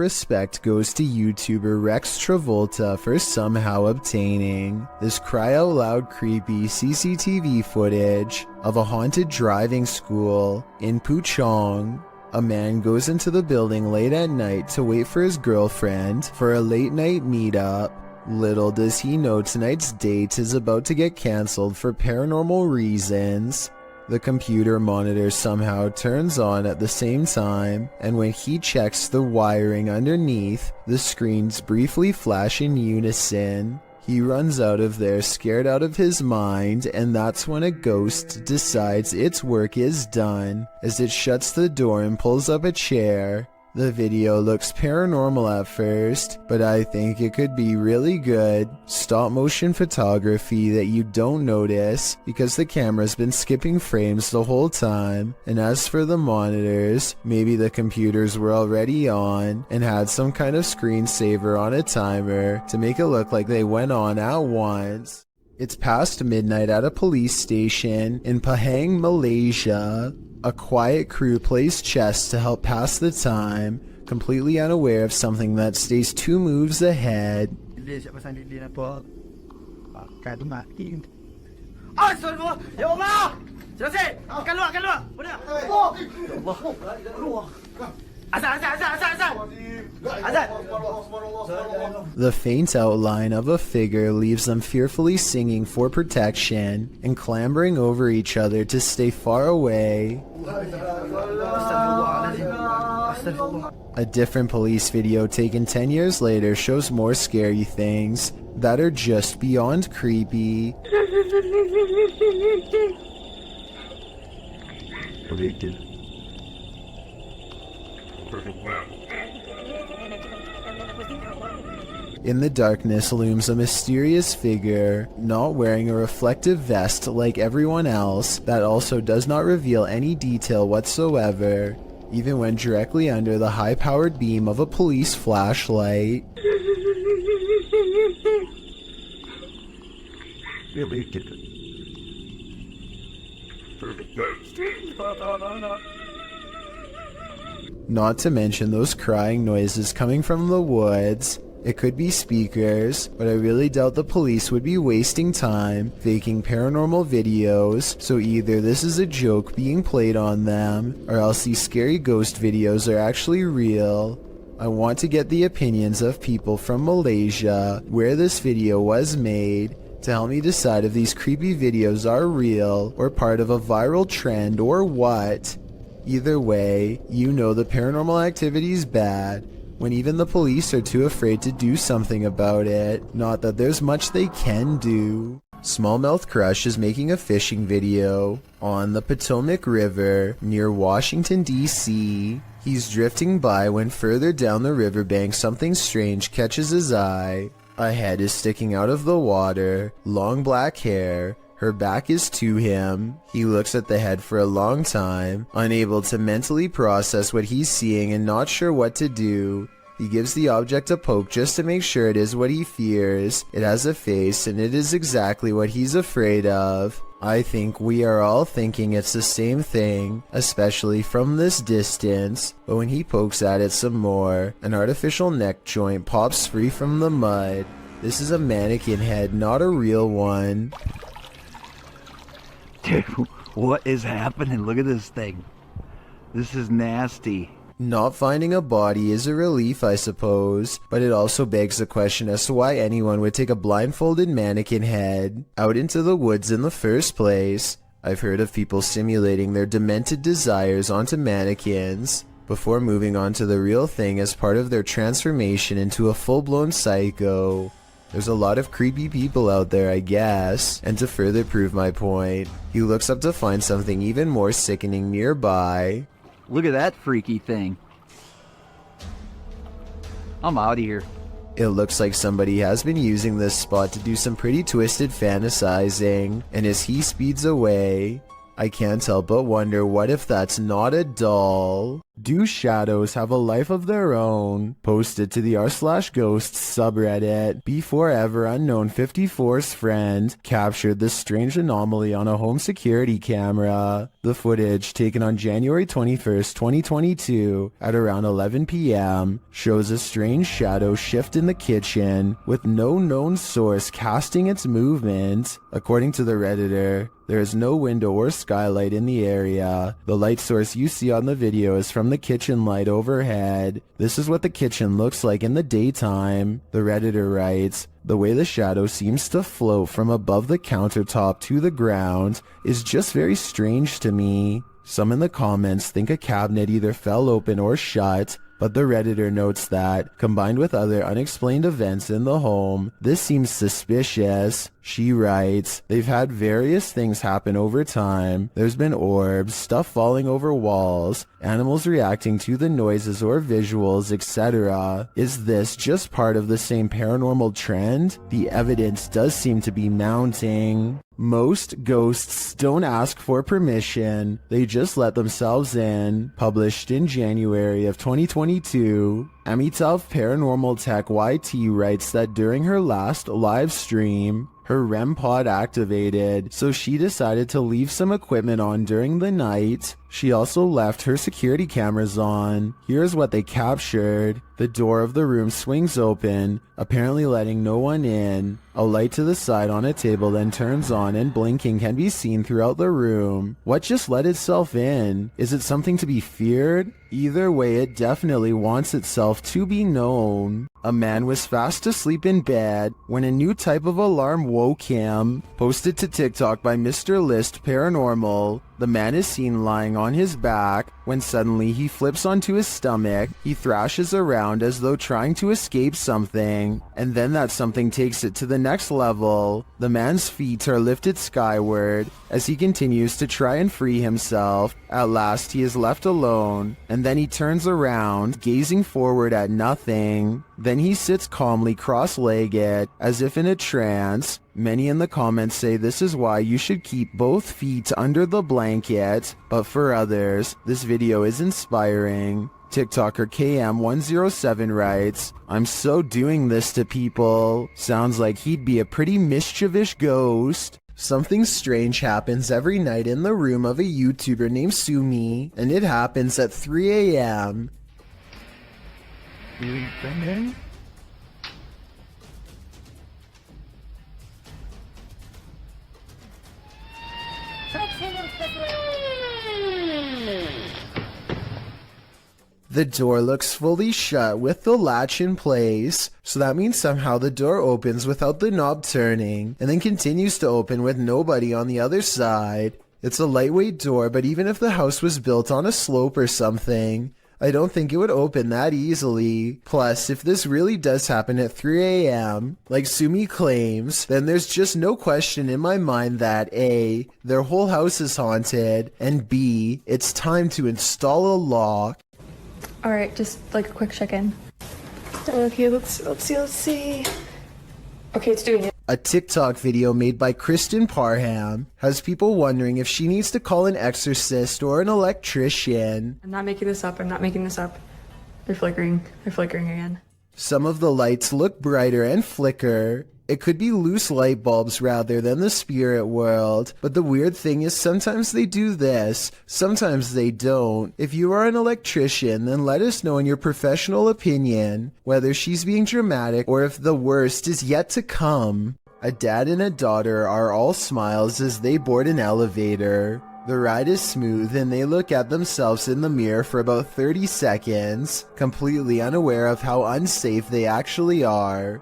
respect goes to YouTuber Rex Travolta for somehow obtaining this cry-out-loud creepy CCTV footage of a haunted driving school in Puchong. A man goes into the building late at night to wait for his girlfriend for a late-night meetup. Little does he know tonight's date is about to get cancelled for paranormal reasons. The computer monitor somehow turns on at the same time, and when he checks the wiring underneath, the screens briefly flash in unison. He runs out of there scared out of his mind, and that's when a ghost decides its work is done as it shuts the door and pulls up a chair. The video looks paranormal at first, but I think it could be really good stop motion photography that you don't notice because the camera's been skipping frames the whole time. And as for the monitors, maybe the computers were already on and had some kind of screensaver on a timer to make it look like they went on at once. It's past midnight at a police station in Pahang, Malaysia. A quiet crew plays chess to help pass the time, completely unaware of something that stays 2 moves ahead. The faint outline of a figure leaves them fearfully singing for protection and clambering over each other to stay far away. A different police video taken 10 years later shows more scary things that are just beyond creepy. In the darkness looms a mysterious figure, not wearing a reflective vest like everyone else, that also does not reveal any detail whatsoever, even when directly under the high-powered beam of a police flashlight. Not to mention those crying noises coming from the woods. It could be speakers, but I really doubt the police would be wasting time faking paranormal videos, so either this is a joke being played on them, or else these scary ghost videos are actually real. I want to get the opinions of people from Malaysia, where this video was made, to help me decide if these creepy videos are real, or part of a viral trend, or what. Either way, you know the paranormal activity's bad, when even the police are too afraid to do something about it. Not that there's much they can do. Smallmouth Crush is making a fishing video on the Potomac River near Washington, D.C. He's drifting by when further down the riverbank something strange catches his eye. A head is sticking out of the water, long black hair. Her back is to him. He looks at the head for a long time, unable to mentally process what he's seeing and not sure what to do. He gives the object a poke just to make sure it is what he fears. It has a face and it is exactly what he's afraid of. I think we are all thinking it's the same thing, especially from this distance. But when he pokes at it some more, an artificial neck joint pops free from the mud. This is a mannequin head, not a real one. Dude, what is happening? Look at this thing. This is nasty. Not finding a body is a relief, I suppose, but it also begs the question as to why anyone would take a blindfolded mannequin head out into the woods in the first place. I've heard of people simulating their demented desires onto mannequins before moving on to the real thing as part of their transformation into a full-blown psycho. There's a lot of creepy people out there, I guess. And to further prove my point, he looks up to find something even more sickening nearby. Look at that freaky thing. I'm out of here. It looks like somebody has been using this spot to do some pretty twisted fantasizing, and as he speeds away, I can't help but wonder what if that's not a doll. Do shadows have a life of their own? Posted to the r/ghosts subreddit. Before ever unknown 54's friend captured this strange anomaly on a home security camera. The footage, taken on January 21st, 2022 at around 11 p.m., shows a strange shadow shift in the kitchen with no known source casting its movement. According to the Redditor, there is no window or skylight in the area. The light source you see on the video is from the kitchen light overhead. This is what the kitchen looks like in the daytime. The Redditor writes, "The way the shadow seems to float from above the countertop to the ground is just very strange to me." Some in the comments think a cabinet either fell open or shut, but the Redditor notes that, combined with other unexplained events in the home, this seems suspicious. She writes, "They've had various things happen over time. There's been orbs, stuff falling over walls, animals reacting to the noises or visuals, etc. Is this just part of the same paranormal trend? The evidence does seem to be mounting." Most ghosts don't ask for permission, they just let themselves in. Published in January of 2022, Amitav Paranormal Tech YT writes that during her last live stream, her REM pod activated, so she decided to leave some equipment on during the night. She also left her security cameras on. Here's what they captured. The door of the room swings open, apparently letting no one in. A light to the side on a table then turns on and blinking can be seen throughout the room. What just let itself in? Is it something to be feared? Either way, it definitely wants itself to be known. A man was fast asleep in bed when a new type of alarm woke him. Posted to TikTok by Mr. List Paranormal. The man is seen lying on his back when suddenly he flips onto his stomach. He thrashes around as though trying to escape something, and then that something takes it to the next level. The man's feet are lifted skyward as he continues to try and free himself. At last he is left alone, and then he turns around, gazing forward at nothing. Then he sits calmly cross-legged, as if in a trance. Many in the comments say this is why you should keep both feet under the blanket, but for others, this video is inspiring. TikToker KM107 writes, "I'm so doing this to people. Sounds like he'd be a pretty mischievous ghost." Something strange happens every night in the room of a YouTuber named Sumi, and it happens at 3 a.m. The door looks fully shut with the latch in place, so that means somehow the door opens without the knob turning, and then continues to open with nobody on the other side. It's a lightweight door, but even if the house was built on a slope or something, I don't think it would open that easily. Plus, if this really does happen at 3 a.m., like Sumi claims, then there's just no question in my mind that A, their whole house is haunted, and B, it's time to install a lock. Alright, just like a quick check-in. Okay, let's see. Okay, it's doing it. A TikTok video made by Kristen Parham has people wondering if she needs to call an exorcist or an electrician. I'm not making this up. They're flickering again. Some of the lights look brighter and flicker. It could be loose light bulbs rather than the spirit world, but the weird thing is sometimes they do this, sometimes they don't. If you are an electrician, then let us know in your professional opinion whether she's being dramatic or if the worst is yet to come. A dad and a daughter are all smiles as they board an elevator. The ride is smooth and they look at themselves in the mirror for about 30 seconds, completely unaware of how unsafe they actually are.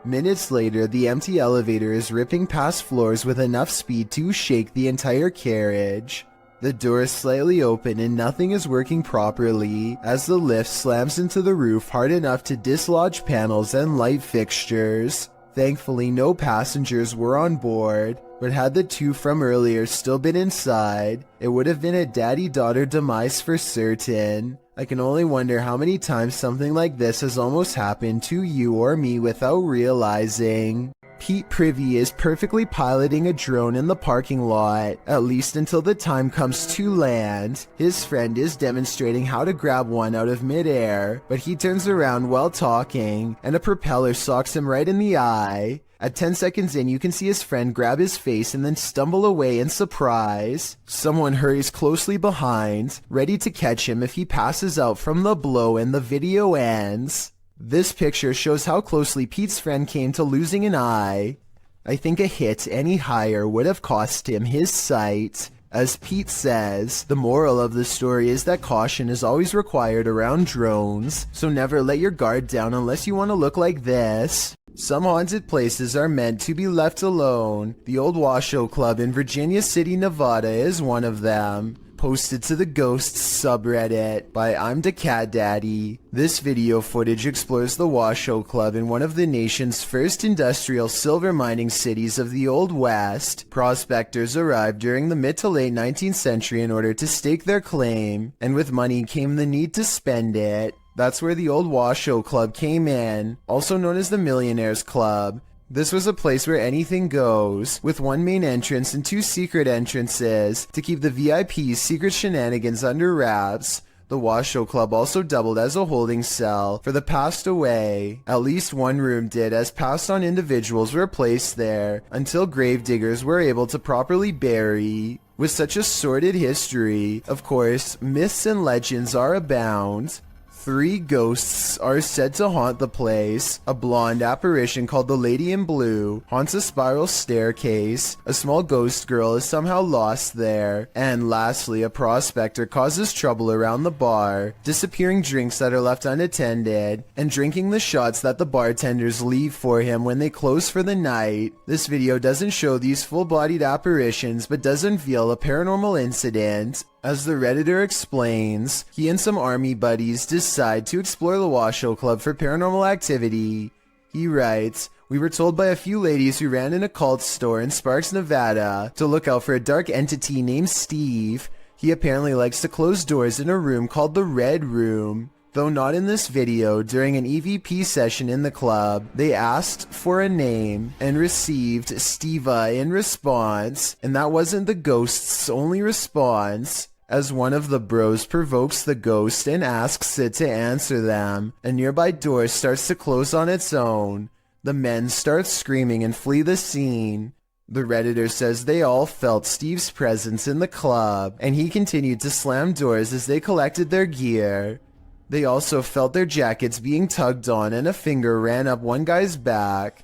Minutes later, the empty elevator is ripping past floors with enough speed to shake the entire carriage. The door is slightly open and nothing is working properly as the lift slams into the roof hard enough to dislodge panels and light fixtures. Thankfully, no passengers were on board, but had the two from earlier still been inside, it would have been a daddy-daughter demise for certain. I can only wonder how many times something like this has almost happened to you or me without realizing. Pete Privy is perfectly piloting a drone in the parking lot, at least until the time comes to land. His friend is demonstrating how to grab one out of midair, but he turns around while talking, and a propeller socks him right in the eye. At 10 seconds in, you can see his friend grab his face and then stumble away in surprise. Someone hurries closely behind, ready to catch him if he passes out from the blow, and the video ends. This picture shows how closely Pete's friend came to losing an eye. I think a hit any higher would have cost him his sight. As Pete says, the moral of the story is that caution is always required around drones, so never let your guard down unless you want to look like this. Some haunted places are meant to be left alone. The old Washoe Club in Virginia City, Nevada is one of them. Posted to the Ghosts subreddit by I'm the Cat Daddy. This video footage explores the Washoe Club in one of the nation's first industrial silver mining cities of the Old West. Prospectors arrived during the mid to late 19th century in order to stake their claim, and with money came the need to spend it. That's where the old Washoe Club came in, also known as the Millionaires Club. This was a place where anything goes, with one main entrance and two secret entrances to keep the VIP's secret shenanigans under wraps. The Washoe Club also doubled as a holding cell for the passed away. At least one room did, as passed on individuals were placed there until gravediggers were able to properly bury. With such a sordid history, of course, myths and legends are abound. 3 ghosts are said to haunt the place. A blonde apparition called the Lady in Blue haunts a spiral staircase. A small ghost girl is somehow lost there. And lastly, a prospector causes trouble around the bar, disappearing drinks that are left unattended, and drinking the shots that the bartenders leave for him when they close for the night. This video doesn't show these full-bodied apparitions, but does unveil a paranormal incident. As the Redditor explains, he and some army buddies decide to explore the Washoe Club for paranormal activity. He writes, "We were told by a few ladies who ran an occult store in Sparks, Nevada, to look out for a dark entity named Steve. He apparently likes to close doors in a room called the Red Room." Though not in this video, during an EVP session in the club, they asked for a name and received Steva in response, and that wasn't the ghost's only response. As one of the bros provokes the ghost and asks it to answer them, a nearby door starts to close on its own. The men start screaming and flee the scene. The Redditor says they all felt Steve's presence in the club, and he continued to slam doors as they collected their gear. They also felt their jackets being tugged on, and a finger ran up one guy's back.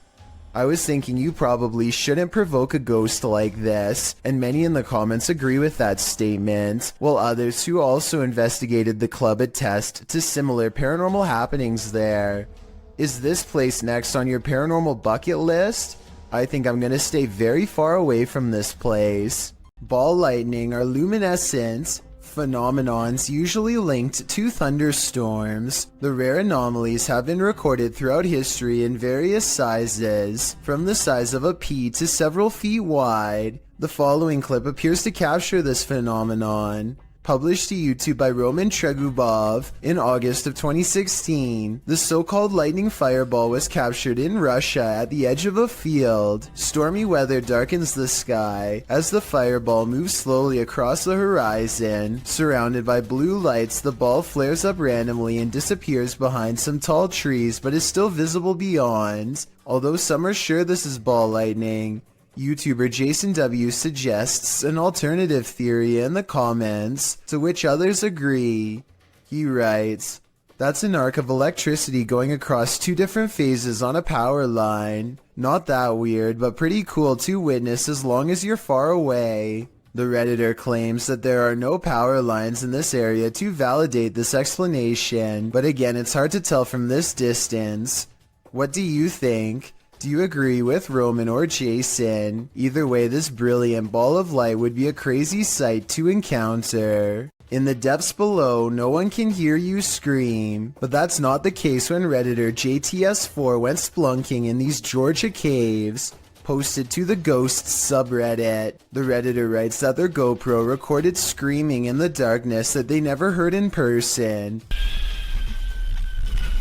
I was thinking you probably shouldn't provoke a ghost like this, and many in the comments agree with that statement, while others who also investigated the club attest to similar paranormal happenings there. Is this place next on your paranormal bucket list? I think I'm gonna stay very far away from this place. Ball lightning are luminescent phenomenons usually linked to thunderstorms. The rare anomalies have been recorded throughout history in various sizes, from the size of a pea to several feet wide. The following clip appears to capture this phenomenon. Published to YouTube by Roman Tregubov in August of 2016, the so-called lightning fireball was captured in Russia at the edge of a field. Stormy weather darkens the sky as the fireball moves slowly across the horizon. Surrounded by blue lights, the ball flares up randomly and disappears behind some tall trees, but is still visible beyond. Although some are sure this is ball lightning, YouTuber Jason W suggests an alternative theory in the comments, to which others agree. He writes, "That's an arc of electricity going across 2 different phases on a power line. Not that weird, but pretty cool to witness as long as you're far away." The Redditor claims that there are no power lines in this area to validate this explanation, but again, it's hard to tell from this distance. What do you think? Do you agree with Roman or Jason? Either way, this brilliant ball of light would be a crazy sight to encounter. In the depths below, no one can hear you scream, but that's not the case when Redditor JTS4 went splunking in these Georgia caves. Posted to the Ghosts subreddit. The Redditor writes that their GoPro recorded screaming in the darkness that they never heard in person.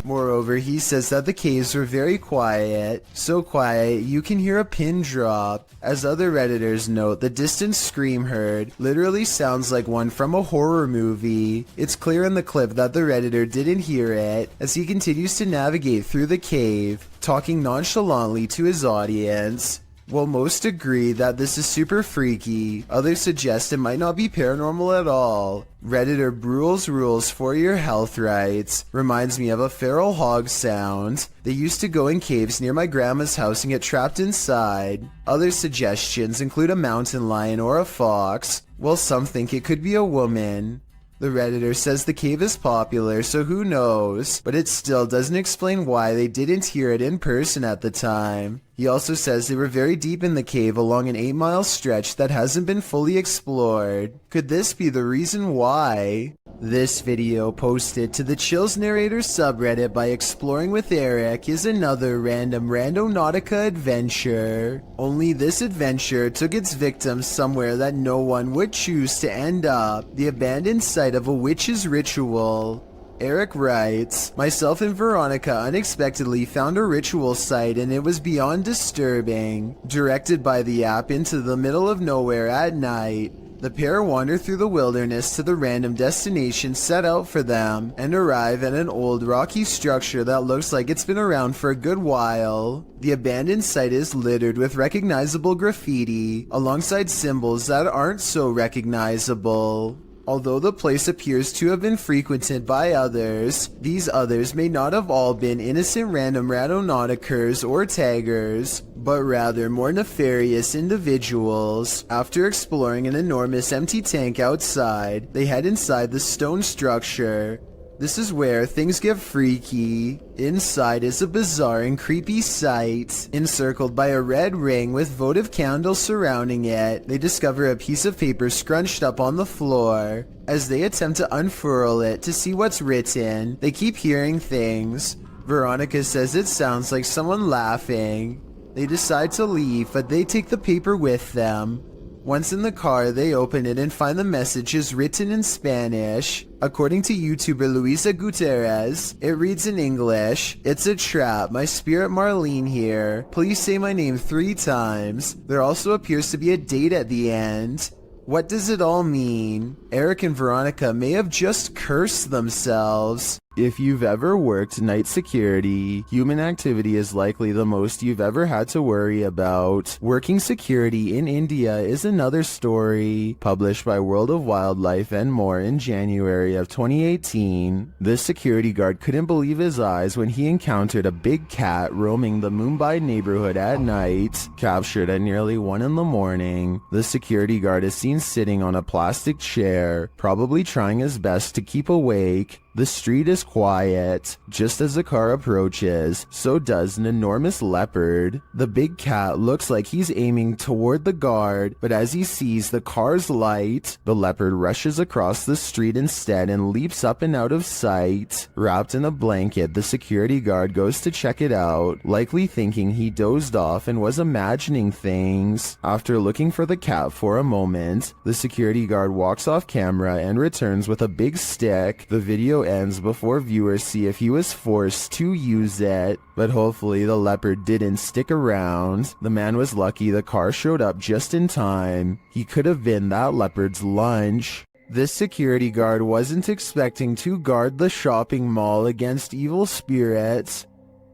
Moreover, he says that the caves were very quiet, so quiet you can hear a pin drop. As other Redditors note, the distant scream heard literally sounds like one from a horror movie. It's clear in the clip that the Redditor didn't hear it, as he continues to navigate through the cave, talking nonchalantly to his audience. While most agree that this is super freaky, others suggest it might not be paranormal at all. Redditor Brule's Rules for Your Health writes, reminds me of a feral hog sound. They used to go in caves near my grandma's house and get trapped inside. Other suggestions include a mountain lion or a fox, while some think it could be a woman. The Redditor says the cave is popular, so who knows, but it still doesn't explain why they didn't hear it in person at the time. He also says they were very deep in the cave along an 8-mile stretch that hasn't been fully explored. Could this be the reason why? This video posted to the Chills Narrator subreddit by Exploring with Eric is another random Randonautica adventure. Only this adventure took its victims somewhere that no one would choose to end up, the abandoned site of a witch's ritual. Eric writes, myself and Veronica unexpectedly found a ritual site and it was beyond disturbing. Directed by the app into the middle of nowhere at night, the pair wander through the wilderness to the random destination set out for them and arrive at an old rocky structure that looks like it's been around for a good while. The abandoned site is littered with recognizable graffiti alongside symbols that aren't so recognizable. Although the place appears to have been frequented by others, these others may not have all been innocent random Randonauticers or taggers, but rather more nefarious individuals. After exploring an enormous empty tank outside, they head inside the stone structure. This is where things get freaky. Inside is a bizarre and creepy sight. Encircled by a red ring with votive candles surrounding it, they discover a piece of paper scrunched up on the floor. As they attempt to unfurl it to see what's written, they keep hearing things. Veronica says it sounds like someone laughing. They decide to leave, but they take the paper with them. Once in the car, they open it and find the messages written in Spanish. According to YouTuber Luisa Gutierrez, it reads in English, "It's a trap, my spirit Marlene here. Please say my name 3 times. There also appears to be a date at the end." What does it all mean? Eric and Veronica may have just cursed themselves. If you've ever worked night security, human activity is likely the most you've ever had to worry about. Working security in India is another story. Published by World of Wildlife and More in January of 2018, this security guard couldn't believe his eyes when he encountered a big cat roaming the Mumbai neighborhood at night. Captured at nearly 1 in the morning, the security guard is seen sitting on a plastic chair, probably trying his best to keep awake. The street is quiet. Just as the car approaches, so does an enormous leopard. The big cat looks like he's aiming toward the guard, but as he sees the car's light, the leopard rushes across the street instead and leaps up and out of sight. Wrapped in a blanket, the security guard goes to check it out, likely thinking he dozed off and was imagining things. After looking for the cat for a moment, the security guard walks off camera and returns with a big stick. The video ends before viewers see if he was forced to use it, but hopefully the leopard didn't stick around. The man was lucky the car showed up just in time. He could have been that leopard's lunch. This security guard wasn't expecting to guard the shopping mall against evil spirits.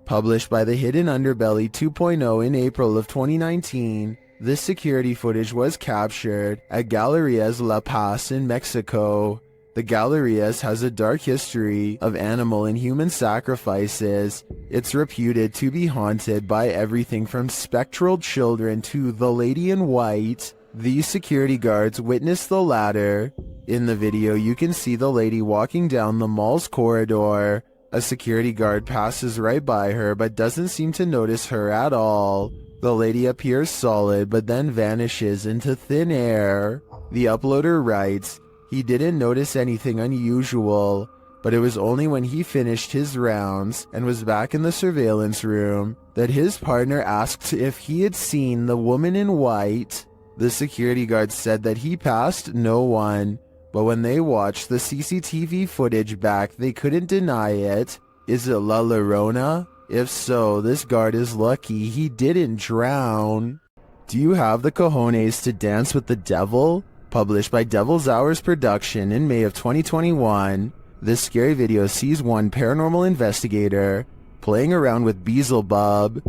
Published by the Hidden Underbelly 2.0 in April of 2019, this security footage was captured at Galerías La Paz in Mexico. The Galerías has a dark history of animal and human sacrifices. It's reputed to be haunted by everything from spectral children to the lady in white. These security guards witnessed the latter. In the video, you can see the lady walking down the mall's corridor. A security guard passes right by her but doesn't seem to notice her at all. The lady appears solid but then vanishes into thin air. The uploader writes, he didn't notice anything unusual, but it was only when he finished his rounds and was back in the surveillance room that his partner asked if he had seen the woman in white. The security guard said that he passed no one, but when they watched the CCTV footage back, they couldn't deny it. Is it La Llorona? If so, this guard is lucky he didn't drown. Do you have the cojones to dance with the devil? Published by Devil's Hours Production in May of 2021, this scary video sees one paranormal investigator playing around with Beelzebub.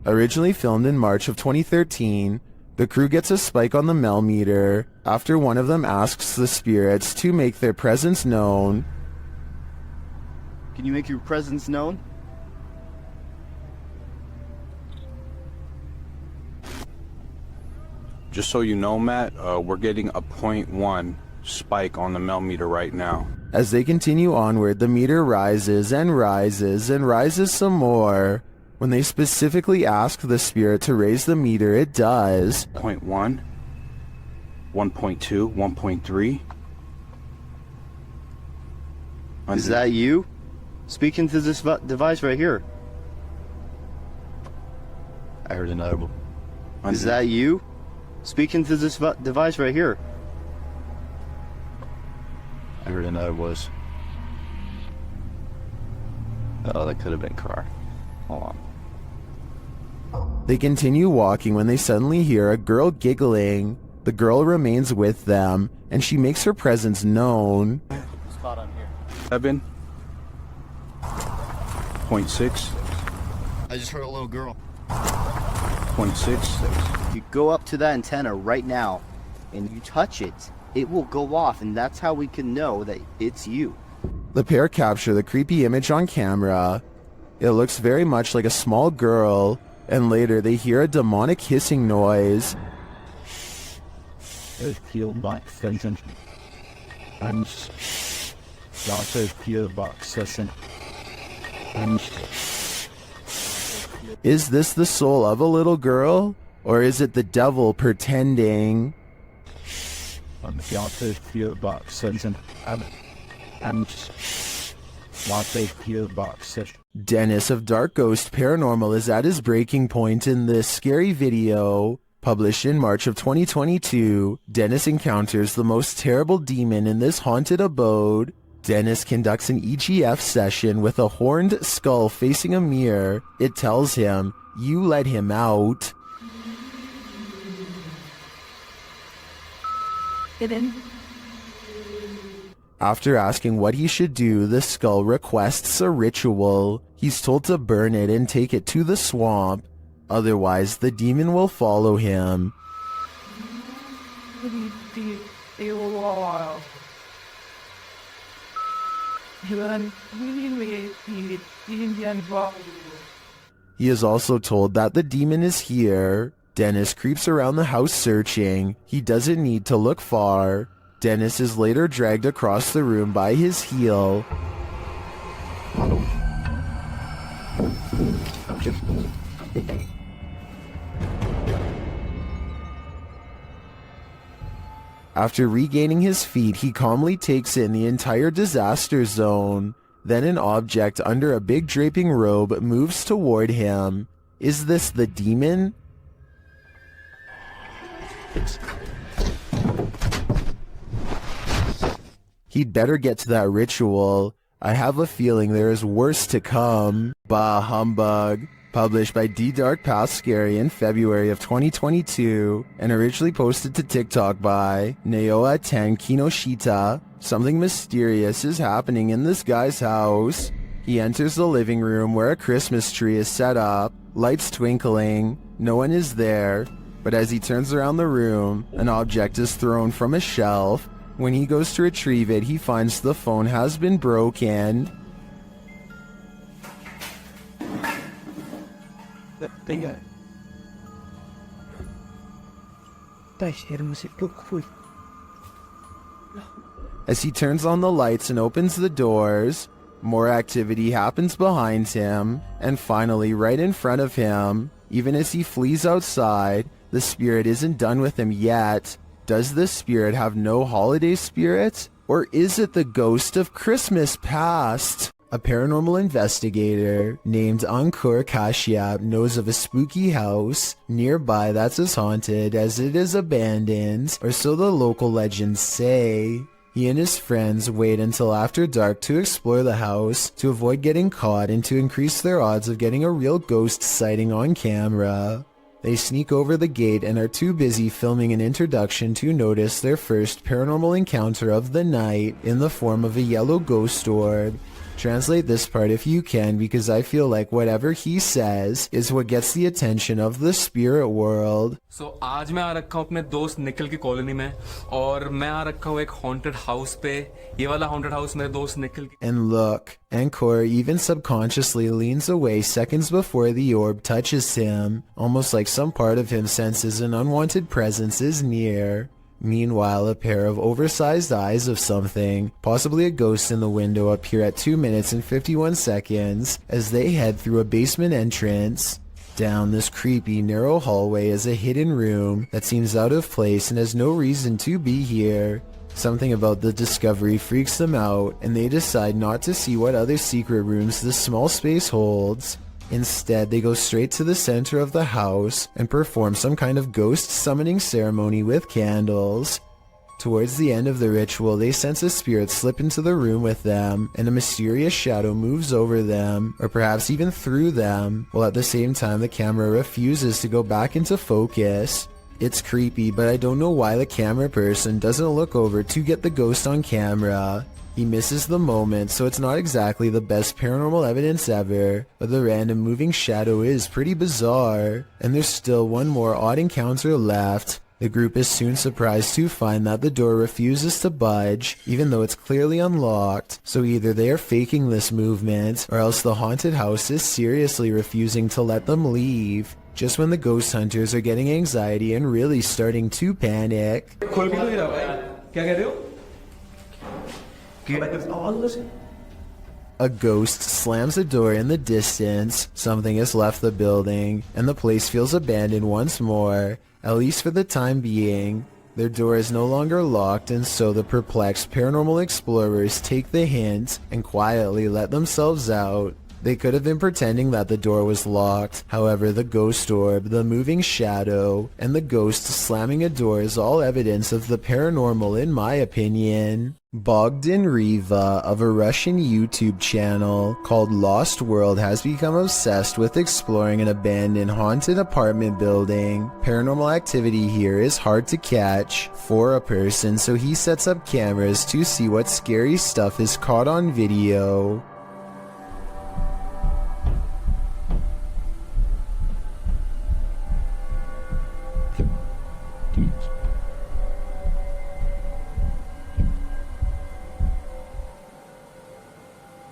Originally filmed in March of 2013, the crew gets a spike on the Mel meter after one of them asks the spirits to make their presence known. Can you make your presence known? Just so you know, Matt, we're getting a 0.1 spike on the Mel meter right now. As they continue onward, the meter rises and rises and rises some more. When they specifically ask the spirit to raise the meter, it does. 0.1, 1.2, 1.3. Is that you? Speak into this device right here. I heard another one. Is that you? Speak into this device right here. I heard another voice. Oh, that could have been Car. Hold on. They continue walking when they suddenly hear a girl giggling. The girl remains with them, and she makes her presence known. Spot on here. 7, 0.6, I just heard a little girl. 0.6. You go up to that antenna right now, and you touch it, it will go off, and that's how we can know that it's you. The pair capture the creepy image on camera. It looks very much like a small girl, and later they hear a demonic hissing noise. Is this the soul of a little girl? Or is it the devil pretending? Dennis of Dark Ghost Paranormal is at his breaking point in this scary video. Published in March of 2022, Dennis encounters the most terrible demon in this haunted abode. Dennis conducts an EGF session with a horned skull facing a mirror. It tells him, "You let him out." Get in. After asking what he should do, the skull requests a ritual. He's told to burn it and take it to the swamp. Otherwise, the demon will follow him. He is also told that the demon is here. Dennis creeps around the house searching. He doesn't need to look far. Dennis is later dragged across the room by his heel. After regaining his feet, he calmly takes in the entire disaster zone. Then an object under a big draping robe moves toward him. Is this the demon? He'd better get to that ritual. I have a feeling there is worse to come. Bah humbug. Published by D Dark Path Scary in February of 2022 and originally posted to TikTok by Naoa10 Kinoshita. Something mysterious is happening in this guy's house. He enters the living room where a Christmas tree is set up, lights twinkling. No one is there, but as he turns around the room, an object is thrown from a shelf. When he goes to retrieve it, he finds the phone has been broken. As he turns on the lights and opens the doors, more activity happens behind him, and finally right in front of him. Even as he flees outside, the spirit isn't done with him yet. Does the spirit have no holiday spirit? Or is it the ghost of Christmas past? A paranormal investigator named Ankur Kashyap knows of a spooky house nearby that's as haunted as it is abandoned, or so the local legends say. He and his friends wait until after dark to explore the house to avoid getting caught and to increase their odds of getting a real ghost sighting on camera. They sneak over the gate and are too busy filming an introduction to notice their first paranormal encounter of the night in the form of a yellow ghost orb. Translate this part if you can, because I feel like whatever he says is what gets the attention of the spirit world. So आज मैं आ रखा हूँ अपने दोस्त निखिल की colony में और मैं आ रखा हूँ एक haunted house पे. ये वाला haunted house मेरे दोस्त निखिल की. And look, Encore even subconsciously leans away seconds before the orb touches him, almost like some part of him senses an unwanted presence is near. Meanwhile, a pair of oversized eyes of something, possibly a ghost in the window, appear at 2 minutes and 51 seconds as they head through a basement entrance. Down this creepy, narrow hallway is a hidden room that seems out of place and has no reason to be here. Something about the discovery freaks them out, and they decide not to see what other secret rooms this small space holds. Instead, they go straight to the center of the house and perform some kind of ghost summoning ceremony with candles. Towards the end of the ritual, they sense a spirit slip into the room with them, and a mysterious shadow moves over them, or perhaps even through them, while at the same time the camera refuses to go back into focus. It's creepy, but I don't know why the camera person doesn't look over to get the ghost on camera. He misses the moment, so it's not exactly the best paranormal evidence ever, but the random moving shadow is pretty bizarre. And there's still one more odd encounter left. The group is soon surprised to find that the door refuses to budge, even though it's clearly unlocked. So either they are faking this movement, or else the haunted house is seriously refusing to let them leave. Just when the ghost hunters are getting anxiety and really starting to panic. A ghost slams a door in the distance, something has left the building, and the place feels abandoned once more, at least for the time being. Their door is no longer locked, and so the perplexed paranormal explorers take the hint and quietly let themselves out. They could have been pretending that the door was locked. However, the ghost orb, the moving shadow, and the ghost slamming a door is all evidence of the paranormal in my opinion. Bogdan Riva of a Russian YouTube channel called Lost World has become obsessed with exploring an abandoned haunted apartment building. Paranormal activity here is hard to catch for a person, so he sets up cameras to see what scary stuff is caught on video.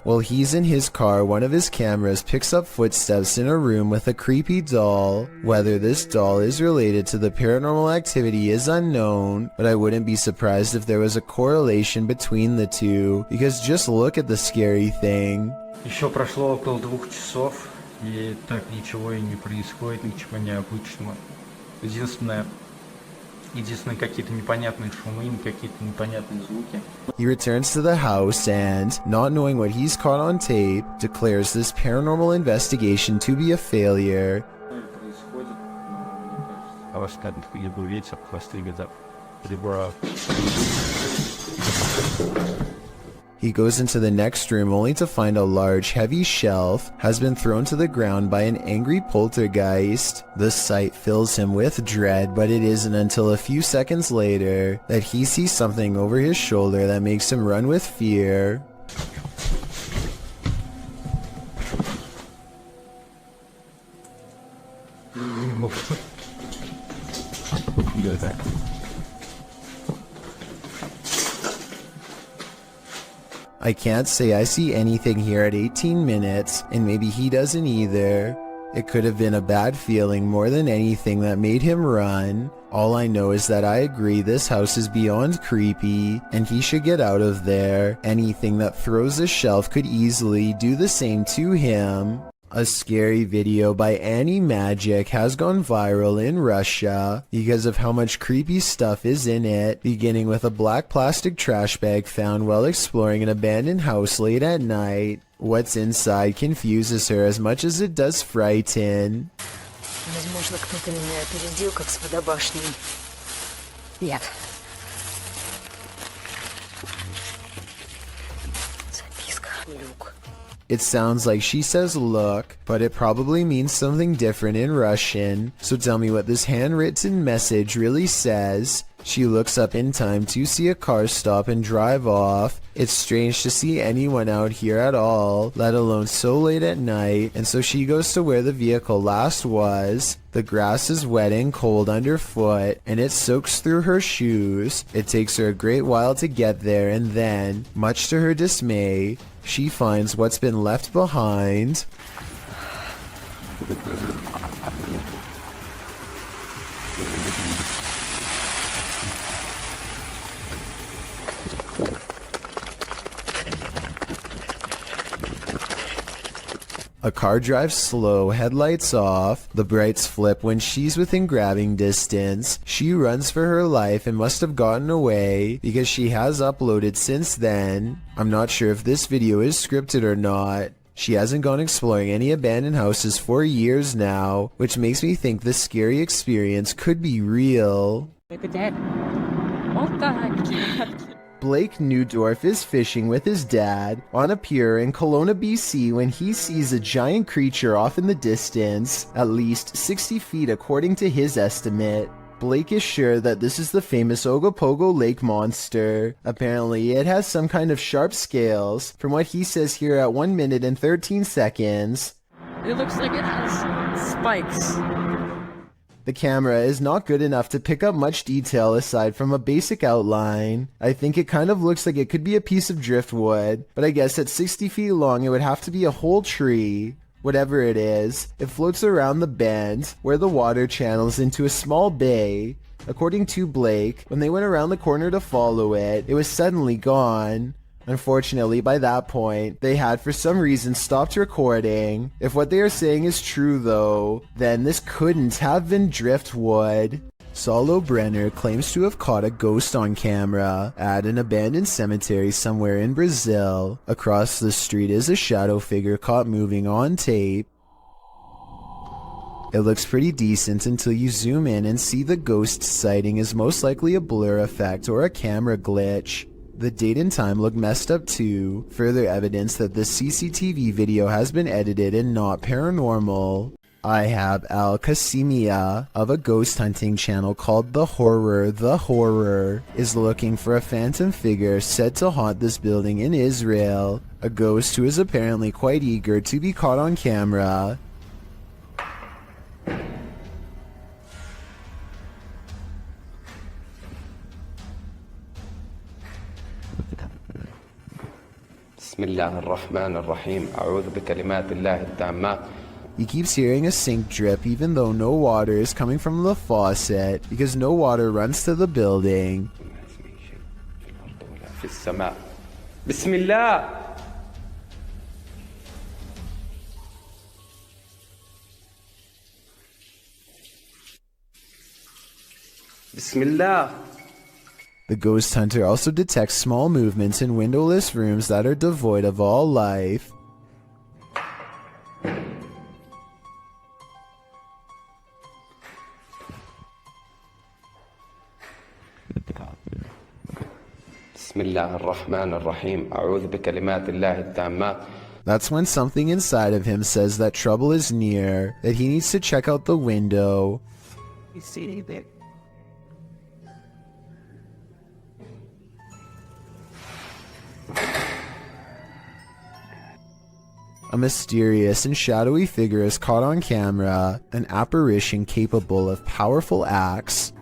While he's in his car, one of his cameras picks up footsteps in a room with a creepy doll. Whether this doll is related to the paranormal activity is unknown, but I wouldn't be surprised if there was a correlation between the two, because just look at the scary thing. Еще прошло около 2 часов, и так ничего и не происходит, ничего необычного. Единственное какие-то непонятные шумы, какие-то непонятные звуки. He returns to the house and, not knowing what he's caught on tape, declares this paranormal investigation to be a failure. He goes into the next room only to find a large, heavy shelf has been thrown to the ground by an angry poltergeist. The sight fills him with dread, but it isn't until a few seconds later that he sees something over his shoulder that makes him run with fear. I can't say I see anything here at 18 minutes, and maybe he doesn't either. It could have been a bad feeling more than anything that made him run. All I know is that I agree this house is beyond creepy, and he should get out of there. Anything that throws a shelf could easily do the same to him. A scary video by Annie Magic has gone viral in Russia because of how much creepy stuff is in it, beginning with a black plastic trash bag found while exploring an abandoned house late at night. What's inside confuses her as much as it does frighten. Возможно, кто-то меня опередил, как с водобашней. Нет. It sounds like she says look, but it probably means something different in Russian, so tell me what this handwritten message really says. She looks up in time to see a car stop and drive off. It's strange to see anyone out here at all, let alone so late at night, and so she goes to where the vehicle last was. The grass is wet and cold underfoot, and it soaks through her shoes. It takes her a great while to get there, and then, much to her dismay, she finds what's been left behind. A car drives slow, headlights off. The brights flip when she's within grabbing distance. She runs for her life and must have gotten away because she has uploaded since then. I'm not sure if this video is scripted or not. She hasn't gone exploring any abandoned houses for years now, which makes me think this scary experience could be real. Blake Newdorf is fishing with his dad on a pier in Kelowna, BC when he sees a giant creature off in the distance, at least 60 feet according to his estimate. Blake is sure that this is the famous Ogopogo Lake monster. Apparently, it has some kind of sharp scales, from what he says here at 1 minute and 13 seconds. It looks like it has spikes. The camera is not good enough to pick up much detail aside from a basic outline. I think it kind of looks like it could be a piece of driftwood, but I guess at 60 feet long it would have to be a whole tree. Whatever it is, it floats around the bend where the water channels into a small bay. According to Blake, when they went around the corner to follow it, it was suddenly gone. Unfortunately, by that point, they had for some reason stopped recording. If what they are saying is true though, then this couldn't have been driftwood. Saulo Brenner claims to have caught a ghost on camera at an abandoned cemetery somewhere in Brazil. Across the street is a shadow figure caught moving on tape. It looks pretty decent until you zoom in and see the ghost sighting is most likely a blur effect or a camera glitch. The date and time look messed up too, further evidence that this CCTV video has been edited and not paranormal. I have Al Kasimia of a ghost hunting channel called The Horror is looking for a phantom figure said to haunt this building in Israel, a ghost who is apparently quite eager to be caught on camera. بسم الله الرحمن الرحيم أعوذ بكلمات الله التامات. He keeps hearing a sink drip even though no water is coming from the faucet because no water runs to the building. في السماء بسم الله. بسم الله. The ghost hunter also detects small movements in windowless rooms that are devoid of all life. بسم الله الرحمن الرحيم أعوذ بكلمات الله التامات. That's when something inside of him says that trouble is near, that he needs to check out the window. You see anything? A mysterious and shadowy figure is caught on camera, an apparition capable of powerful acts.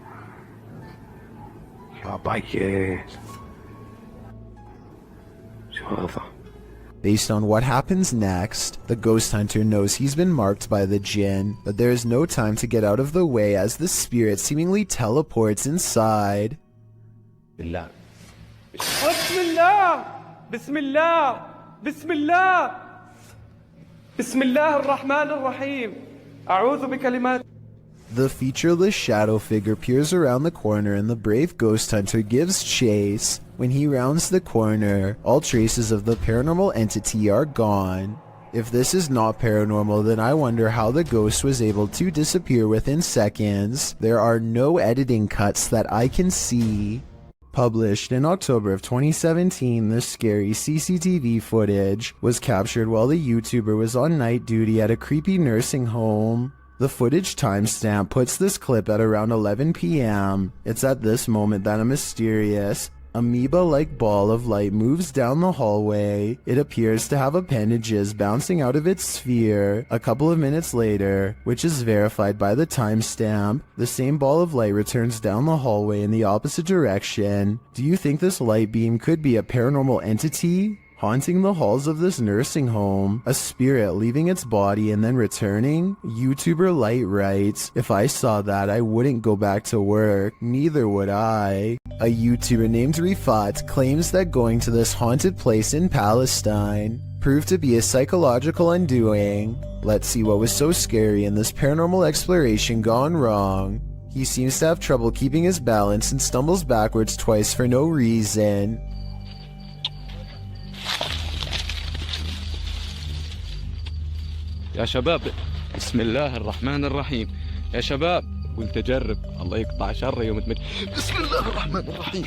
Based on what happens next, the ghost hunter knows he's been marked by the jinn, but there is no time to get out of the way as the spirit seemingly teleports inside. بالله. بسم الله بسم الله بسم الله بسم الله الرحمن الرحيم أعوذ بكلمات. The featureless shadow figure peers around the corner and the brave ghost hunter gives chase. When he rounds the corner, all traces of the paranormal entity are gone. If this is not paranormal, then I wonder how the ghost was able to disappear within seconds. There are no editing cuts that I can see. Published in October of 2017, this scary CCTV footage was captured while the YouTuber was on night duty at a creepy nursing home. The footage timestamp puts this clip at around 11 p.m. It's at this moment that a mysterious, amoeba-like ball of light moves down the hallway. It appears to have appendages bouncing out of its sphere. A couple of minutes later, which is verified by the timestamp, the same ball of light returns down the hallway in the opposite direction. Do you think this light beam could be a paranormal entity haunting the halls of this nursing home? A spirit leaving its body and then returning? YouTuber Light writes, "If I saw that, I wouldn't go back to work. Neither would I." A YouTuber named Rifat claims that going to this haunted place in Palestine proved to be a psychological undoing. Let's see what was so scary in this paranormal exploration gone wrong. He seems to have trouble keeping his balance and stumbles backwards twice for no reason. يا شباب بسم الله الرحمن الرحيم يا شباب قلت أجرب الله يقطع شر يوم بسم الله الرحمن الرحيم.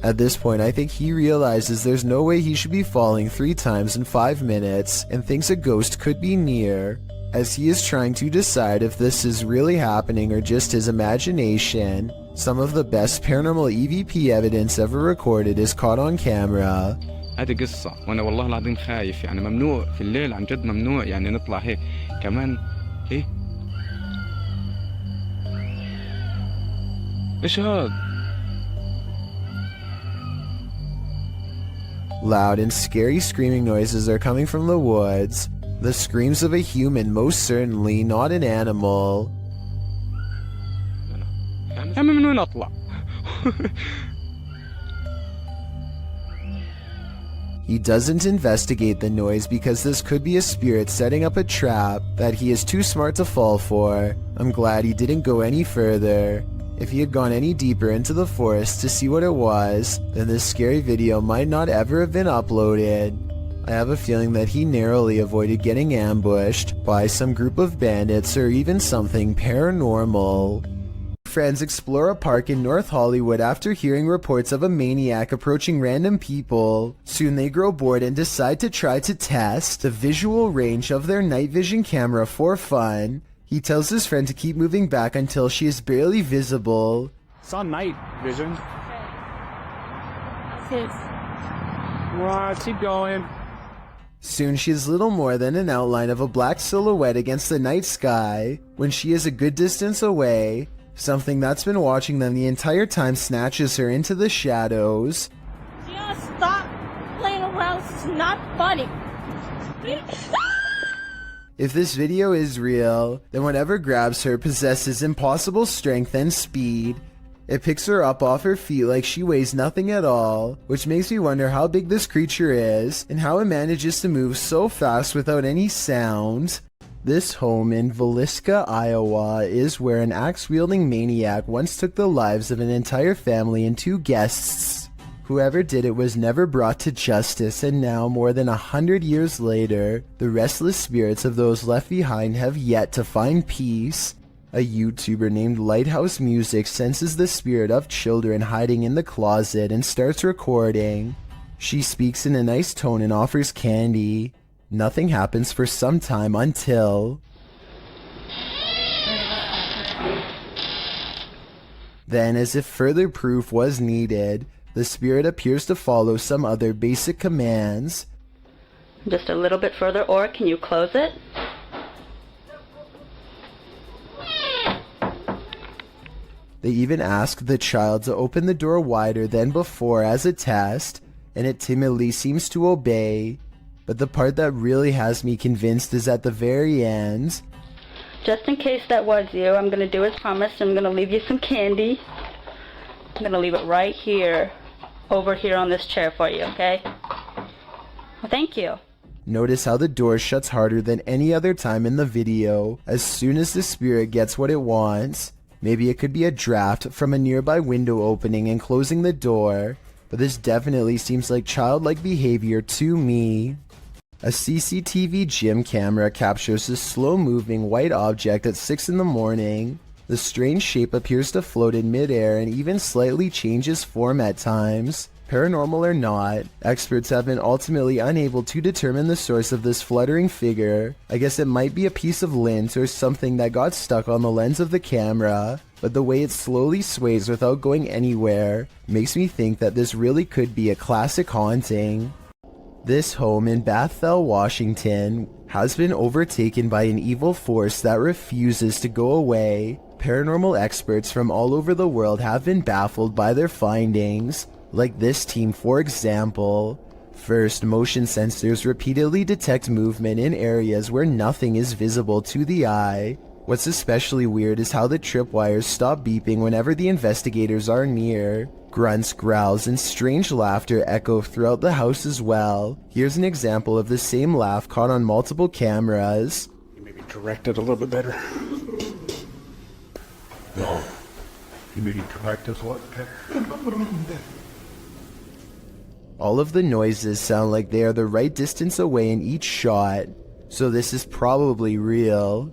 At this point, I think he realizes there's no way he should be falling 3 times in 5 minutes and thinks a ghost could be near, as he is trying to decide if this is really happening or just his imagination. Some of the best paranormal EVP evidence ever recorded is caught on camera. هذه قصة وأنا والله العظيم خايف يعني ممنوع في الليل عن جد ممنوع يعني نطلع هيك كمان إيه إيش هاد؟ Loud and scary screaming noises are coming from the woods. The screams of a human, most certainly not an animal. يا من وين أطلع؟ He doesn't investigate the noise because this could be a spirit setting up a trap that he is too smart to fall for. I'm glad he didn't go any further. If he had gone any deeper into the forest to see what it was, then this scary video might not ever have been uploaded. I have a feeling that he narrowly avoided getting ambushed by some group of bandits or even something paranormal. Friends explore a park in North Hollywood after hearing reports of a maniac approaching random people. Soon they grow bored and decide to try to test the visual range of their night vision camera for fun. He tells his friend to keep moving back until she is barely visible. It's on night vision. Keep going. Soon she is little more than an outline of a black silhouette against the night sky. When she is a good distance away, something that's been watching them the entire time snatches her into the shadows. Just stop playing around. It's not funny. If this video is real, then whatever grabs her possesses impossible strength and speed. It picks her up off her feet like she weighs nothing at all, which makes me wonder how big this creature is and how it manages to move so fast without any sound. This home in Villisca, Iowa is where an axe-wielding maniac once took the lives of an entire family and 2 guests. Whoever did it was never brought to justice, and now, more than 100 years later, the restless spirits of those left behind have yet to find peace. A YouTuber named Lighthouse Music senses the spirit of children hiding in the closet and starts recording. She speaks in a nice tone and offers candy. Nothing happens for some time until... Then, as if further proof was needed, the spirit appears to follow some other basic commands. Just a little bit further, or can you close it? They even ask the child to open the door wider than before as a test, and it timidly seems to obey. But the part that really has me convinced is at the very end. Just in case that was you, I'm going to do as promised. I'm going to leave you some candy. I'm going to leave it right here, over here on this chair for you, okay? Well, thank you. Notice how the door shuts harder than any other time in the video as soon as the spirit gets what it wants. Maybe it could be a draft from a nearby window opening and closing the door, but this definitely seems like childlike behavior to me. A CCTV gym camera captures this slow-moving white object at 6 in the morning. The strange shape appears to float in midair and even slightly changes form at times. Paranormal or not, experts have been ultimately unable to determine the source of this fluttering figure. I guess it might be a piece of lint or something that got stuck on the lens of the camera, but the way it slowly sways without going anywhere makes me think that this really could be a classic haunting. This home in Bethel, Washington has been overtaken by an evil force that refuses to go away. Paranormal experts from all over the world have been baffled by their findings. Like this team, for example. First, motion sensors repeatedly detect movement in areas where nothing is visible to the eye. What's especially weird is how the tripwires stop beeping whenever the investigators are near. Grunts, growls, and strange laughter echo throughout the house as well. Here's an example of the same laugh caught on multiple cameras. You maybe direct it a little bit better. No. You maybe direct us a lot better. All of the noises sound like they are the right distance away in each shot, so this is probably real.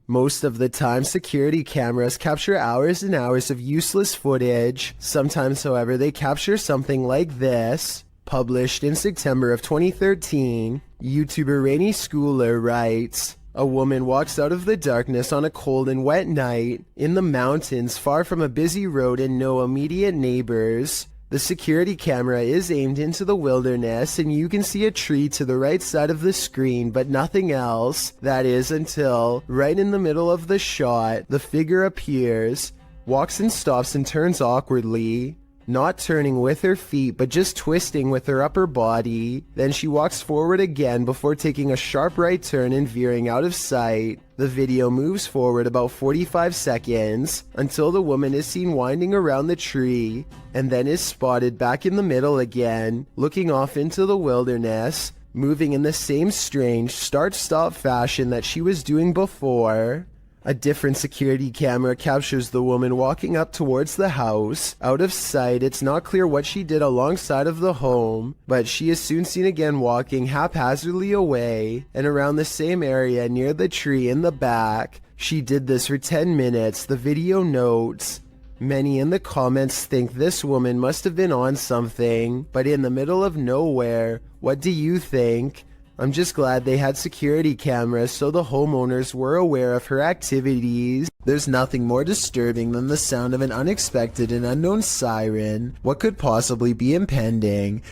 Most of the time, security cameras capture hours and hours of useless footage. Sometimes, however, they capture something like this. Published in September of 2013, YouTuber Rainy Schooler writes, "A woman walks out of the darkness on a cold and wet night in the mountains far from a busy road and no immediate neighbors. The security camera is aimed into the wilderness and you can see a tree to the right side of the screen but nothing else. That is until, right in the middle of the shot, the figure appears, walks and stops and turns awkwardly. Not turning with her feet but just twisting with her upper body. Then she walks forward again before taking a sharp right turn and veering out of sight. The video moves forward about 45 seconds until the woman is seen winding around the tree and then is spotted back in the middle again, looking off into the wilderness, moving in the same strange start-stop fashion that she was doing before. A different security camera captures the woman walking up towards the house. Out of sight, it's not clear what she did alongside of the home, but she is soon seen again walking haphazardly away and around the same area near the tree in the back. She did this for 10 minutes, the video notes. Many in the comments think this woman must have been on something, but in the middle of nowhere. What do you think? I'm just glad they had security cameras so the homeowners were aware of her activities. There's nothing more disturbing than the sound of an unexpected and unknown siren. What could possibly be impending?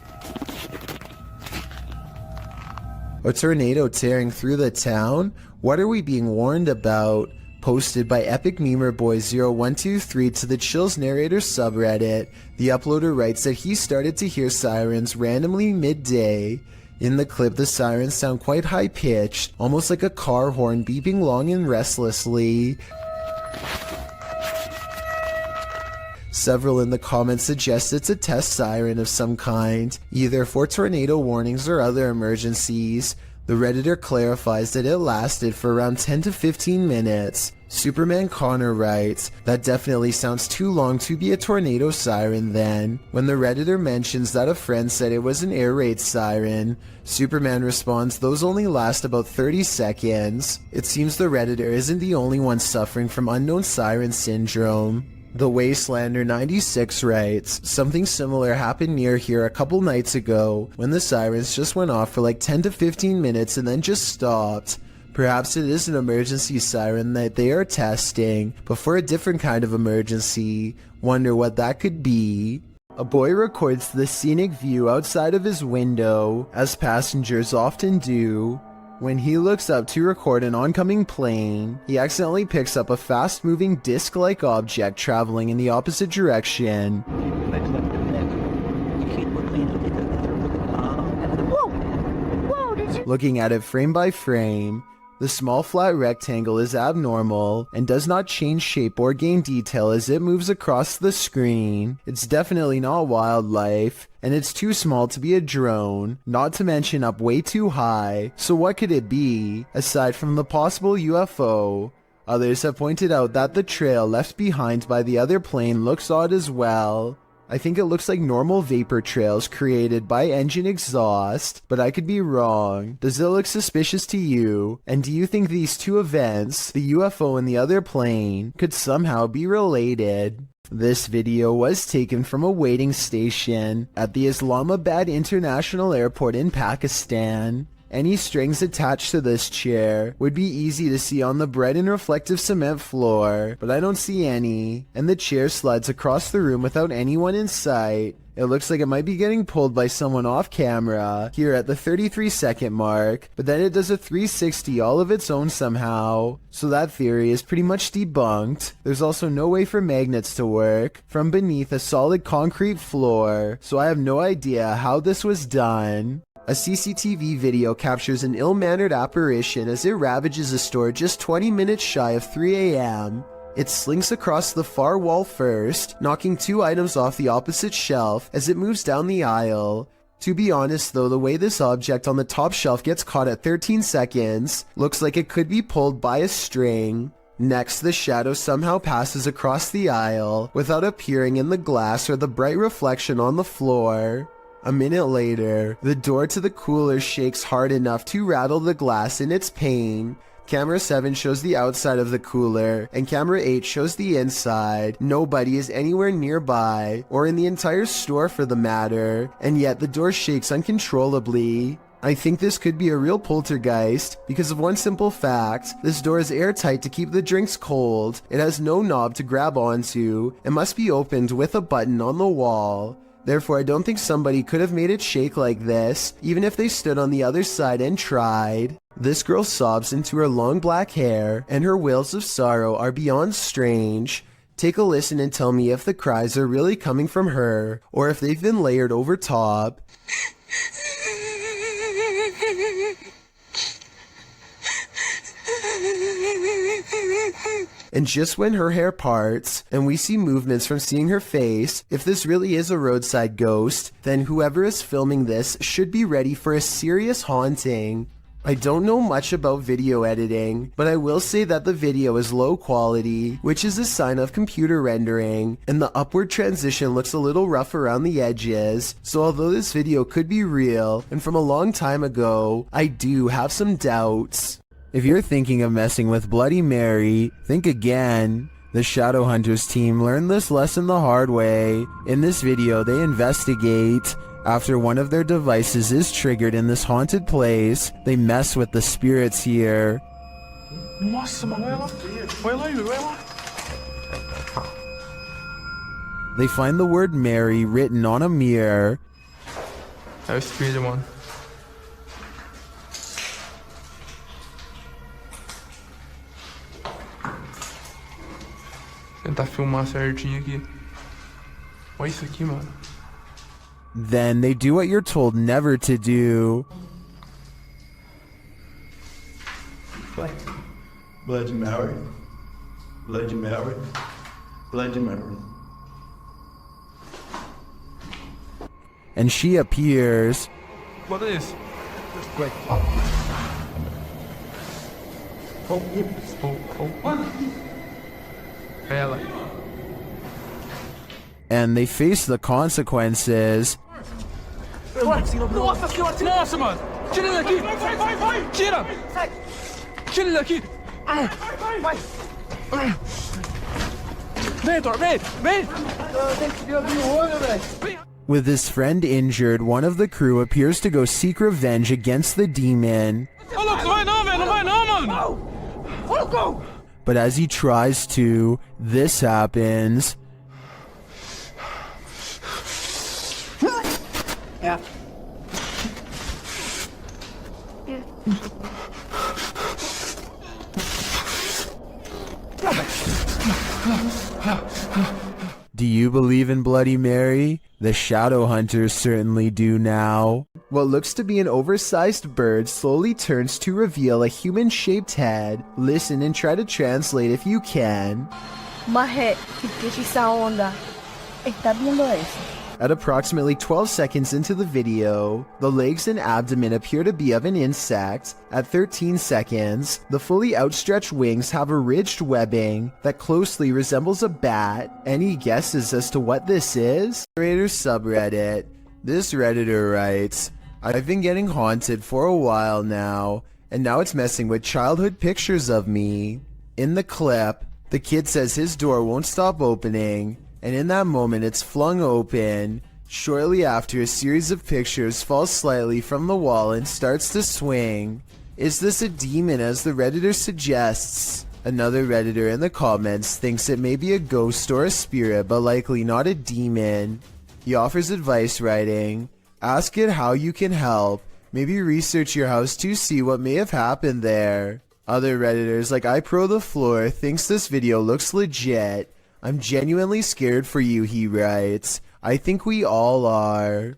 A tornado tearing through the town? What are we being warned about? Posted by Epic Memer Boy 0123 to the Chills Narrator subreddit, the uploader writes that he started to hear sirens randomly midday. In the clip, the sirens sound quite high-pitched, almost like a car horn beeping long and restlessly. Several in the comments suggest it's a test siren of some kind, either for tornado warnings or other emergencies. The Redditor clarifies that it lasted for around 10 to 15 minutes. Superman Connor writes, "That definitely sounds too long to be a tornado siren then." When the Redditor mentions that a friend said it was an air raid siren, Superman responds, "Those only last about 30 seconds. It seems the Redditor isn't the only one suffering from unknown siren syndrome. The Wastelander 96 writes, "Something similar happened near here a couple nights ago when the sirens just went off for like 10 to 15 minutes and then just stopped. Perhaps it is an emergency siren that they are testing, but for a different kind of emergency. Wonder what that could be." A boy records the scenic view outside of his window, as passengers often do. When he looks up to record an oncoming plane, he accidentally picks up a fast-moving disc-like object traveling in the opposite direction. Looking at it frame by frame, the small flat rectangle is abnormal and does not change shape or gain detail as it moves across the screen. It's definitely not wildlife, and it's too small to be a drone, not to mention up way too high. So what could it be, aside from the possible UFO? Others have pointed out that the trail left behind by the other plane looks odd as well. I think it looks like normal vapor trails created by engine exhaust, but I could be wrong. Does it look suspicious to you? And do you think these two events, the UFO and the other plane, could somehow be related? This video was taken from a waiting station at the Islamabad International Airport in Pakistan. Any strings attached to this chair would be easy to see on the bright and reflective cement floor, but I don't see any, and the chair slides across the room without anyone in sight. It looks like it might be getting pulled by someone off camera here at the 33-second mark, but then it does a 360 all of its own somehow. So that theory is pretty much debunked. There's also no way for magnets to work from beneath a solid concrete floor, so I have no idea how this was done. A CCTV video captures an ill-mannered apparition as it ravages a store just 20 minutes shy of 3 a.m. It slinks across the far wall first, knocking 2 items off the opposite shelf as it moves down the aisle. To be honest though, the way this object on the top shelf gets caught at 13 seconds looks like it could be pulled by a string. Next, the shadow somehow passes across the aisle without appearing in the glass or the bright reflection on the floor. A minute later, the door to the cooler shakes hard enough to rattle the glass in its pane. Camera 7 shows the outside of the cooler, and camera 8 shows the inside. Nobody is anywhere nearby, or in the entire store for the matter, and yet the door shakes uncontrollably. I think this could be a real poltergeist because of one simple fact: this door is airtight to keep the drinks cold, it has no knob to grab onto, and must be opened with a button on the wall. Therefore, I don't think somebody could have made it shake like this, even if they stood on the other side and tried. This girl sobs into her long black hair, and her wails of sorrow are beyond strange. Take a listen and tell me if the cries are really coming from her, or if they've been layered over top. And just when her hair parts, and we see movements from seeing her face, if this really is a roadside ghost, then whoever is filming this should be ready for a serious haunting. I don't know much about video editing, but I will say that the video is low quality, which is a sign of computer rendering, and the upward transition looks a little rough around the edges, so although this video could be real, and from a long time ago, I do have some doubts. If you're thinking of messing with Bloody Mary, think again. The Shadowhunters team learned this lesson the hard way. In this video, they investigate. After one of their devices is triggered in this haunted place, they mess with the spirits here. They find the word Mary written on a mirror. Tentar filmar certinho aqui. Olha isso aqui, mano. Then they do what you're told never to do. Bloody Mary. Bloody Mary. Bloody Mary. And she appears. What is? Quick. Ela. And they face the consequences. Nossa senhora, nossa, mano! Tira ele daqui! Vai! Tira! Tira ele daqui! Vai! Vem, Heitor, vem! With his friend injured, one of the crew appears to go seek revenge against the demon. Ô, louco, não vai não, velho! Não vai não, mano! Louco! But as he tries to, this happens. Yeah. Do you believe in Bloody Mary? The Shadowhunters certainly do now. What looks to be an oversized bird slowly turns to reveal a human-shaped head. Listen and try to translate if you can. Maje, ¿qué es esa onda? ¿Estás viendo eso? At approximately 12 seconds into the video, the legs and abdomen appear to be of an insect. At 13 seconds, the fully outstretched wings have a ridged webbing that closely resembles a bat. Any guesses as to what this is? Narrator subreddit. This Redditor writes, I've been getting haunted for a while now, and now it's messing with childhood pictures of me. In the clip, the kid says his door won't stop opening, and in that moment it's flung open. Shortly after, a series of pictures falls slightly from the wall and starts to swing. Is this a demon, as the Redditor suggests? Another Redditor in the comments thinks it may be a ghost or a spirit, but likely not a demon. He offers advice, writing, ask it how you can help. Maybe research your house to see what may have happened there. Other Redditors like iPro thinks this video looks legit. I'm genuinely scared for you, he writes. I think we all are.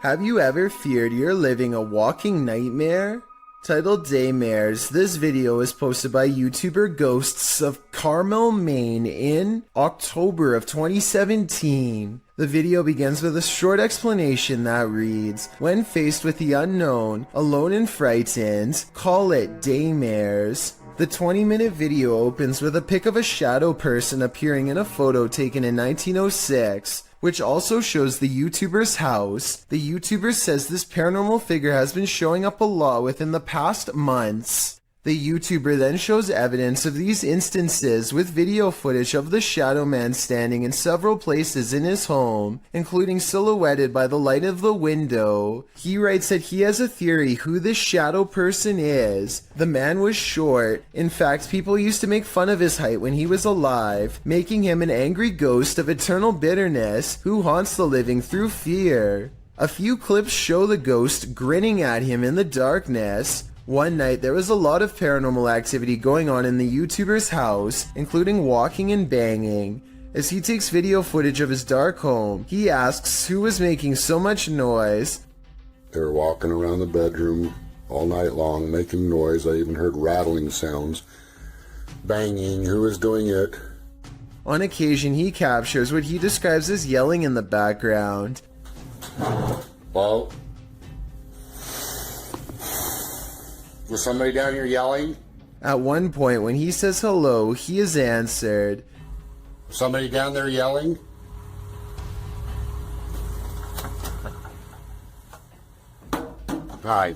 Have you ever feared you're living a walking nightmare? Titled Daymares, this video was posted by YouTuber Ghosts of Carmel, Maine in October of 2017. The video begins with a short explanation that reads, when faced with the unknown, alone and frightened, call it Daymares. The 20-minute video opens with a pic of a shadow person appearing in a photo taken in 1906. Which also shows the YouTuber's house. The YouTuber says this paranormal figure has been showing up a lot within the past months. The YouTuber then shows evidence of these instances with video footage of the shadow man standing in several places in his home, including silhouetted by the light of the window. He writes that he has a theory who this shadow person is. The man was short. In fact, people used to make fun of his height when he was alive, making him an angry ghost of eternal bitterness who haunts the living through fear. A few clips show the ghost grinning at him in the darkness. One night, there was a lot of paranormal activity going on in the YouTuber's house, including walking and banging. As he takes video footage of his dark home, he asks who was making so much noise. They were walking around the bedroom all night long, making noise. I even heard rattling sounds. Banging. Who was doing it? On occasion, he captures what he describes as yelling in the background. Well, was somebody down here yelling? At one point, when he says hello, he is answered. Somebody down there yelling? Hi,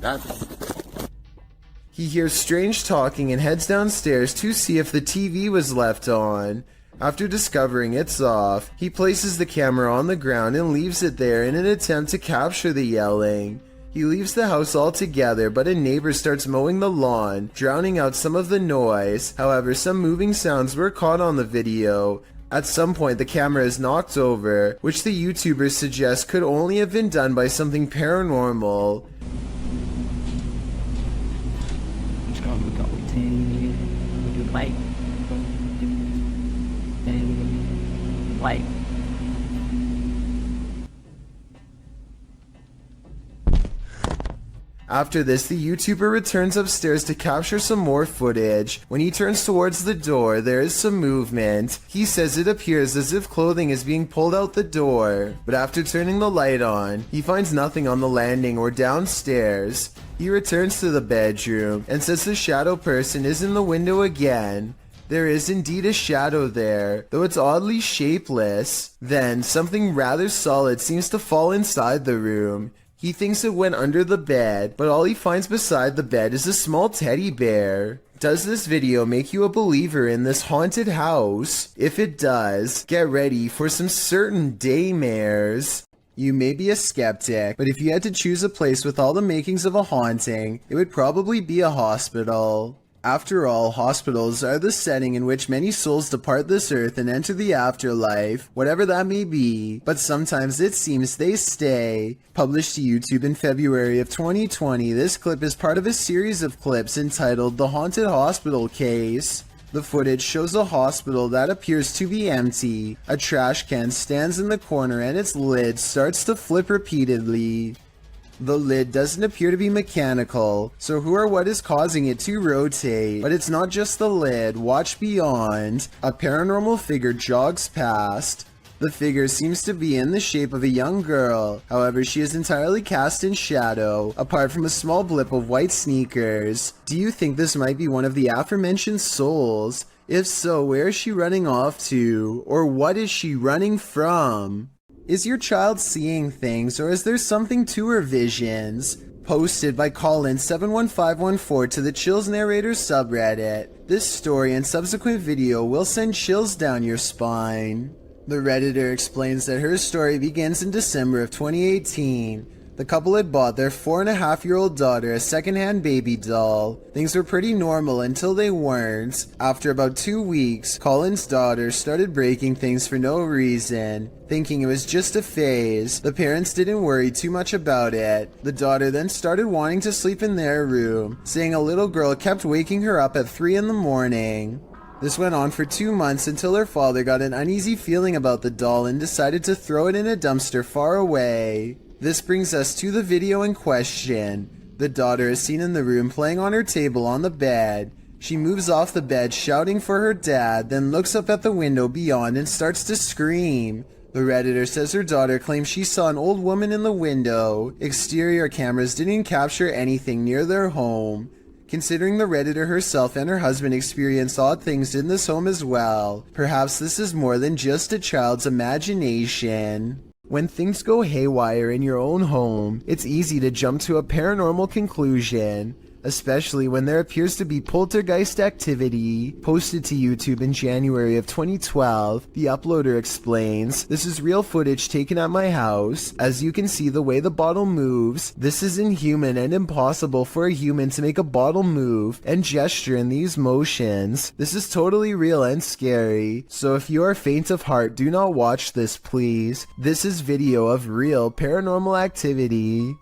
He hears strange talking and heads downstairs to see if the TV was left on. After discovering it's off, he places the camera on the ground and leaves it there in an attempt to capture the yelling. He leaves the house altogether, but a neighbor starts mowing the lawn, drowning out some of the noise. However, some moving sounds were caught on the video. At some point, the camera is knocked over, which the YouTuber suggests could only have been done by something paranormal. Like. After this, the YouTuber returns upstairs to capture some more footage. When he turns towards the door, there is some movement. He says it appears as if clothing is being pulled out the door. But after turning the light on, he finds nothing on the landing or downstairs. He returns to the bedroom and says the shadow person is in the window again. There is indeed a shadow there, though it's oddly shapeless. Then, something rather solid seems to fall inside the room. He thinks it went under the bed, but all he finds beside the bed is a small teddy bear. Does this video make you a believer in this haunted house? If it does, get ready for some certain daymares. You may be a skeptic, but if you had to choose a place with all the makings of a haunting, it would probably be a hospital. After all, hospitals are the setting in which many souls depart this earth and enter the afterlife, whatever that may be, but sometimes it seems they stay. Published to YouTube in February of 2020, this clip is part of a series of clips entitled The Haunted Hospital Case. The footage shows a hospital that appears to be empty. A trash can stands in the corner and its lid starts to flip repeatedly. The lid doesn't appear to be mechanical, so who or what is causing it to rotate? But it's not just the lid. Watch beyond. A paranormal figure jogs past. The figure seems to be in the shape of a young girl, however she is entirely cast in shadow, apart from a small blip of white sneakers. Do you think this might be one of the aforementioned souls? If so, where is she running off to? Or what is she running from? Is your child seeing things, or is there something to her visions? Posted by Colin71514 to the Chills Narrator subreddit. This story and subsequent video will send chills down your spine. The Redditor explains that her story begins in December of 2018. The couple had bought their 4.5-year-old daughter a secondhand baby doll. Things were pretty normal until they weren't. After about 2 weeks, Colin's daughter started breaking things for no reason. Thinking it was just a phase, the parents didn't worry too much about it. The daughter then started wanting to sleep in their room, saying a little girl kept waking her up at 3 in the morning. This went on for 2 months until her father got an uneasy feeling about the doll and decided to throw it in a dumpster far away. This brings us to the video in question. The daughter is seen in the room playing on her table on the bed. She moves off the bed shouting for her dad, then looks up at the window beyond and starts to scream. The Redditor says her daughter claims she saw an old woman in the window. Exterior cameras didn't capture anything near their home. Considering the Redditor herself and her husband experienced odd things in this home as well, perhaps this is more than just a child's imagination. When things go haywire in your own home, it's easy to jump to a paranormal conclusion, especially when there appears to be poltergeist activity. Posted to YouTube in January of 2012, the uploader explains, "This is real footage taken at my house. As you can see the way the bottle moves, this is inhuman and impossible for a human to make a bottle move and gesture in these motions. This is totally real and scary. So if you are faint of heart, do not watch this, please. This is video of real paranormal activity."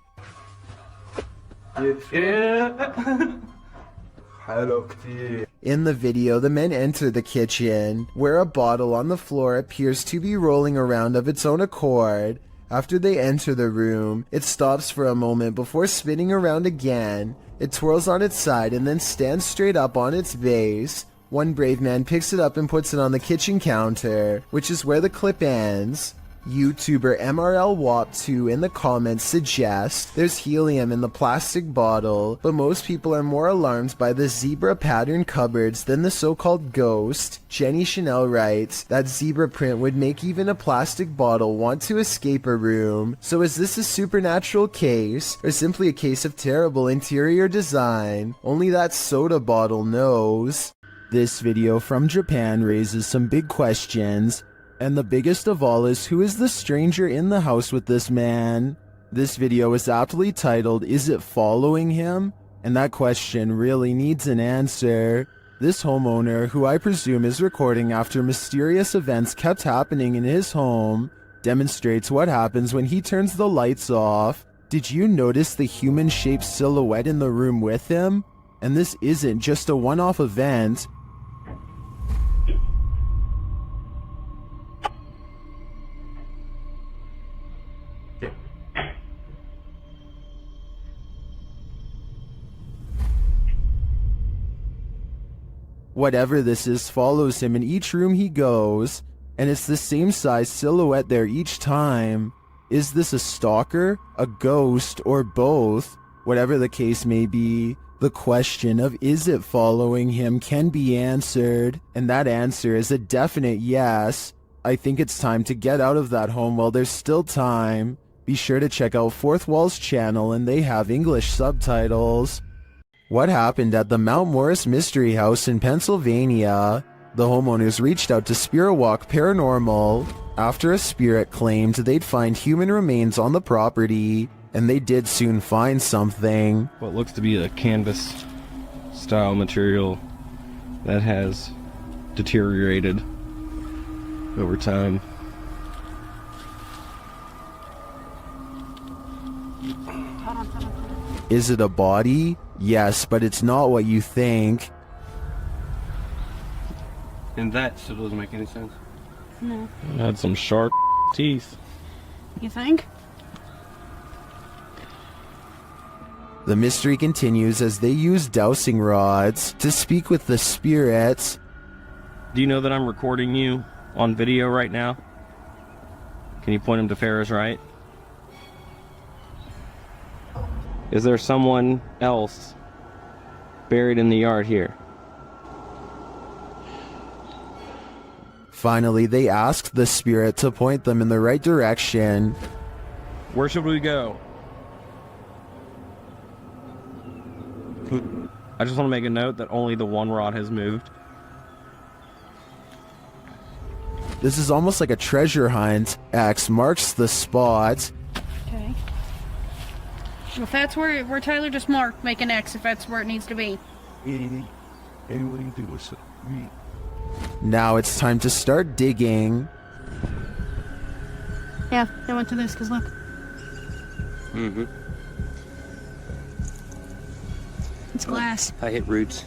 In the video, the men enter the kitchen, where a bottle on the floor appears to be rolling around of its own accord. After they enter the room, it stops for a moment before spinning around again. It twirls on its side and then stands straight up on its base. One brave man picks it up and puts it on the kitchen counter, which is where the clip ends. YouTuber MRLWAP2 in the comments suggests there's helium in the plastic bottle, but most people are more alarmed by the zebra pattern cupboards than the so-called ghost. Jenny Chanel writes that zebra print would make even a plastic bottle want to escape a room. So is this a supernatural case, or simply a case of terrible interior design? Only that soda bottle knows. This video from Japan raises some big questions. And the biggest of all is, who is the stranger in the house with this man? This video is aptly titled, "Is it following him?" And that question really needs an answer. This homeowner, who I presume is recording after mysterious events kept happening in his home, demonstrates what happens when he turns the lights off. Did you notice the human-shaped silhouette in the room with him? And this isn't just a one-off event. Whatever this is follows him in each room he goes, and it's the same size silhouette there each time. Is this a stalker, a ghost, or both? Whatever the case may be, the question of is it following him can be answered, and that answer is a definite yes. I think it's time to get out of that home while there's still time. Be sure to check out Fourth Wall's channel, and they have English subtitles. What happened at the Mount Morris Mystery House in Pennsylvania? The homeowners reached out to Spirit Walk Paranormal after a spirit claimed they'd find human remains on the property, and they did soon find something. What looks to be a canvas style material that has deteriorated over time. Is it a body? Yes, but it's not what you think. And that still doesn't make any sense. No. It had some sharp teeth. You think? The mystery continues as they use dowsing rods to speak with the spirits. Do you know that I'm recording you on video right now? Can you point him to Farrah's right? Is there someone else buried in the yard here? Finally, they asked the spirit to point them in the right direction. Where should we go? I just want to make a note that only the one rod has moved. This is almost like a treasure hunt. X marks the spot. Okay. Well, if that's where Tyler just marked, make an X if that's where it needs to be. Now it's time to start digging. Yeah, I went to this because look. Mm-hmm. It's glass. I hit roots.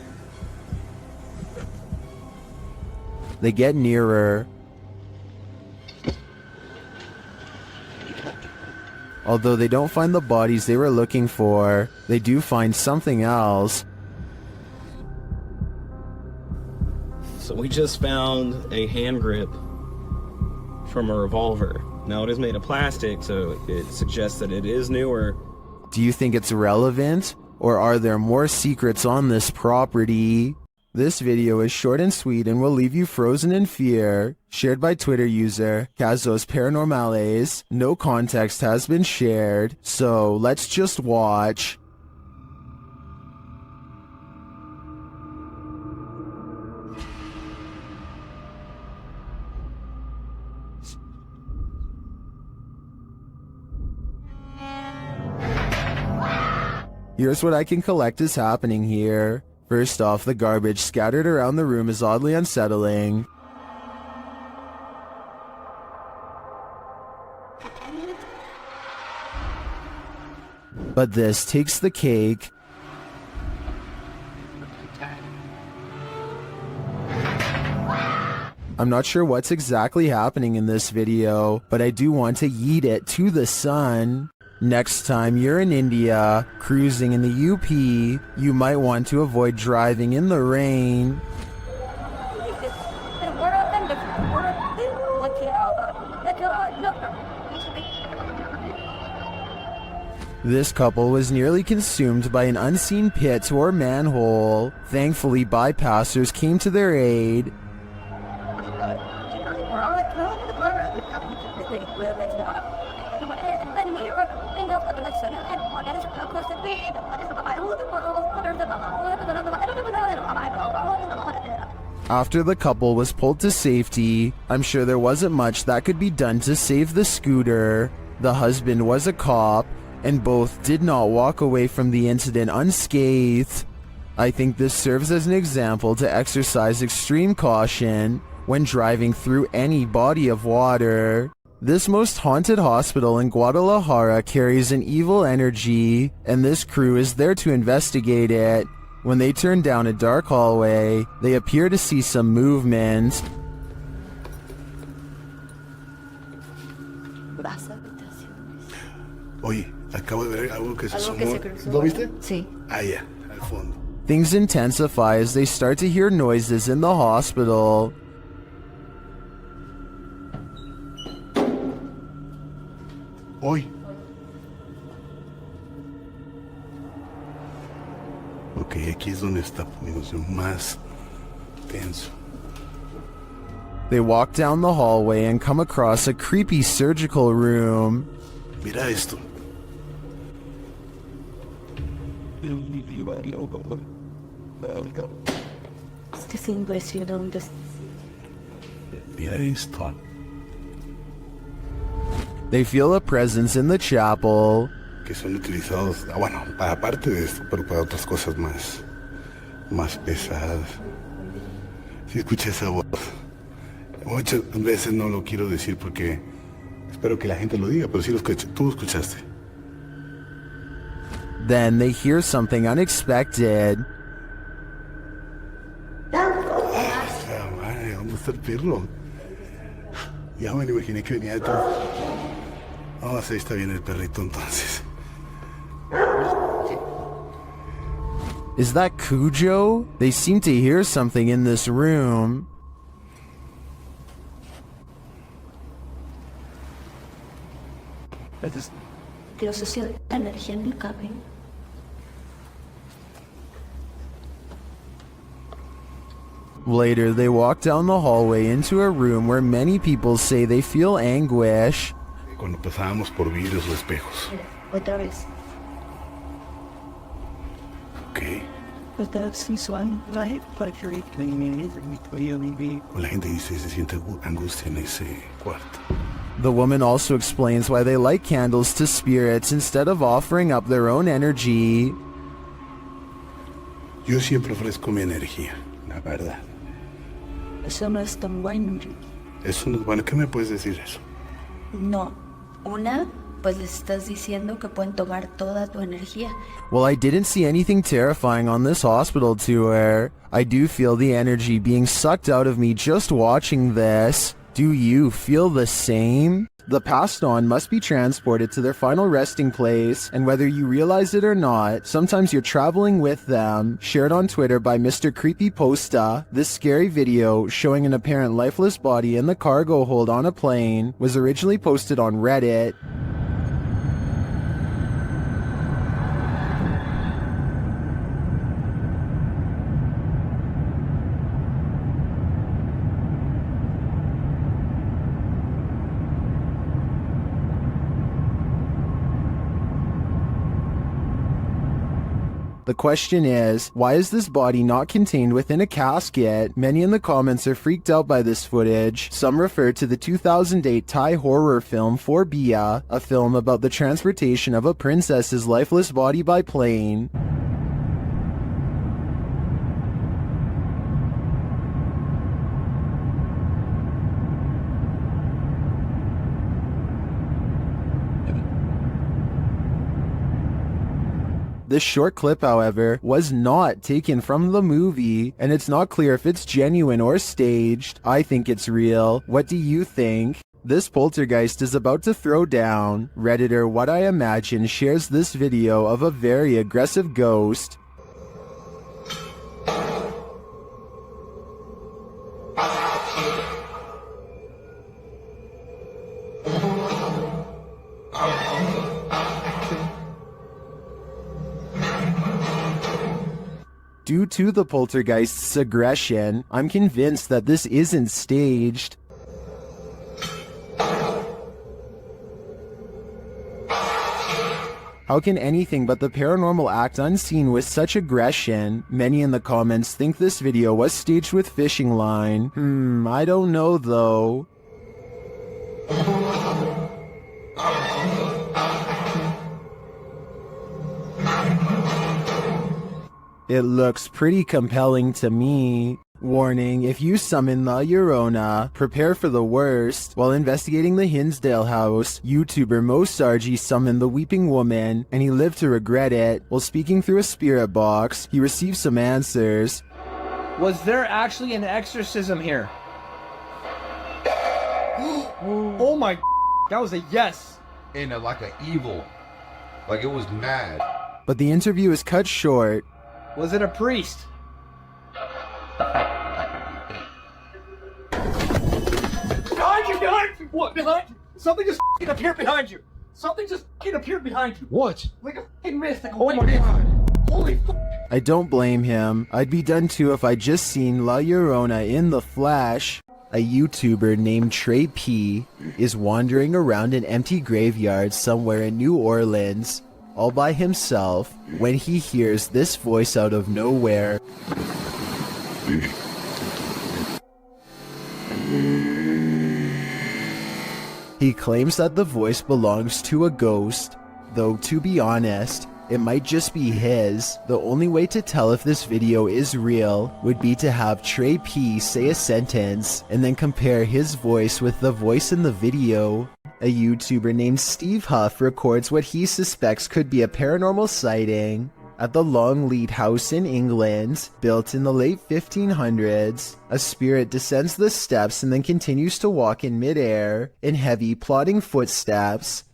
They get nearer. Although they don't find the bodies they were looking for, they do find something else. So we just found a hand grip from a revolver. Now it is made of plastic, so it suggests that it is newer. Do you think it's relevant? Or are there more secrets on this property? This video is short and sweet and will leave you frozen in fear. Shared by Twitter user Casos Paranormales. No context has been shared, so let's just watch. Here's what I can collect is happening here. First off, the garbage scattered around the room is oddly unsettling. But this takes the cake. I'm not sure what's exactly happening in this video, but I do want to yeet it to the sun. Next time you're in India, cruising in the UP, you might want to avoid driving in the rain. This couple was nearly consumed by an unseen pit or manhole. Thankfully, bypassers came to their aid. After the couple was pulled to safety, I'm sure there wasn't much that could be done to save the scooter. The husband was a cop, and both did not walk away from the incident unscathed. I think this serves as an example to exercise extreme caution when driving through any body of water. This most haunted hospital in Guadalajara carries an evil energy, and this crew is there to investigate it. When they turn down a dark hallway, they appear to see some movement. Oye, acabo de ver algo que se asomó. ¿Lo viste? Sí. Ah, ya, al fondo. Things intensify as they start to hear noises in the hospital. Hoy. Ok, aquí es donde está poniéndose más tenso. They walk down the hallway and come across a creepy surgical room. Mira esto. Mira esto. They feel a presence in the chapel. Que son utilizados, bueno, para parte de esto, pero para otras cosas más pesadas. Si escuché esa voz. Muchas veces no lo quiero decir porque espero que la gente lo diga, pero sí lo escuché. Tú lo escuchaste. Then they hear something unexpected. Madre, ¿dónde está el perro? Ya me lo imaginé que venía detrás. Ah, sí, está bien el perrito entonces. Is that Cujo? They seem to hear something in this room. Dios es energía en el cabello. Later, they walk down the hallway into a room where many people say they feel anguish. Cuando pasábamos por vidrios o espejos. Otra vez. Ok. Otra sensual, right? La gente dice se siente angustia en ese cuarto. The woman also explains why they light candles to spirits instead of offering up their own energy. Yo siempre ofrezco mi energía, la verdad. Eso no es tan bueno. Eso no es bueno. ¿Qué me puedes decir eso? No. Una, pues les estás diciendo que pueden tomar toda tu energía. Well, I didn't see anything terrifying on this hospital tour. I do feel the energy being sucked out of me just watching this. Do you feel the same? The passed on must be transported to their final resting place, and whether you realize it or not, sometimes you're traveling with them. Shared on Twitter by Mr. Creepypasta, this scary video showing an apparent lifeless body in the cargo hold on a plane was originally posted on Reddit. The question is, why is this body not contained within a casket? Many in the comments are freaked out by this footage. Some refer to the 2008 Thai horror film Phobia, a film about the transportation of a princess's lifeless body by plane. This short clip, however, was not taken from the movie, and it's not clear if it's genuine or staged. I think it's real. What do you think? This poltergeist is about to throw down. Redditor What I Imagine shares this video of a very aggressive ghost. Due to the poltergeist's aggression, I'm convinced that this isn't staged. How can anything but the paranormal act unseen with such aggression? Many in the comments think this video was staged with fishing line. I don't know though. It looks pretty compelling to me. Warning, if you summon La Llorona, prepare for the worst. While investigating the Hinsdale house, YouTuber Mo Sargi summoned the Weeping Woman, and he lived to regret it. While speaking through a spirit box, he received some answers. Was there actually an exorcism here? Oh my, that was a yes. In like an evil, like it was mad. But the interview is cut short. Was it a priest? Behind you! Behind you! What? Behind you! Something just appeared behind you! Something just appeared behind you! What? Like a mist, like a white mist! Holy f***! I don't blame him. I'd be done too if I'd just seen La Llorona in the flesh. A YouTuber named Trey P is wandering around an empty graveyard somewhere in New Orleans, all by himself, when he hears this voice out of nowhere. He claims that the voice belongs to a ghost, though to be honest, it might just be his. The only way to tell if this video is real would be to have Trey P say a sentence and then compare his voice with the voice in the video. A YouTuber named Steve Huff records what he suspects could be a paranormal sighting. At the Longleat House in England, built in the late 1500s, a spirit descends the steps and then continues to walk in midair, in heavy, plodding footsteps.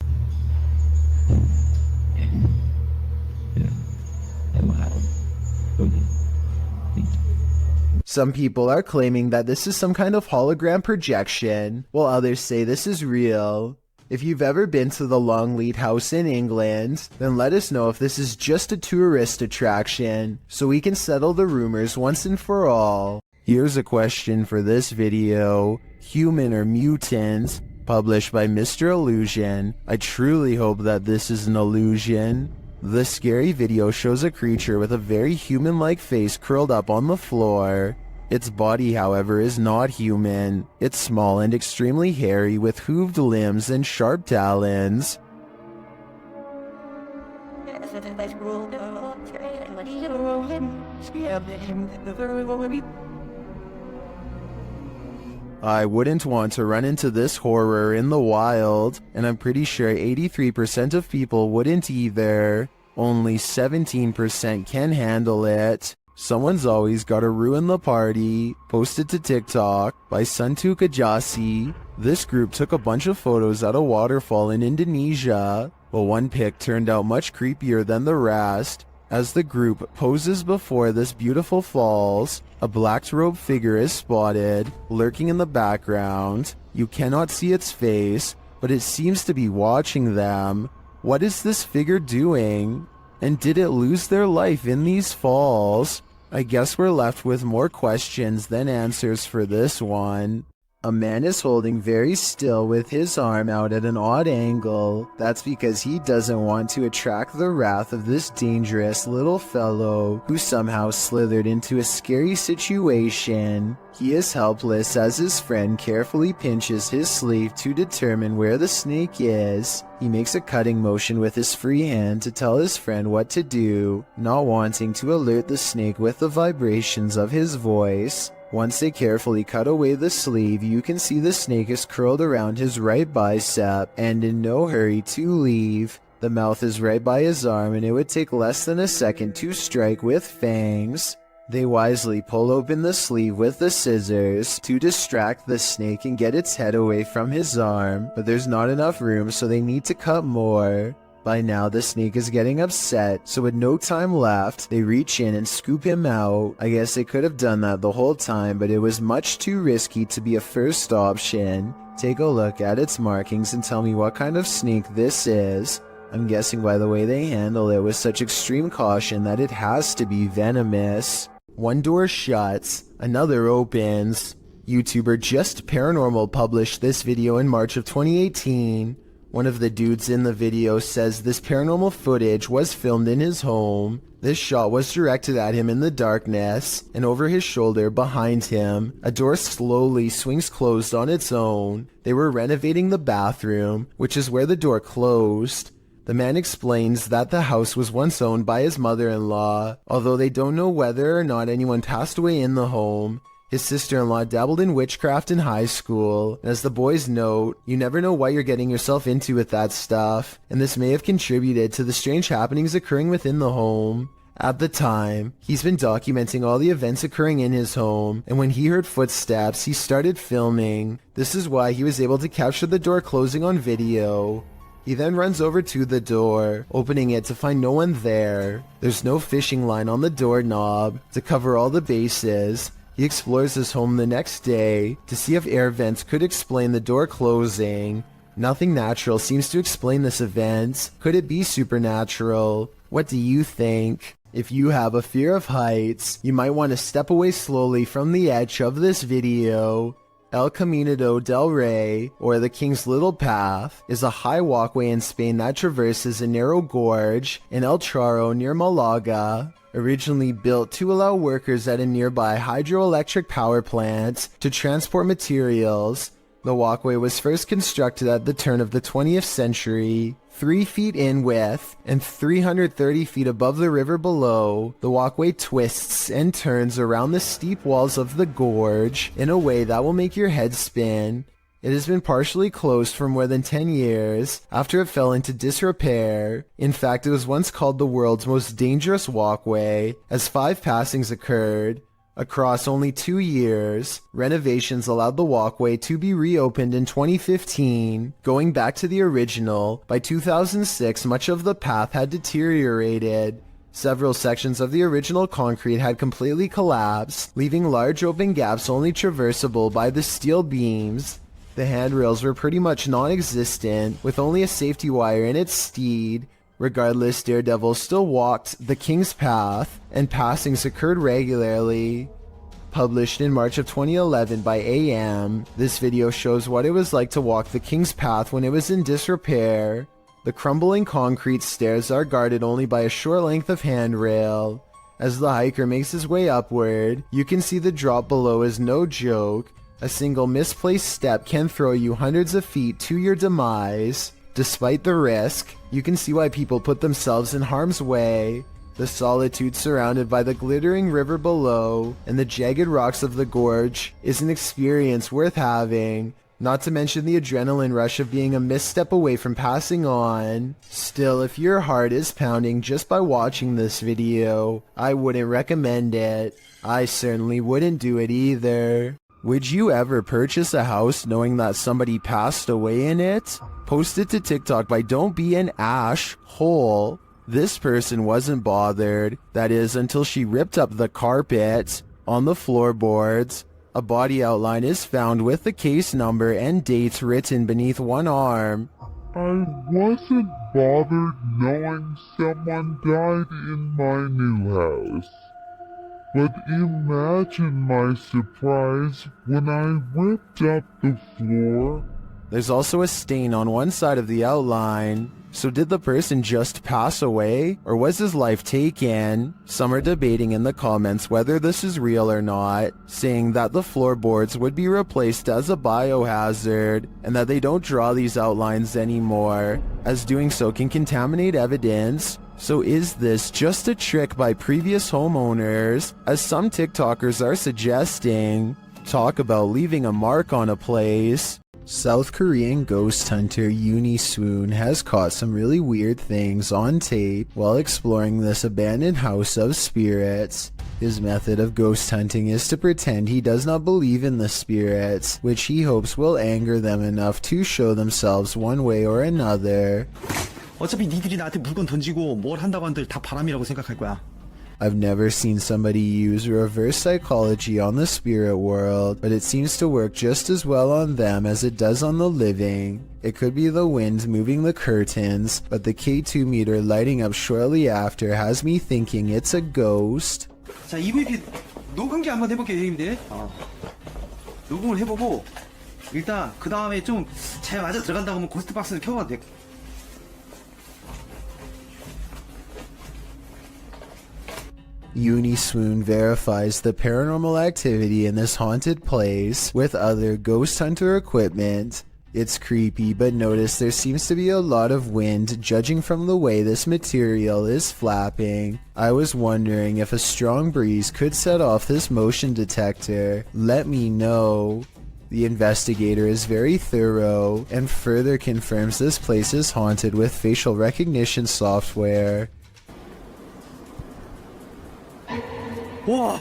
Some people are claiming that this is some kind of hologram projection, while others say this is real. If you've ever been to the Longleat House in England, then let us know if this is just a tourist attraction, so we can settle the rumors once and for all. Here's a question for this video: human or mutant? Published by Mr. Illusion. I truly hope that this is an illusion. The scary video shows a creature with a very human-like face curled up on the floor. Its body, however, is not human. It's small and extremely hairy with hooved limbs and sharp talons. I wouldn't want to run into this horror in the wild, and I'm pretty sure 83% of people wouldn't either. Only 17% can handle it. Someone's always gotta ruin the party. Posted to TikTok by Suntuka Jasi. This group took a bunch of photos at a waterfall in Indonesia, but one pic turned out much creepier than the rest. As the group poses before this beautiful falls, a black-robed figure is spotted, lurking in the background. You cannot see its face, but it seems to be watching them. What is this figure doing? And did it lose their life in these falls? I guess we're left with more questions than answers for this one. A man is holding very still with his arm out at an odd angle. That's because he doesn't want to attract the wrath of this dangerous little fellow who somehow slithered into a scary situation. He is helpless as his friend carefully pinches his sleeve to determine where the snake is. He makes a cutting motion with his free hand to tell his friend what to do, not wanting to alert the snake with the vibrations of his voice. Once they carefully cut away the sleeve, you can see the snake is curled around his right bicep and in no hurry to leave. The mouth is right by his arm and it would take less than a second to strike with fangs. They wisely pull open the sleeve with the scissors to distract the snake and get its head away from his arm, but there's not enough room, so they need to cut more. By now, the snake is getting upset, so with no time left, they reach in and scoop him out. I guess they could have done that the whole time, but it was much too risky to be a first option. Take a look at its markings and tell me what kind of snake this is. I'm guessing by the way they handle it with such extreme caution that it has to be venomous. One door shuts, another opens. YouTuber Just Paranormal published this video in March of 2018. One of the dudes in the video says this paranormal footage was filmed in his home. This shot was directed at him in the darkness, and over his shoulder behind him, a door slowly swings closed on its own. They were renovating the bathroom, which is where the door closed. The man explains that the house was once owned by his mother-in-law, although they don't know whether or not anyone passed away in the home. His sister-in-law dabbled in witchcraft in high school, and as the boys note, you never know what you're getting yourself into with that stuff, and this may have contributed to the strange happenings occurring within the home. At the time, he's been documenting all the events occurring in his home, and when he heard footsteps, he started filming. This is why he was able to capture the door closing on video. He then runs over to the door, opening it to find no one there. There's no fishing line on the doorknob to cover all the bases. He explores his home the next day to see if air vents could explain the door closing. Nothing natural seems to explain this event. Could it be supernatural? What do you think? If you have a fear of heights, you might want to step away slowly from the edge of this video. El Camino del Rey, or the King's Little Path, is a high walkway in Spain that traverses a narrow gorge in El Charro near Malaga. Originally built to allow workers at a nearby hydroelectric power plant to transport materials, the walkway was first constructed at the turn of the 20th century. 3 feet in width and 330 feet above the river below, the walkway twists and turns around the steep walls of the gorge in a way that will make your head spin. It has been partially closed for more than 10 years after it fell into disrepair. In fact, it was once called the world's most dangerous walkway, as 5 passings occurred. Across only 2 years, renovations allowed the walkway to be reopened in 2015. Going back to the original, by 2006 much of the path had deteriorated. Several sections of the original concrete had completely collapsed, leaving large open gaps only traversable by the steel beams. The handrails were pretty much non-existent, with only a safety wire in its steed. Regardless, Daredevil still walked the King's Path, and passings occurred regularly. Published in March of 2011 by AM, this video shows what it was like to walk the King's Path when it was in disrepair. The crumbling concrete stairs are guarded only by a short length of handrail. As the hiker makes his way upward, you can see the drop below is no joke. A single misplaced step can throw you hundreds of feet to your demise. Despite the risk, you can see why people put themselves in harm's way. The solitude surrounded by the glittering river below and the jagged rocks of the gorge is an experience worth having, not to mention the adrenaline rush of being a misstep away from passing on. Still, if your heart is pounding just by watching this video, I wouldn't recommend it. I certainly wouldn't do it either. Would you ever purchase a house knowing that somebody passed away in it? Post it to TikTok by Don't Be an Ash Hole. This person wasn't bothered, that is, until she ripped up the carpet. On the floorboards, a body outline is found with the case number and dates written beneath one arm. I wasn't bothered knowing someone died in my new house. But imagine my surprise when I ripped up the floor. There's also a stain on one side of the outline. So did the person just pass away, or was his life taken? Some are debating in the comments whether this is real or not, saying that the floorboards would be replaced as a biohazard, and that they don't draw these outlines anymore, as doing so can contaminate evidence. So is this just a trick by previous homeowners, as some TikTokers are suggesting? Talk about leaving a mark on a place. South Korean ghost hunter Swoon has caught some really weird things on tape while exploring this abandoned house of spirits. His method of ghost hunting is to pretend he does not believe in the spirits, which he hopes will anger them enough to show themselves one way or another. 어차피 니들이 나한테 물건 던지고 뭘 한다고 한들 다 바람이라고 생각할 거야. I've never seen somebody use reverse psychology on the spirit world, but it seems to work just as well on them as it does on the living. It could be the wind moving the curtains, but the K2 meter lighting up shortly after has me thinking it's a ghost. 자, EVP 녹음기 한번 해볼게요, 형님들. 녹음을 해보고 일단 그 다음에 좀 잘 맞아 들어간다고 하면 고스트 박스를 켜봐도 돼. Swoon verifies the paranormal activity in this haunted place with other ghost hunter equipment. It's creepy, but notice there seems to be a lot of wind judging from the way this material is flapping. I was wondering if a strong breeze could set off this motion detector. Let me know. The investigator is very thorough and further confirms this place is haunted with facial recognition software. 와,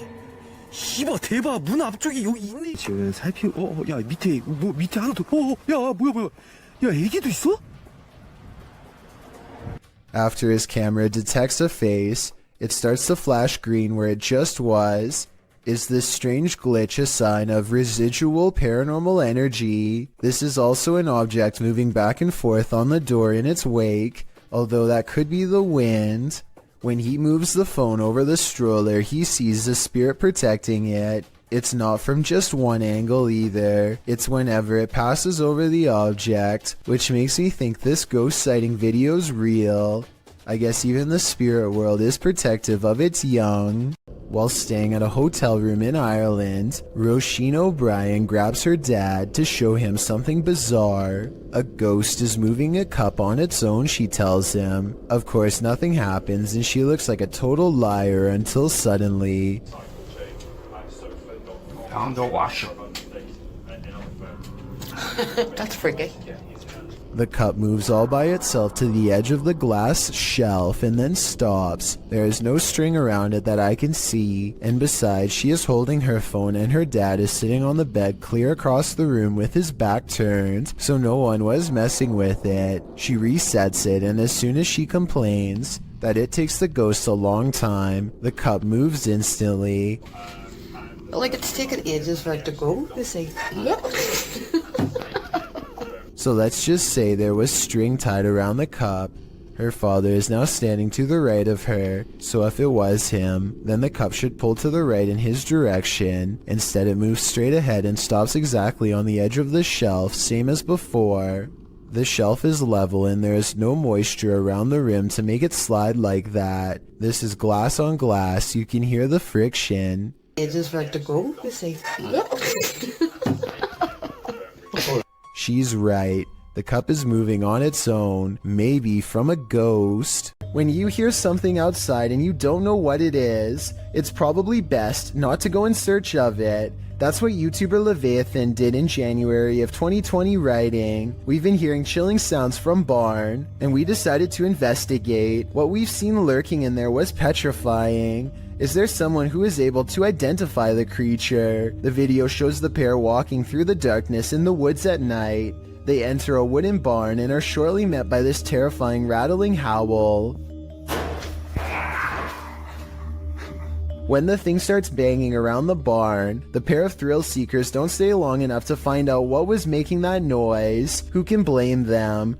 씨발 대박. 문 앞쪽에 여기 있네. 지금 야 밑에 밑에 하나 더. 야 뭐야. 야 애기도 있어? After his camera detects a face, it starts to flash green where it just was. Is this strange glitch a sign of residual paranormal energy? This is also an object moving back and forth on the door in its wake, although that could be the wind. When he moves the phone over the stroller, he sees the spirit protecting it. It's not from just one angle either. It's whenever it passes over the object, which makes me think this ghost sighting video's real. I guess even the spirit world is protective of its young. While staying at a hotel room in Ireland, Roisin O'Brien grabs her dad to show him something bizarre. A ghost is moving a cup on its own, she tells him. Of course, nothing happens and she looks like a total liar until suddenly... Found the washer. That's freaky. The cup moves all by itself to the edge of the glass shelf and then stops. There is no string around it that I can see, and besides, she is holding her phone and her dad is sitting on the bed clear across the room with his back turned, so no one was messing with it. She resets it, and as soon as she complains that it takes the ghost a long time, the cup moves instantly. Like it's taken ages for it to go, you see. So let's just say there was string tied around the cup. Her father is now standing to the right of her, so if it was him, then the cup should pull to the right in his direction. Instead it moves straight ahead and stops exactly on the edge of the shelf, same as before. The shelf is level and there is no moisture around the rim to make it slide like that. This is glass on glass, you can hear the friction. I just like to go to safety. She's right. The cup is moving on its own, maybe from a ghost. When you hear something outside and you don't know what it is, it's probably best not to go in search of it. That's what YouTuber Leviathan did in January of 2020 writing, "We've been hearing chilling sounds from barn, and we decided to investigate. What we've seen lurking in there was petrifying. Is there someone who is able to identify the creature?" The video shows the pair walking through the darkness in the woods at night. They enter a wooden barn and are shortly met by this terrifying rattling howl. When the thing starts banging around the barn, the pair of thrill seekers don't stay long enough to find out what was making that noise. Who can blame them?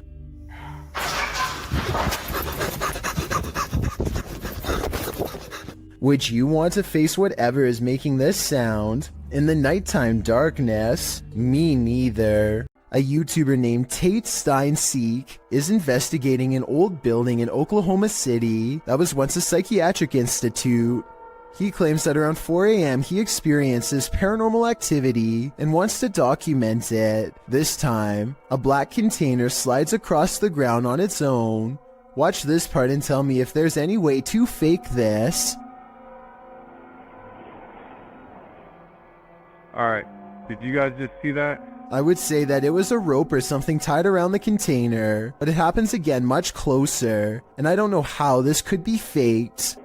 Would you want to face whatever is making this sound? In the nighttime darkness? Me neither. A YouTuber named Tate Stein Seek is investigating an old building in Oklahoma City that was once a psychiatric institute. He claims that around 4 a.m. he experiences paranormal activity and wants to document it. This time, a black container slides across the ground on its own. Watch this part and tell me if there's any way to fake this. Alright, did you guys just see that? I would say that it was a rope or something tied around the container, but it happens again much closer, and I don't know how this could be faked.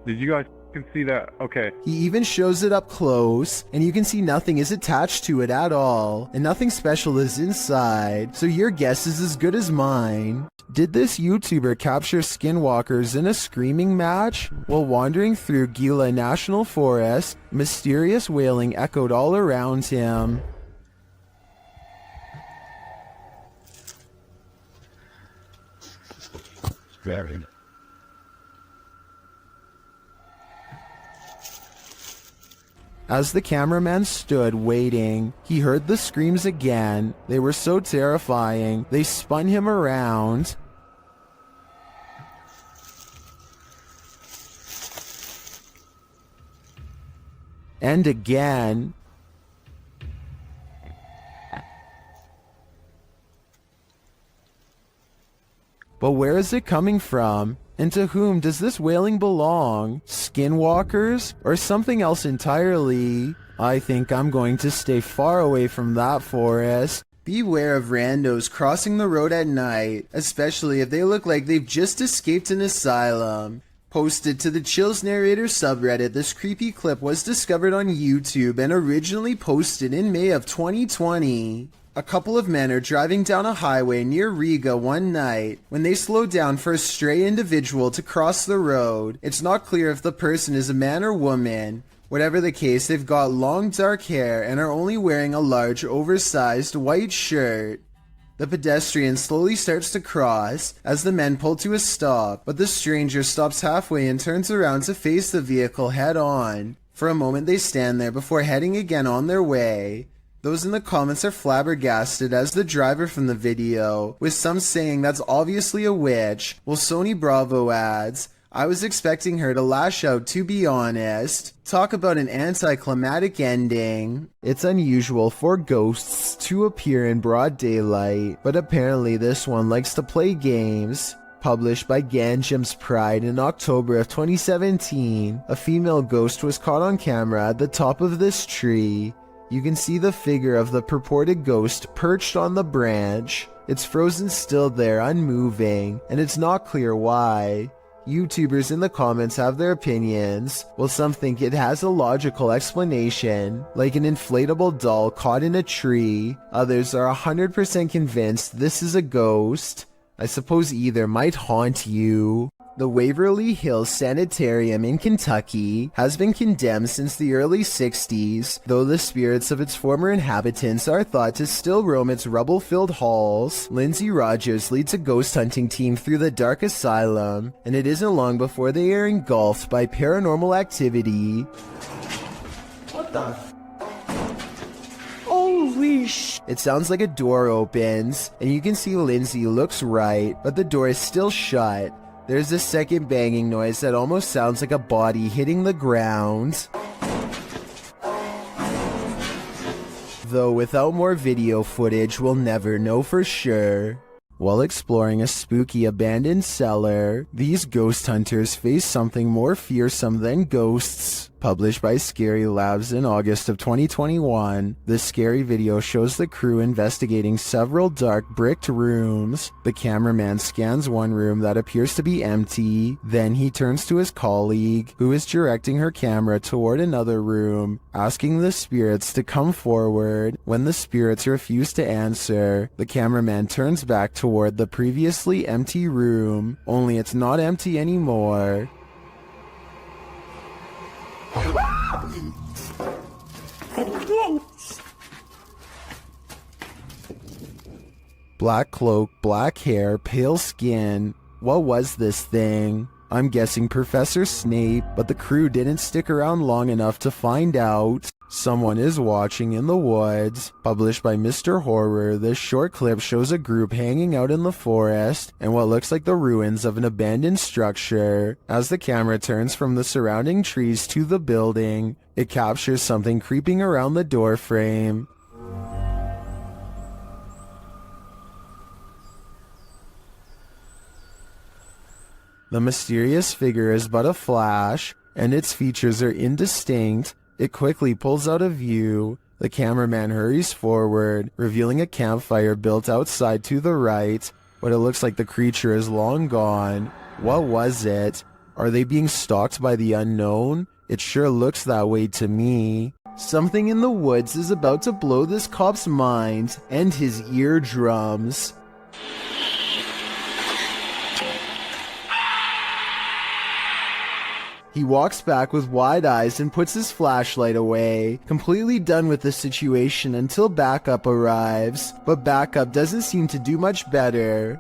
Did you guys see that? Okay. He even shows it up close, and you can see nothing is attached to it at all, and nothing special is inside, so your guess is as good as mine. Did this YouTuber capture skinwalkers in a screaming match? While wandering through Gila National Forest, mysterious wailing echoed all around him. Very. As the cameraman stood waiting, he heard the screams again. They were so terrifying, they spun him around. And again. But where is it coming from? And to whom does this wailing belong? Skinwalkers? Or something else entirely? I think I'm going to stay far away from that forest. Beware of randos crossing the road at night, especially if they look like they've just escaped an asylum. Posted to the Chills Narrator subreddit, this creepy clip was discovered on YouTube and originally posted in May of 2020. A couple of men are driving down a highway near Riga one night when they slow down for a stray individual to cross the road. It's not clear if the person is a man or woman. Whatever the case, they've got long dark hair and are only wearing a large oversized white shirt. The pedestrian slowly starts to cross as the men pull to a stop, but the stranger stops halfway and turns around to face the vehicle head on. For a moment they stand there before heading again on their way. Those in the comments are flabbergasted as the driver from the video, with some saying that's obviously a witch, while Sony Bravo adds, "I was expecting her to lash out, to be honest." Talk about an anticlimactic ending. It's unusual for ghosts to appear in broad daylight, but apparently this one likes to play games. Published by Ganjam's Pride in October of 2017, a female ghost was caught on camera at the top of this tree. You can see the figure of the purported ghost perched on the branch. It's frozen still there, unmoving, and it's not clear why. YouTubers in the comments have their opinions, while some think it has a logical explanation, like an inflatable doll caught in a tree. Others are 100% convinced this is a ghost. I suppose either might haunt you. The Waverly Hills Sanitarium in Kentucky has been condemned since the early 60s, though the spirits of its former inhabitants are thought to still roam its rubble-filled halls. Lindsay Rogers leads a ghost hunting team through the dark asylum, and it isn't long before they are engulfed by paranormal activity. What the? Holy sh! It sounds like a door opens, and you can see Lindsay looks right, but the door is still shut. There's a second banging noise that almost sounds like a body hitting the ground. Though without more video footage, we'll never know for sure. While exploring a spooky abandoned cellar, these ghost hunters face something more fearsome than ghosts. Published by Scary Labs in August of 2021, this scary video shows the crew investigating several dark bricked rooms. The cameraman scans one room that appears to be empty, then he turns to his colleague, who is directing her camera toward another room, asking the spirits to come forward. When the spirits refuse to answer, the cameraman turns back toward the previously empty room, only it's not empty anymore. Black cloak, black hair, pale skin. What was this thing? I'm guessing Professor Snape, but the crew didn't stick around long enough to find out. Someone is watching in the woods. Published by Mr. Horror, this short clip shows a group hanging out in the forest and what looks like the ruins of an abandoned structure. As the camera turns from the surrounding trees to the building, it captures something creeping around the door frame. The mysterious figure is but a flash, and its features are indistinct. It quickly pulls out of view. The cameraman hurries forward, revealing a campfire built outside to the right, but it looks like the creature is long gone. What was it? Are they being stalked by the unknown? It sure looks that way to me. Something in the woods is about to blow this cop's mind and his eardrums. He walks back with wide eyes and puts his flashlight away, completely done with the situation until backup arrives. But backup doesn't seem to do much better.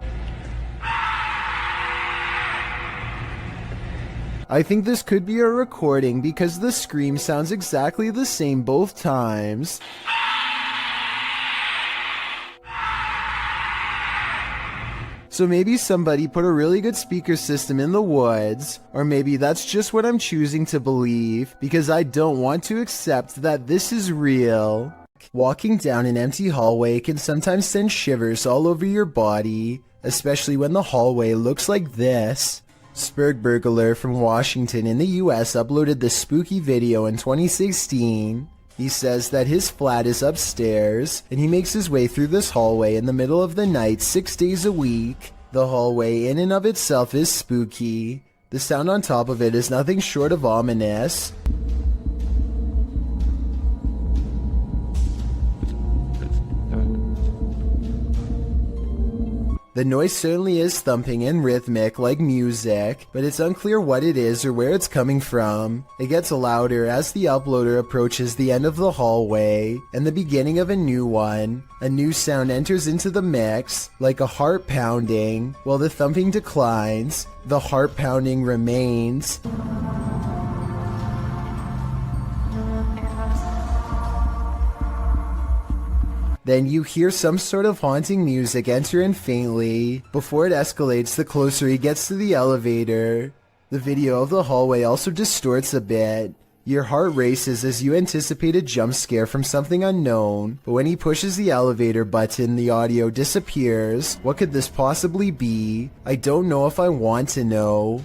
I think this could be a recording because the scream sounds exactly the same both times. So maybe somebody put a really good speaker system in the woods, or maybe that's just what I'm choosing to believe, because I don't want to accept that this is real. Walking down an empty hallway can sometimes send shivers all over your body, especially when the hallway looks like this. Burglar from Washington in the US uploaded this spooky video in 2016. He says that his flat is upstairs, and he makes his way through this hallway in the middle of the night 6 days a week. The hallway in and of itself is spooky. The sound on top of it is nothing short of ominous. The noise certainly is thumping and rhythmic like music, but it's unclear what it is or where it's coming from. It gets louder as the uploader approaches the end of the hallway and the beginning of a new one. A new sound enters into the mix, like a heart pounding. While the thumping declines, the heart pounding remains. Then you hear some sort of haunting music enter in faintly, before it escalates the closer he gets to the elevator. The video of the hallway also distorts a bit. Your heart races as you anticipate a jump scare from something unknown, but when he pushes the elevator button, the audio disappears. What could this possibly be? I don't know if I want to know.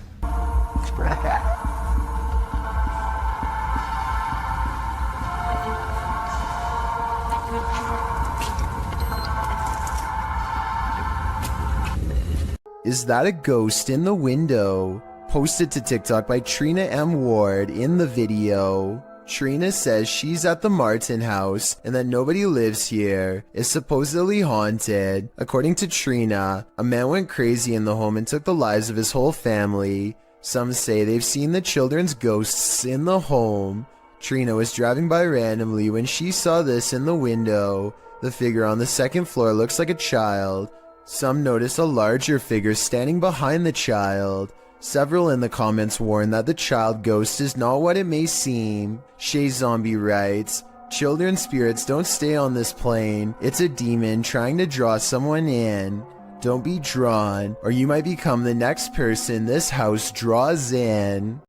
Is that a ghost in the window? Posted to TikTok by Trina M. Ward in the video. Trina says she's at the Martin house and that nobody lives here. It's supposedly haunted. According to Trina, a man went crazy in the home and took the lives of his whole family. Some say they've seen the children's ghosts in the home. Trina was driving by randomly when she saw this in the window. The figure on the second floor looks like a child. Some notice a larger figure standing behind the child. Several in the comments warn that the child ghost is not what it may seem. Shay Zombie writes, "Children spirits don't stay on this plane. It's a demon trying to draw someone in. Don't be drawn, or you might become the next person this house draws in."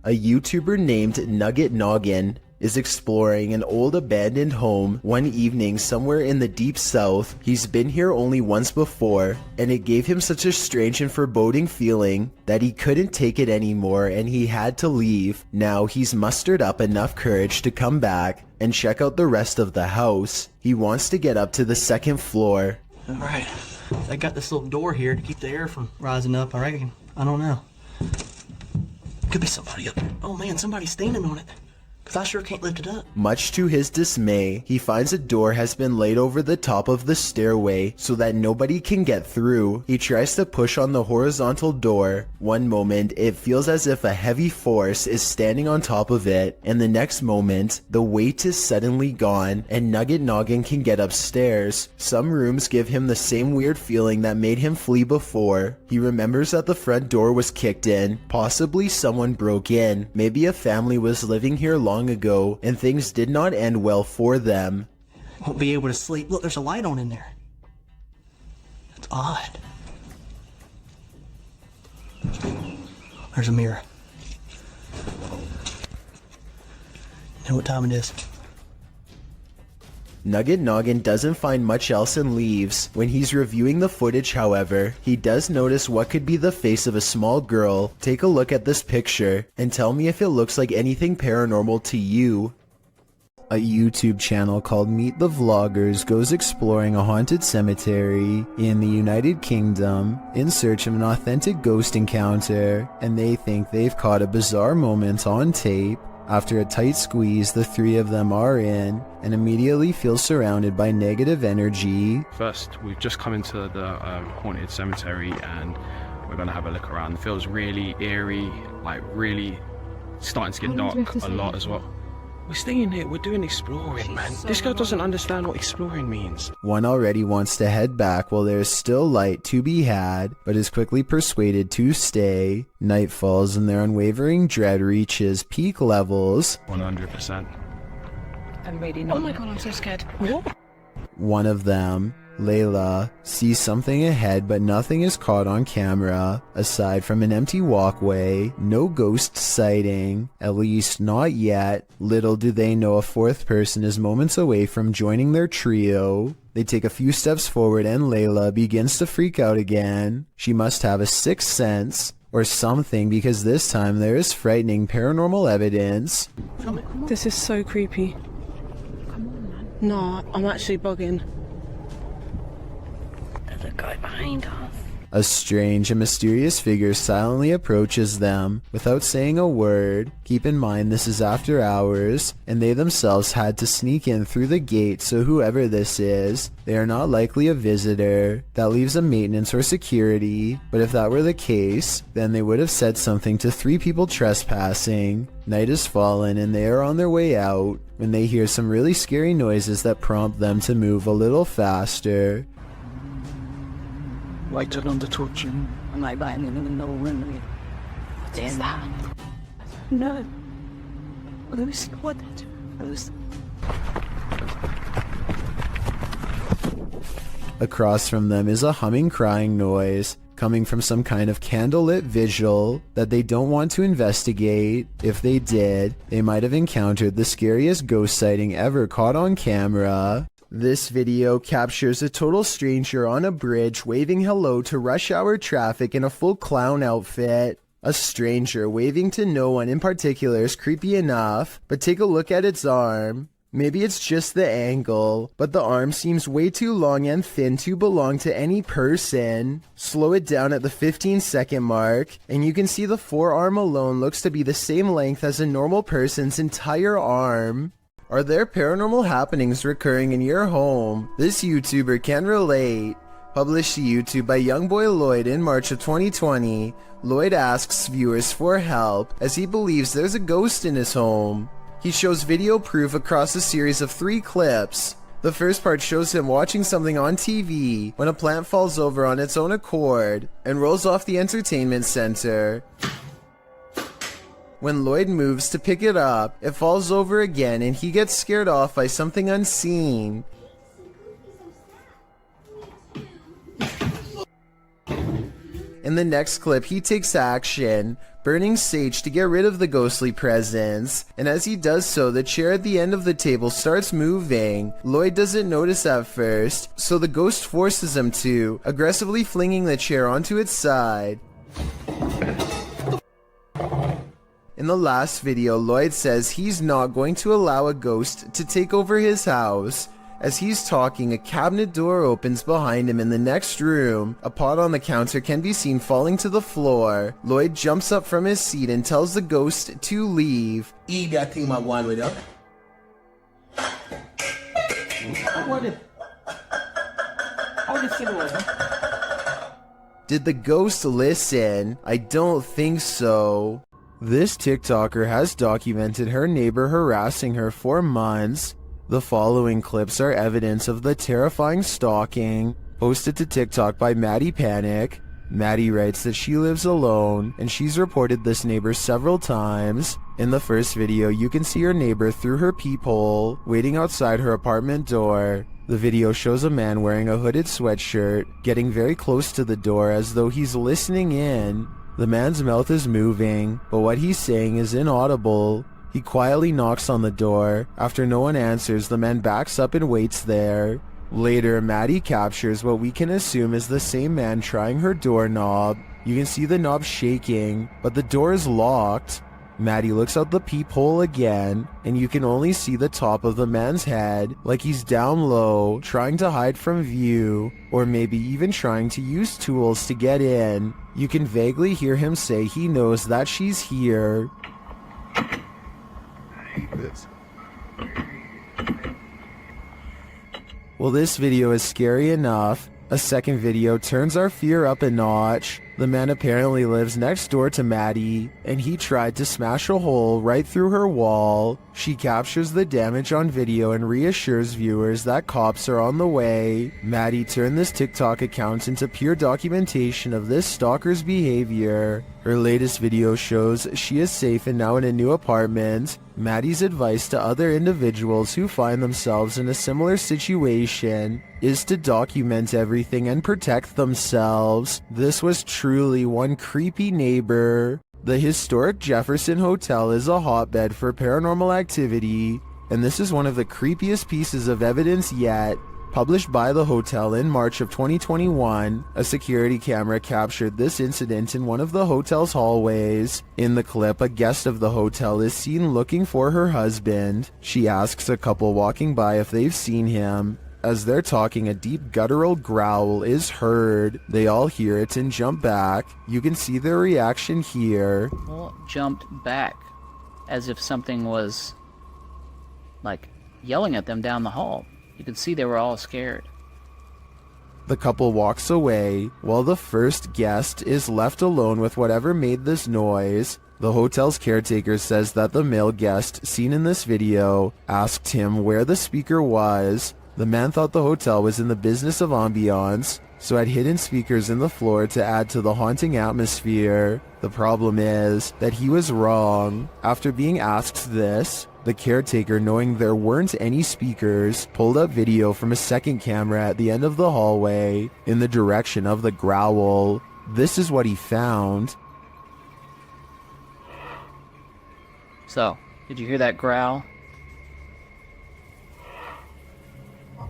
A YouTuber named Nugget Noggin is exploring an old abandoned home one evening somewhere in the deep south. He's been here only once before, and it gave him such a strange and foreboding feeling that he couldn't take it anymore and he had to leave. Now he's mustered up enough courage to come back and check out the rest of the house. He wants to get up to the second floor. Alright, I got this little door here to keep the air from rising up, I reckon. I don't know. Could be somebody up there. Oh man, somebody's standing on it. Cause I sure can't lift it up. Much to his dismay, he finds a door has been laid over the top of the stairway so that nobody can get through. He tries to push on the horizontal door. One moment, it feels as if a heavy force is standing on top of it, and the next moment, the weight is suddenly gone, and Nugget Noggin can get upstairs. Some rooms give him the same weird feeling that made him flee before. He remembers that the front door was kicked in. Possibly someone broke in. Maybe a family was living here long ago, and things did not end well for them. Won't be able to sleep. Look, there's a light on in there. That's odd. There's a mirror. You know what time it is? Nugget Noggin doesn't find much else and leaves. When he's reviewing the footage, however, he does notice what could be the face of a small girl. Take a look at this picture and tell me if it looks like anything paranormal to you. A YouTube channel called Meet the Vloggers goes exploring a haunted cemetery in the United Kingdom in search of an authentic ghost encounter, and they think they've caught a bizarre moment on tape. After a tight squeeze, the three of them are in and immediately feel surrounded by negative energy. First, we've just come into the haunted cemetery and we're going to have a look around. It feels really eerie, like really starting to get dark a lot as well. We're staying here, we're doing exploring, man. This guy doesn't understand what exploring means. One already wants to head back while there's still light to be had, but is quickly persuaded to stay. Night falls and their unwavering dread reaches peak levels. 100%. I'm ready. Oh my god, I'm so scared. One of them, Layla, sees something ahead, but nothing is caught on camera. Aside from an empty walkway, no ghost sighting, at least not yet. Little do they know a fourth person is moments away from joining their trio. They take a few steps forward and Layla begins to freak out again. She must have a sixth sense or something, because this time there is frightening paranormal evidence. This is so creepy. Come on, man. No, I'm actually bugging. There's a guy behind us. A strange and mysterious figure silently approaches them without saying a word. Keep in mind this is after hours, and they themselves had to sneak in through the gate, so whoever this is, they are not likely a visitor. That leaves a maintenance or security, but if that were the case, then they would have said something to three people trespassing. Night has fallen and they are on their way out when they hear some really scary noises that prompt them to move a little faster. Lights on the torch. I'm like lying in the room. What is that? No. Lucy, what? Lucy. Across from them is a humming, crying noise coming from some kind of candlelit vigil that they don't want to investigate. If they did, they might have encountered the scariest ghost sighting ever caught on camera. This video captures a total stranger on a bridge waving hello to rush hour traffic in a full clown outfit. A stranger waving to no one in particular is creepy enough, but take a look at its arm. Maybe it's just the angle, but the arm seems way too long and thin to belong to any person. Slow it down at the 15-second mark, and you can see the forearm alone looks to be the same length as a normal person's entire arm. Are there paranormal happenings recurring in your home? This YouTuber can relate. Published to YouTube by Youngboy Lloyd in March of 2020, Lloyd asks viewers for help as he believes there's a ghost in his home. He shows video proof across a series of 3 clips. The first part shows him watching something on TV when a plant falls over on its own accord and rolls off the entertainment center. When Lloyd moves to pick it up, it falls over again and he gets scared off by something unseen. In the next clip, he takes action, burning sage to get rid of the ghostly presence, and as he does so, the chair at the end of the table starts moving. Lloyd doesn't notice at first, so the ghost forces him to, aggressively flinging the chair onto its side. In the last video, Lloyd says he's not going to allow a ghost to take over his house. As he's talking, a cabinet door opens behind him in the next room. A pot on the counter can be seen falling to the floor. Lloyd jumps up from his seat and tells the ghost to leave. Eat that thing, my one with up. Did the ghost listen? I don't think so. This TikToker has documented her neighbor harassing her for months. The following clips are evidence of the terrifying stalking. Posted to TikTok by Maddie Panic. Maddie writes that she lives alone, and she's reported this neighbor several times. In the first video, you can see her neighbor through her peephole, waiting outside her apartment door. The video shows a man wearing a hooded sweatshirt, getting very close to the door as though he's listening in. The man's mouth is moving, but what he's saying is inaudible. He quietly knocks on the door. After no one answers, the man backs up and waits there. Later, Maddie captures what we can assume is the same man trying her doorknob. You can see the knob shaking, but the door is locked. Maddie looks out the peephole again, and you can only see the top of the man's head, like he's down low, trying to hide from view, or maybe even trying to use tools to get in. You can vaguely hear him say he knows that she's here. This. Well, this video is scary enough. A second video turns our fear up a notch. The man apparently lives next door to Maddie, and he tried to smash a hole right through her wall. She captures the damage on video and reassures viewers that cops are on the way. Maddie turned this TikTok account into pure documentation of this stalker's behavior. Her latest video shows she is safe and now in a new apartment. Maddie's advice to other individuals who find themselves in a similar situation is to document everything and protect themselves. This was truly one creepy neighbor. The historic Jefferson Hotel is a hotbed for paranormal activity, and this is one of the creepiest pieces of evidence yet. Published by the hotel in March of 2021, a security camera captured this incident in one of the hotel's hallways. In the clip, a guest of the hotel is seen looking for her husband. She asks a couple walking by if they've seen him. As they're talking, a deep guttural growl is heard. They all hear it and jump back. You can see their reaction here. Well, jumped back as if something was like yelling at them down the hall. You could see they were all scared. The couple walks away, while the first guest is left alone with whatever made this noise. The hotel's caretaker says that the male guest seen in this video asked him where the speaker was. The man thought the hotel was in the business of ambiance, so had hidden speakers in the floor to add to the haunting atmosphere. The problem is that he was wrong. After being asked this, the caretaker, knowing there weren't any speakers, pulled up video from a second camera at the end of the hallway in the direction of the growl. This is what he found. So, did you hear that growl?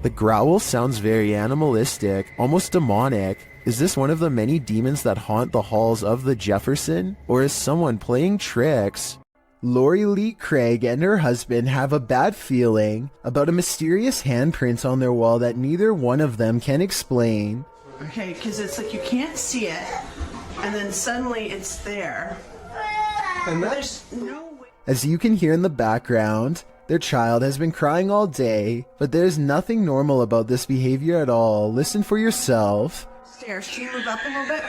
The growl sounds very animalistic, almost demonic. Is this one of the many demons that haunt the halls of the Jefferson? Or is someone playing tricks? Lori Lee Craig and her husband have a bad feeling about a mysterious handprint on their wall that neither one of them can explain. Okay, because it's like you can't see it, and then suddenly it's there. And there's no way. As you can hear in the background, their child has been crying all day, but there's nothing normal about this behavior at all. Listen for yourself. Stairs, can you move up a little bit?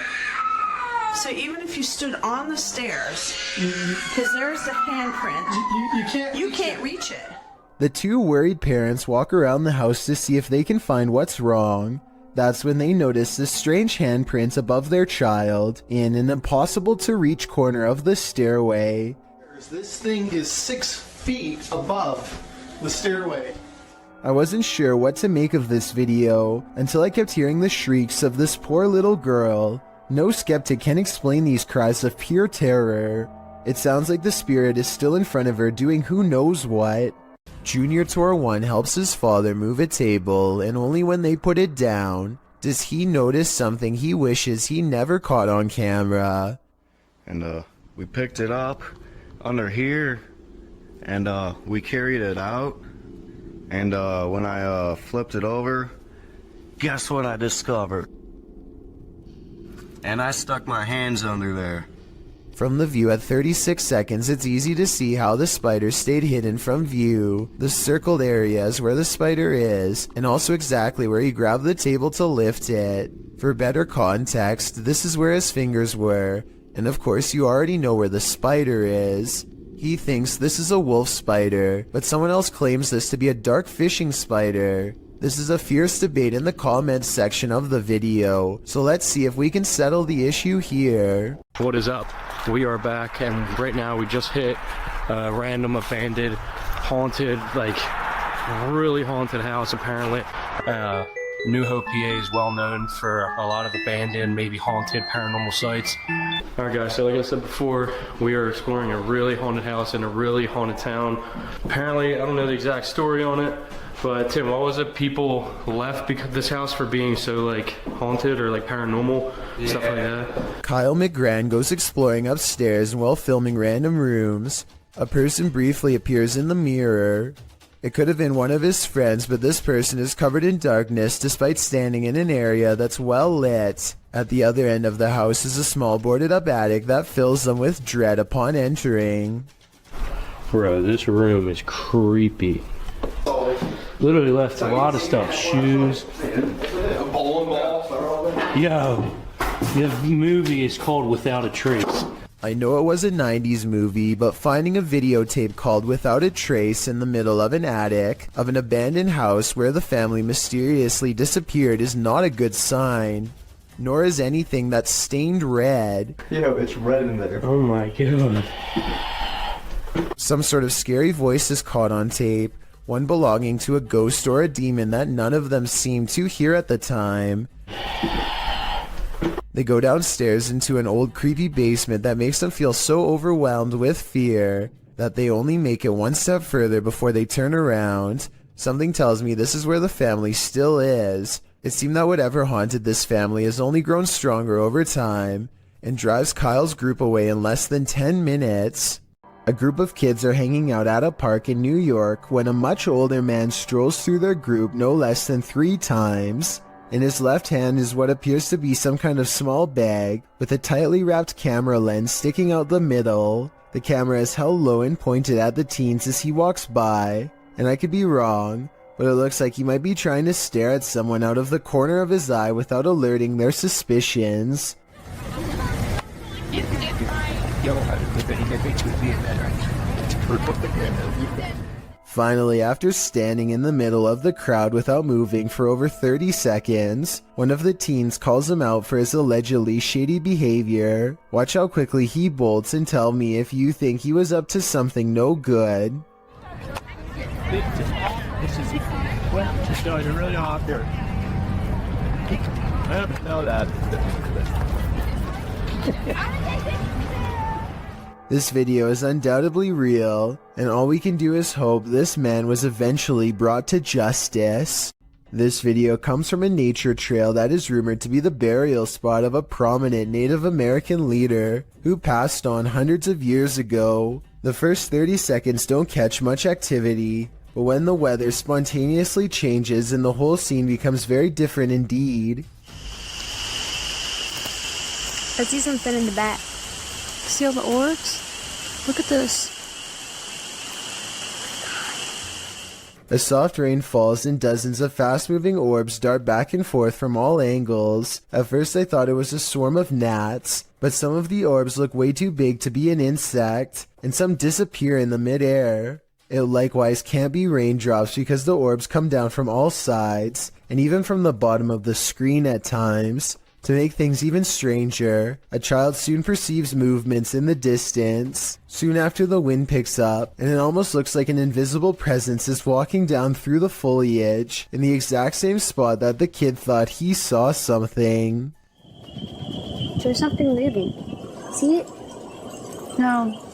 So even if you stood on the stairs, because there's the handprint, you can't reach it. The two worried parents walk around the house to see if they can find what's wrong. That's when they notice this strange handprint above their child in an impossible to reach corner of the stairway. This thing is 6 feet above the stairway. I wasn't sure what to make of this video until I kept hearing the shrieks of this poor little girl. No skeptic can explain these cries of pure terror. It sounds like the spirit is still in front of her doing who knows what. Junior Tor 1 helps his father move a table, and only when they put it down does he notice something he wishes he never caught on camera. And we picked it up under here, and we carried it out, and when I flipped it over, guess what I discovered? And I stuck my hands under there. From the view at 36 seconds, it's easy to see how the spider stayed hidden from view. The circled areas where the spider is, and also exactly where he grabbed the table to lift it. For better context, this is where his fingers were, and of course you already know where the spider is. He thinks this is a wolf spider, but someone else claims this to be a dark fishing spider. This is a fierce debate in the comments section of the video, so let's see if we can settle the issue here. What is up? We are back, and right now we just hit a random abandoned, haunted, like really haunted house apparently. New Hope, PA is well known for a lot of abandoned, maybe haunted paranormal sites. Alright guys, so like I said before, we are exploring a really haunted house in a really haunted town. Apparently, I don't know the exact story on it, but Tim, what was it? People left because this house for being so like haunted or like paranormal, stuff like that. Kyle McGran goes exploring upstairs, and while filming random rooms, a person briefly appears in the mirror. It could have been one of his friends, but this person is covered in darkness despite standing in an area that's well lit. At the other end of the house is a small boarded up attic that fills them with dread upon entering. Bro, this room is creepy. Literally left a lot of stuff, shoes. Yo, the movie is called Without a Trace. I know it was a 90s movie, but finding a videotape called Without a Trace in the middle of an attic of an abandoned house where the family mysteriously disappeared is not a good sign. Nor is anything that's stained red. Yo, it's red in there. Oh my god. Some sort of scary voice is caught on tape, one belonging to a ghost or a demon that none of them seemed to hear at the time. They go downstairs into an old creepy basement that makes them feel so overwhelmed with fear that they only make it one step further before they turn around. Something tells me this is where the family still is. It seemed that whatever haunted this family has only grown stronger over time and drives Kyle's group away in less than 10 minutes. A group of kids are hanging out at a park in New York when a much older man strolls through their group no less than 3 times. In his left hand is what appears to be some kind of small bag with a tightly wrapped camera lens sticking out the middle. The camera is held low and pointed at the teens as he walks by, and I could be wrong, but it looks like he might be trying to stare at someone out of the corner of his eye without alerting their suspicions. Finally, after standing in the middle of the crowd without moving for over 30 seconds, one of the teens calls him out for his allegedly shady behavior. Watch how quickly he bolts and tell me if you think he was up to something no good. This is really hot here. I don't know that. This video is undoubtedly real, and all we can do is hope this man was eventually brought to justice. This video comes from a nature trail that is rumored to be the burial spot of a prominent Native American leader who passed on hundreds of years ago. The first 30 seconds don't catch much activity, but when the weather spontaneously changes and the whole scene becomes very different indeed. I see something in the back. See all the orbs? Look at this. A soft rain falls and dozens of fast-moving orbs dart back and forth from all angles. At first I thought it was a swarm of gnats, but some of the orbs look way too big to be an insect, and some disappear in the mid-air. It likewise can't be raindrops because the orbs come down from all sides, and even from the bottom of the screen at times. To make things even stranger, a child soon perceives movements in the distance. Soon after, the wind picks up, and it almost looks like an invisible presence is walking down through the foliage in the exact same spot that the kid thought he saw something. There's something moving. See it? No.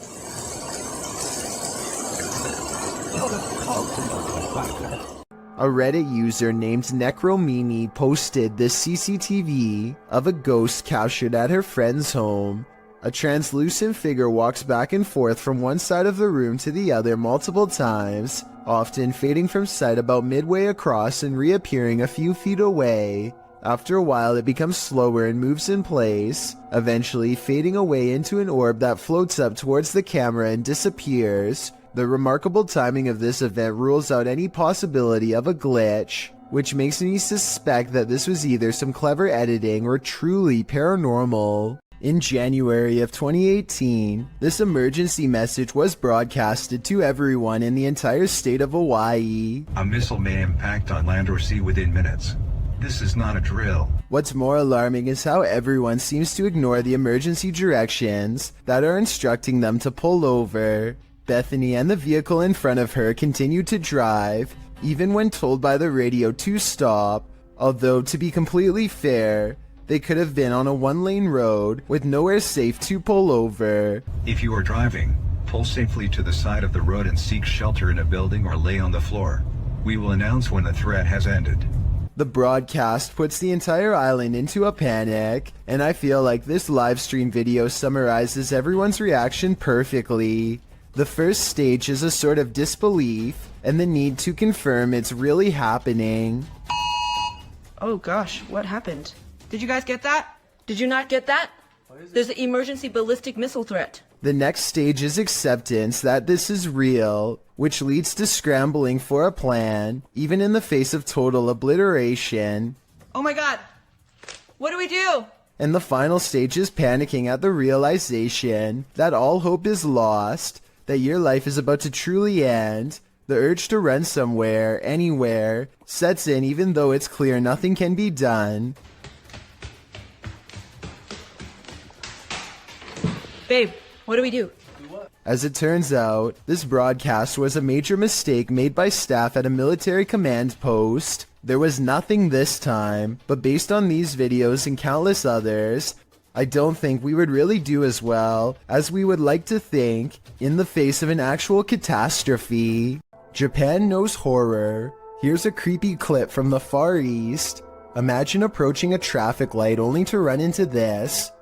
A Reddit user named Necromini posted this CCTV of a ghost captured at her friend's home. A translucent figure walks back and forth from one side of the room to the other multiple times, often fading from sight about midway across and reappearing a few feet away. After a while it becomes slower and moves in place, eventually fading away into an orb that floats up towards the camera and disappears. The remarkable timing of this event rules out any possibility of a glitch, which makes me suspect that this was either some clever editing or truly paranormal. In January of 2018, this emergency message was broadcasted to everyone in the entire state of Hawaii. A missile may impact on land or sea within minutes. This is not a drill. What's more alarming is how everyone seems to ignore the emergency directions that are instructing them to pull over. Bethany and the vehicle in front of her continue to drive, even when told by the radio to stop, although to be completely fair, they could have been on a one-lane road with nowhere safe to pull over. If you are driving, pull safely to the side of the road and seek shelter in a building or lay on the floor. We will announce when the threat has ended. The broadcast puts the entire island into a panic, and I feel like this live stream video summarizes everyone's reaction perfectly. The first stage is a sort of disbelief, and the need to confirm it's really happening. Oh gosh, what happened? Did you guys get that? Did you not get that? There's an emergency ballistic missile threat. The next stage is acceptance that this is real, which leads to scrambling for a plan, even in the face of total obliteration. Oh my god! What do we do? And the final stage is panicking at the realization that all hope is lost, that your life is about to truly end. The urge to run somewhere, anywhere, sets in even though it's clear nothing can be done. Babe, what do we do? As it turns out, this broadcast was a major mistake made by staff at a military command post. There was nothing this time, but based on these videos and countless others, I don't think we would really do as well as we would like to think in the face of an actual catastrophe. Japan knows horror. Here's a creepy clip from the Far East. Imagine approaching a traffic light only to run into this.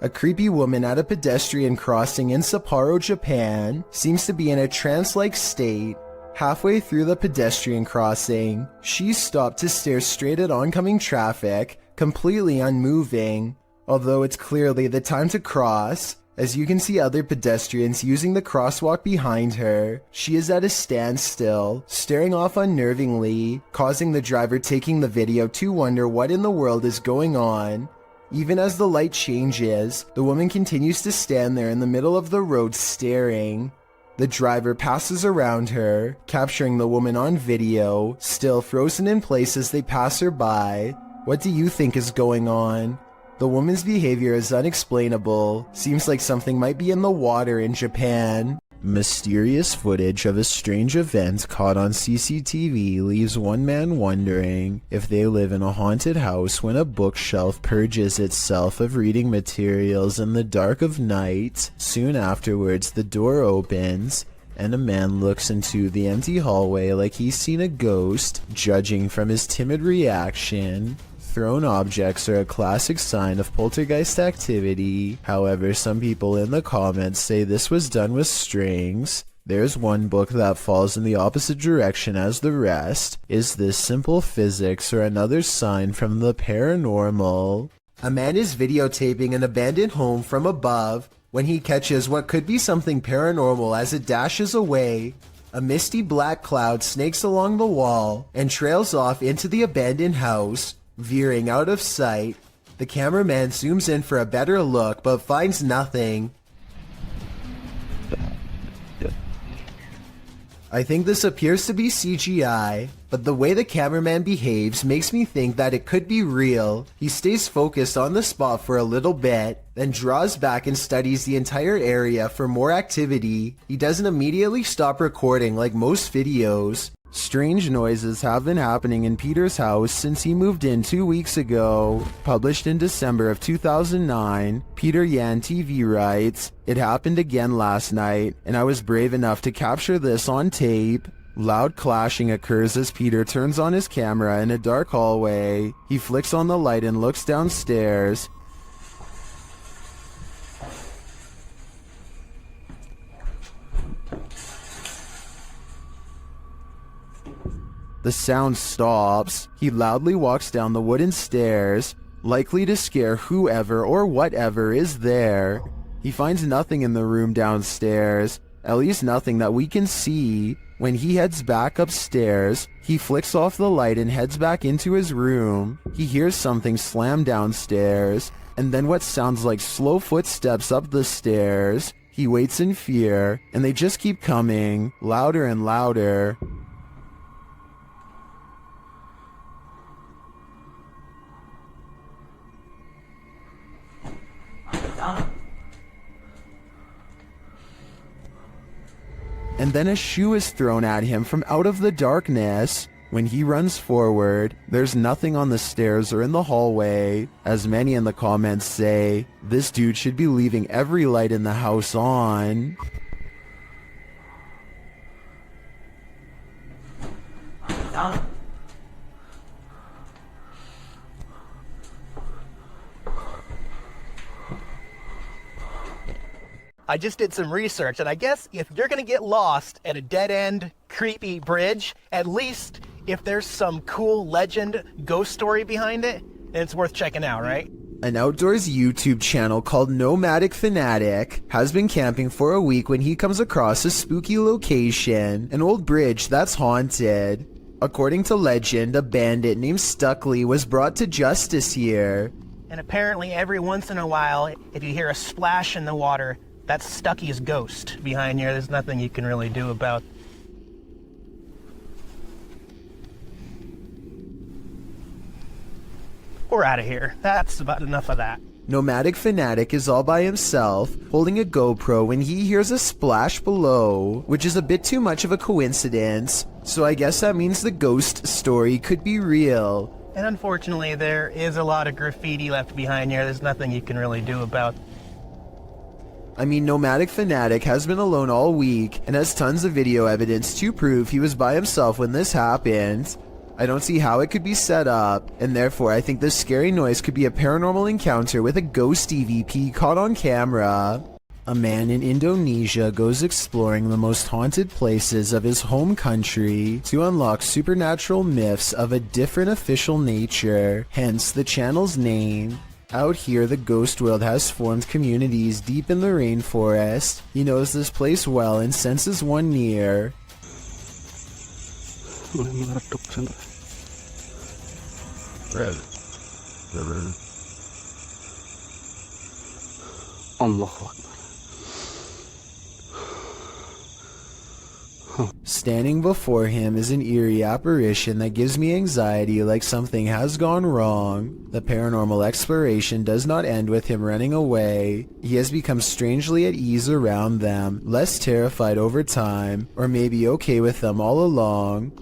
A creepy woman at a pedestrian crossing in Sapporo, Japan, seems to be in a trance-like state. Halfway through the pedestrian crossing, she stopped to stare straight at oncoming traffic, completely unmoving. Although it's clearly the time to cross, as you can see other pedestrians using the crosswalk behind her, she is at a standstill, staring off unnervingly, causing the driver taking the video to wonder what in the world is going on. Even as the light changes, the woman continues to stand there in the middle of the road staring. The driver passes around her, capturing the woman on video, still frozen in place as they pass her by. What do you think is going on? The woman's behavior is unexplainable. Seems like something might be in the water in Japan. Mysterious footage of a strange event caught on CCTV leaves one man wondering if they live in a haunted house when a bookshelf purges itself of reading materials in the dark of night. Soon afterwards, the door opens, and a man looks into the empty hallway like he's seen a ghost. Judging from his timid reaction, thrown objects are a classic sign of poltergeist activity. However, some people in the comments say this was done with strings. There's one book that falls in the opposite direction as the rest. Is this simple physics or another sign from the paranormal? A man is videotaping an abandoned home from above when he catches what could be something paranormal as it dashes away. A misty black cloud snakes along the wall and trails off into the abandoned house, veering out of sight. The cameraman zooms in for a better look but finds nothing. I think this appears to be CGI, but the way the cameraman behaves makes me think that it could be real. He stays focused on the spot for a little bit, then draws back and studies the entire area for more activity. He doesn't immediately stop recording like most videos. Strange noises have been happening in Peter's house since he moved in 2 weeks ago. Published in December of 2009, Peter Yan TV writes, "It happened again last night, and I was brave enough to capture this on tape." Loud clashing occurs as Peter turns on his camera in a dark hallway. He flicks on the light and looks downstairs. The sound stops. He loudly walks down the wooden stairs, likely to scare whoever or whatever is there. He finds nothing in the room downstairs, at least nothing that we can see. When he heads back upstairs, he flicks off the light and heads back into his room. He hears something slam downstairs, and then what sounds like slow footsteps up the stairs. He waits in fear, and they just keep coming, louder and louder. And then a shoe is thrown at him from out of the darkness. When he runs forward, there's nothing on the stairs or in the hallway. As many in the comments say, this dude should be leaving every light in the house on. I just did some research, and I guess if you're going to get lost at a dead-end, creepy bridge, at least if there's some cool legend, ghost story behind it, then it's worth checking out, right? An outdoors YouTube channel called Nomadic Fanatic has been camping for a week when he comes across a spooky location, an old bridge that's haunted. According to legend, a bandit named Stuckley was brought to justice here. And apparently every once in a while, if you hear a splash in the water, that's Stucky's ghost behind here. There's nothing you can really do about. We're out of here. That's about enough of that. Nomadic Fanatic is all by himself, holding a GoPro when he hears a splash below, which is a bit too much of a coincidence. So I guess that means the ghost story could be real. And unfortunately, there is a lot of graffiti left behind here. There's nothing you can really do about. I mean, Nomadic Fanatic has been alone all week and has tons of video evidence to prove he was by himself when this happened. I don't see how it could be set up, and therefore I think this scary noise could be a paranormal encounter with a ghost EVP caught on camera. A man in Indonesia goes exploring the most haunted places of his home country to unlock supernatural myths of a different official nature, hence the channel's name. Out here, the ghost world has formed communities deep in the rainforest. He knows this place well and senses one near. Standing before him is an eerie apparition that gives me anxiety, like something has gone wrong. The paranormal exploration does not end with him running away. He has become strangely at ease around them, less terrified over time, or maybe okay with them all along.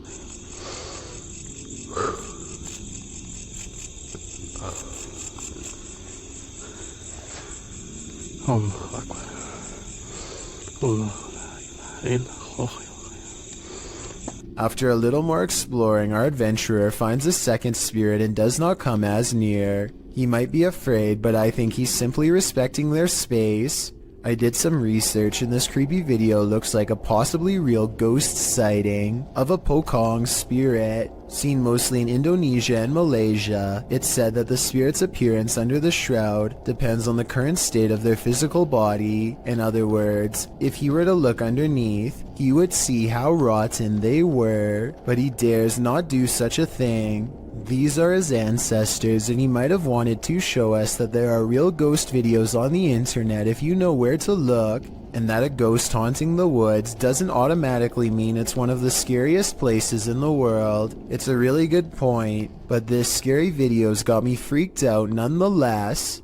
After a little more exploring, our adventurer finds a second spirit and does not come as near. He might be afraid, but I think he's simply respecting their space. I did some research and this creepy video looks like a possibly real ghost sighting of a Pocong spirit, seen mostly in Indonesia and Malaysia. It's said that the spirit's appearance under the shroud depends on the current state of their physical body. In other words, if he were to look underneath, he would see how rotten they were, but he dares not do such a thing. These are his ancestors, and he might have wanted to show us that there are real ghost videos on the internet if you know where to look, and that a ghost haunting the woods doesn't automatically mean it's one of the scariest places in the world. It's a really good point, but this scary video's got me freaked out nonetheless.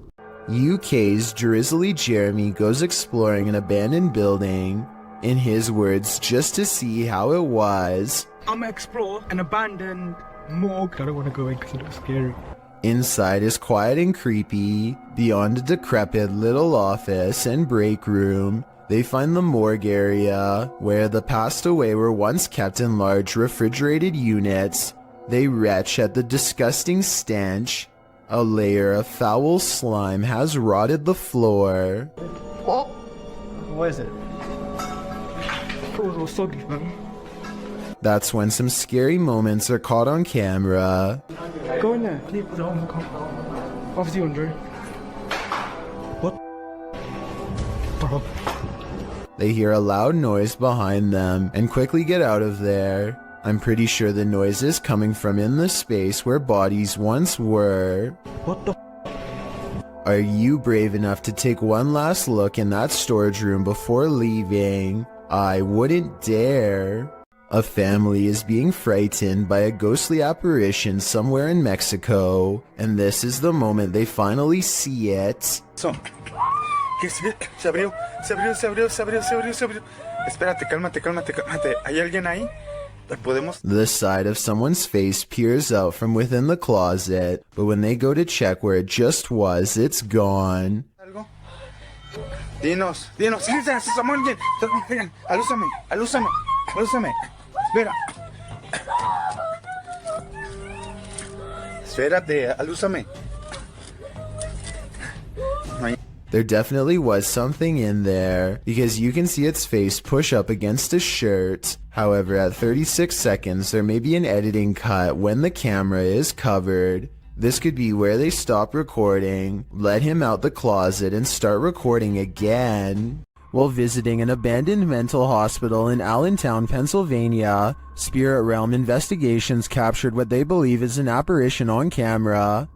UK's Drizzly Jeremy goes exploring an abandoned building, in his words, just to see how it was. I'm gonna explore an abandoned morgue. I don't want to go in because it looks scary. Inside is quiet and creepy. Beyond a decrepit little office and break room, they find the morgue area, where the passed away were once kept in large refrigerated units. They retch at the disgusting stench. A layer of foul slime has rotted the floor. Oh! What is it? It was all soggy, man. That's when some scary moments are caught on camera. Go in there. Obviously, Andre. What? They hear a loud noise behind them and quickly get out of there. I'm pretty sure the noise is coming from in the space where bodies once were. What the? Are you brave enough to take one last look in that storage room before leaving? I wouldn't dare. A family is being frightened by a ghostly apparition somewhere in Mexico, and this is the moment they finally see it. ¿Qué se abrió? Se abrió. Espérate, cálmate. ¿Hay alguien ahí? ¿Podemos? The side of someone's face peers out from within the closet, but when they go to check where it just was, it's gone. Dinos. Samuel, alúzame. Espérate, alúzame. There definitely was something in there, because you can see its face push up against a shirt. However, at 36 seconds, there may be an editing cut when the camera is covered. This could be where they stop recording, let him out the closet, and start recording again. While visiting an abandoned mental hospital in Allentown, Pennsylvania, Spirit Realm Investigations captured what they believe is an apparition on camera.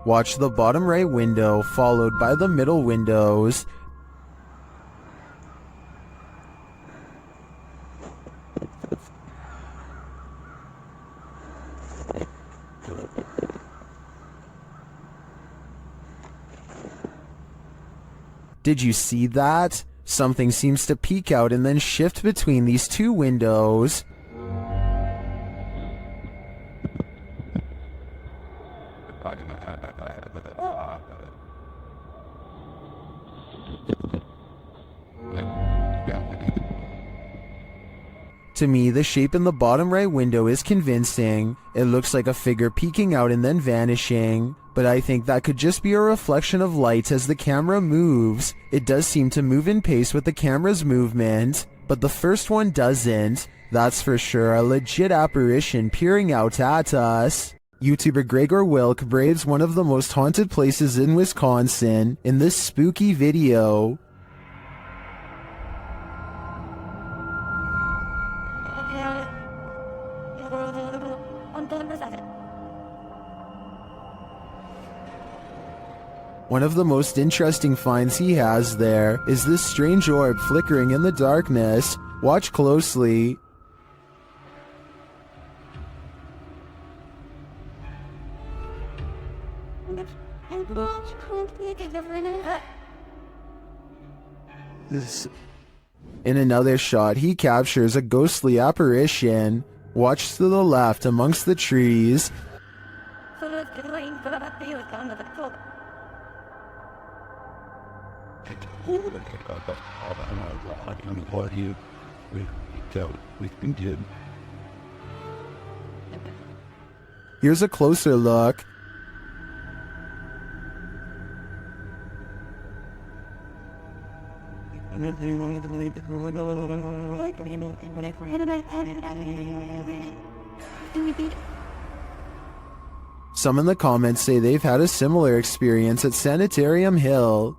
Watch the bottom right window followed by the middle windows. Did you see that? Something seems to peek out and then shift between these two windows. To me, the shape in the bottom right window is convincing. It looks like a figure peeking out and then vanishing, but I think that could just be a reflection of light as the camera moves. It does seem to move in pace with the camera's movement, but the first one doesn't. That's for sure a legit apparition peering out at us. YouTuber Gregor Wilk braves one of the most haunted places in Wisconsin in this spooky video. One of the most interesting finds he has there is this strange orb flickering in the darkness. Watch closely. In another shot, he captures a ghostly apparition. Watch to the left amongst the trees. Here's a closer look. Some in the comments say they've had a similar experience at Sanitarium Hill.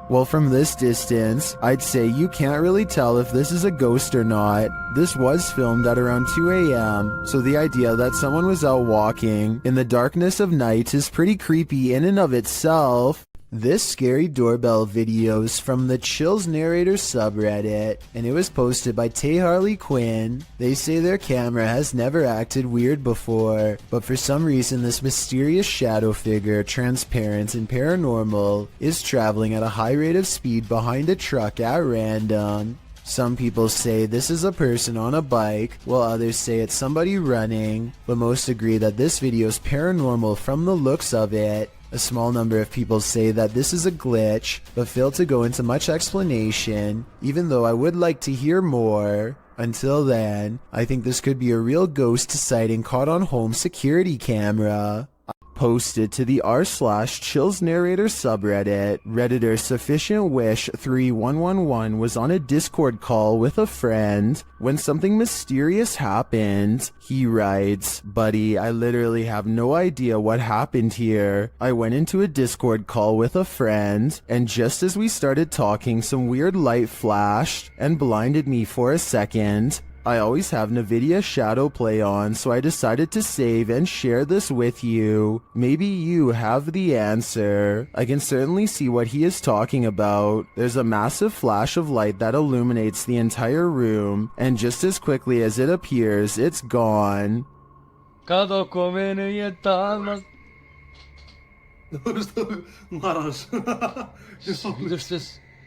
Well, from this distance, I'd say you can't really tell if this is a ghost or not. This was filmed at around 2 a.m., so the idea that someone was out walking in the darkness of night is pretty creepy in and of itself. This scary doorbell video is from the Chills Narrator subreddit, and it was posted by Tay Harley Quinn. They say their camera has never acted weird before, but for some reason this mysterious shadow figure, transparent and paranormal, is traveling at a high rate of speed behind a truck at random. Some people say this is a person on a bike, while others say it's somebody running, but most agree that this video is paranormal from the looks of it. A small number of people say that this is a glitch, but fail to go into much explanation, even though I would like to hear more. Until then, I think this could be a real ghost sighting caught on home security camera. Posted to the r/Chills Narrator subreddit, Redditor Sufficient Wish 3111 was on a Discord call with a friend when something mysterious happened. He writes, "Buddy, I literally have no idea what happened here. I went into a Discord call with a friend, and just as we started talking, some weird light flashed and blinded me for a second. I always have NVIDIA Shadow Play on, so I decided to save and share this with you. Maybe you have the answer." I can certainly see what he is talking about. There's a massive flash of light that illuminates the entire room, and just as quickly as it appears, it's gone.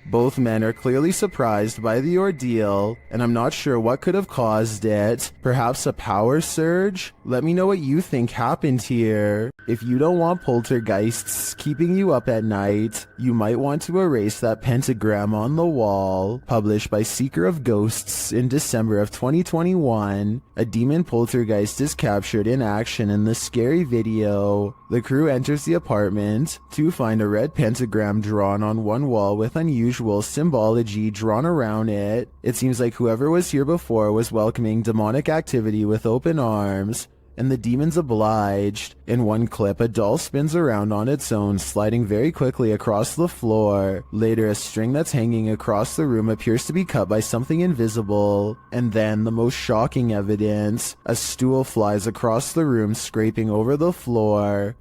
Both men are clearly surprised by the ordeal, and I'm not sure what could have caused it. Perhaps a power surge? Let me know what you think happened here. If you don't want poltergeists keeping you up at night, you might want to erase that pentagram on the wall. Published by Seeker of Ghosts in December of 2021, a demon poltergeist is captured in action in this scary video. The crew enters the apartment to find a red pentagram drawn on one wall with unusual symbology drawn around it. It seems like whoever was here before was welcoming demonic activity with open arms, and the demons obliged. In one clip, a doll spins around on its own, sliding very quickly across the floor. Later, a string that's hanging across the room appears to be cut by something invisible. And then, the most shocking evidence, a stool flies across the room, scraping over the floor.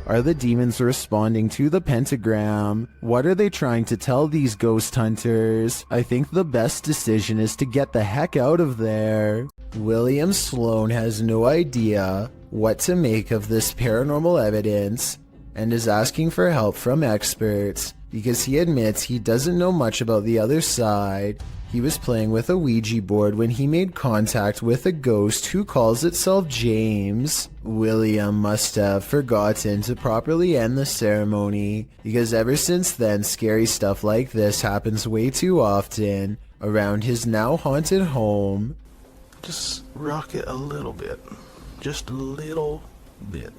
Are the demons responding to the pentagram? What are they trying to tell these ghost hunters? I think the best decision is to get the heck out of there. William Sloan has no idea what to make of this paranormal evidence and is asking for help from experts because he admits he doesn't know much about the other side. He was playing with a Ouija board when he made contact with a ghost who calls itself James. William must have forgotten to properly end the ceremony, because ever since then scary stuff like this happens way too often around his now haunted home. Just rock it a little bit. Just a little bit.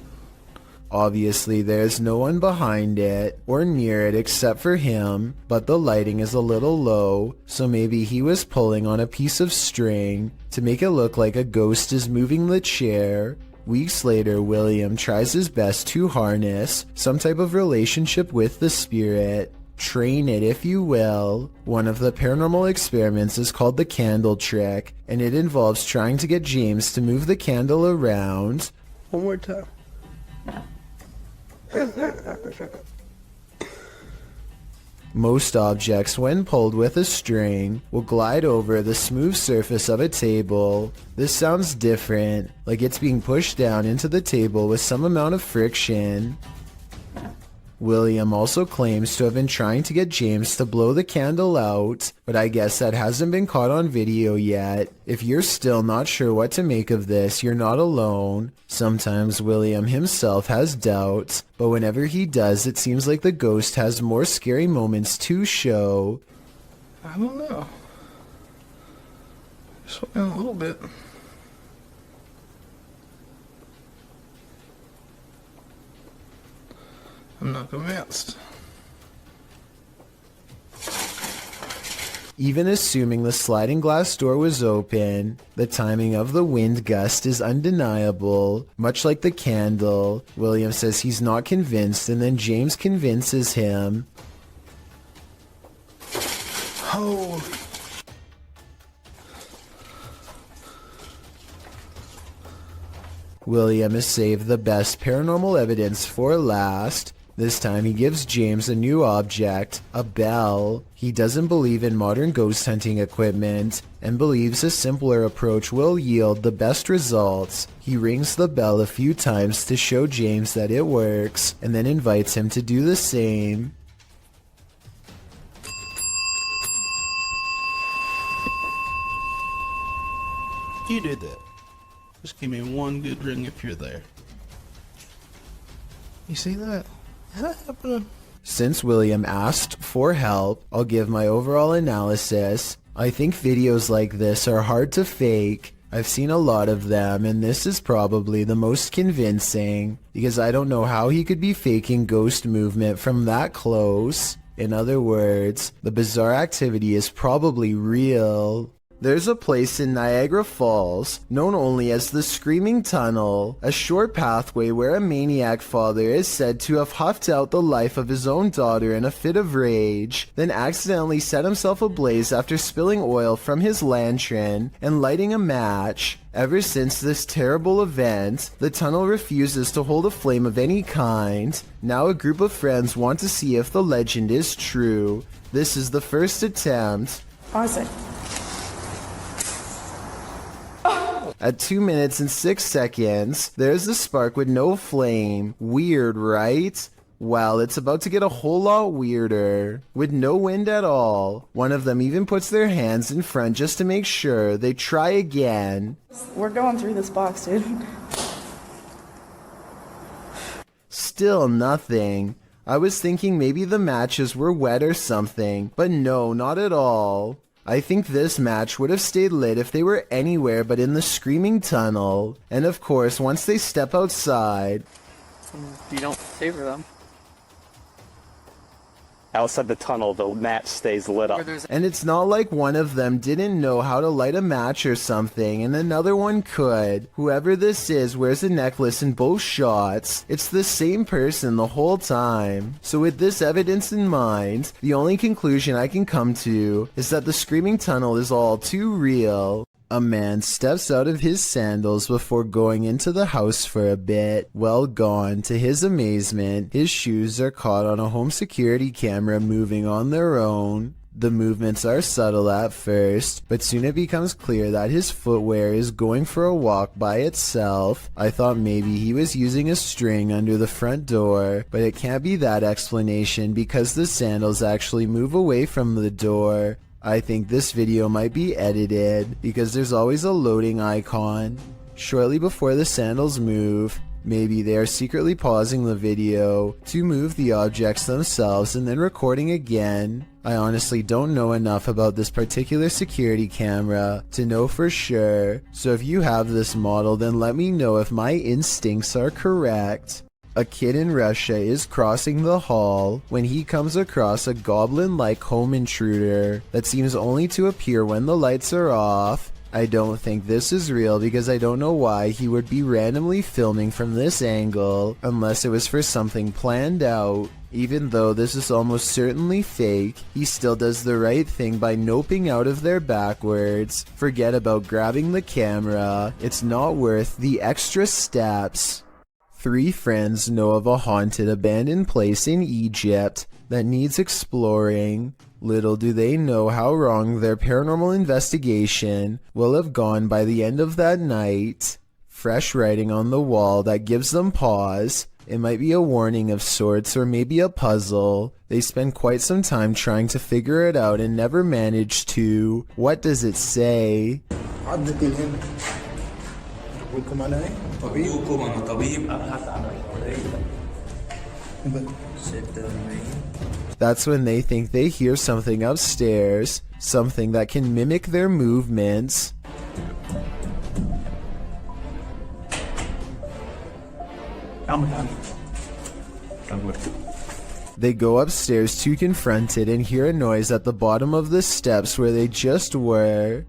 Obviously, there's no one behind it or near it except for him, but the lighting is a little low, so maybe he was pulling on a piece of string to make it look like a ghost is moving the chair. Weeks later, William tries his best to harness some type of relationship with the spirit. Train it, if you will. One of the paranormal experiments is called the candle trick, and it involves trying to get James to move the candle around. One more time. Most objects, when pulled with a string, will glide over the smooth surface of a table. This sounds different, like it's being pushed down into the table with some amount of friction. William also claims to have been trying to get James to blow the candle out, but I guess that hasn't been caught on video yet. If you're still not sure what to make of this, you're not alone. Sometimes William himself has doubts, but whenever he does, it seems like the ghost has more scary moments to show. I don't know. Just went a little bit. I'm not convinced. Even assuming the sliding glass door was open, the timing of the wind gust is undeniable. Much like the candle, William says he's not convinced, and then James convinces him. Holy. William has saved the best paranormal evidence for last. This time he gives James a new object, a bell. He doesn't believe in modern ghost hunting equipment and believes a simpler approach will yield the best results. He rings the bell a few times to show James that it works and then invites him to do the same. You did that. Just give me one good ring if you're there. You see that? Is that happening? Since William asked for help, I'll give my overall analysis. I think videos like this are hard to fake. I've seen a lot of them, and this is probably the most convincing, because I don't know how he could be faking ghost movement from that close. In other words, the bizarre activity is probably real. There's a place in Niagara Falls, known only as the Screaming Tunnel, a short pathway where a maniac father is said to have huffed out the life of his own daughter in a fit of rage, then accidentally set himself ablaze after spilling oil from his lantern and lighting a match. Ever since this terrible event, the tunnel refuses to hold a flame of any kind. Now a group of friends want to see if the legend is true. This is the first attempt. Pause it. At 2 minutes and 6 seconds, there's the spark with no flame. Weird, right? Well, it's about to get a whole lot weirder. With no wind at all. One of them even puts their hands in front just to make sure. They try again. We're going through this box, dude. Still nothing. I was thinking maybe the matches were wet or something, but no, not at all. I think this match would have stayed lit if they were anywhere but in the Screaming Tunnel. And of course, once they step outside... You don't favor them. Outside the tunnel, the match stays lit up. And it's not like one of them didn't know how to light a match or something, and another one could. Whoever this is wears a necklace in both shots. It's the same person the whole time. So with this evidence in mind, the only conclusion I can come to is that the Screaming Tunnel is all too real. A man steps out of his sandals before going into the house for a bit. Well gone. To his amazement, his shoes are caught on a home security camera moving on their own. The movements are subtle at first, but soon it becomes clear that his footwear is going for a walk by itself. I thought maybe he was using a string under the front door, but it can't be that explanation because the sandals actually move away from the door. I think this video might be edited because there's always a loading icon. Shortly before the sandals move, maybe they are secretly pausing the video to move the objects themselves and then recording again. I honestly don't know enough about this particular security camera to know for sure, so if you have this model then let me know if my instincts are correct. A kid in Russia is crossing the hall when he comes across a goblin-like home intruder that seems only to appear when the lights are off. I don't think this is real because I don't know why he would be randomly filming from this angle unless it was for something planned out. Even though this is almost certainly fake, he still does the right thing by noping out of there backwards. Forget about grabbing the camera. It's not worth the extra steps. Three friends know of a haunted abandoned place in Egypt that needs exploring. Little do they know how wrong their paranormal investigation will have gone by the end of that night. Fresh writing on the wall that gives them pause. It might be a warning of sorts or maybe a puzzle. They spend quite some time trying to figure it out and never manage to. What does it say? That's when they think they hear something upstairs, something that can mimic their movements. They go upstairs to confront it and hear a noise at the bottom of the steps where they just were.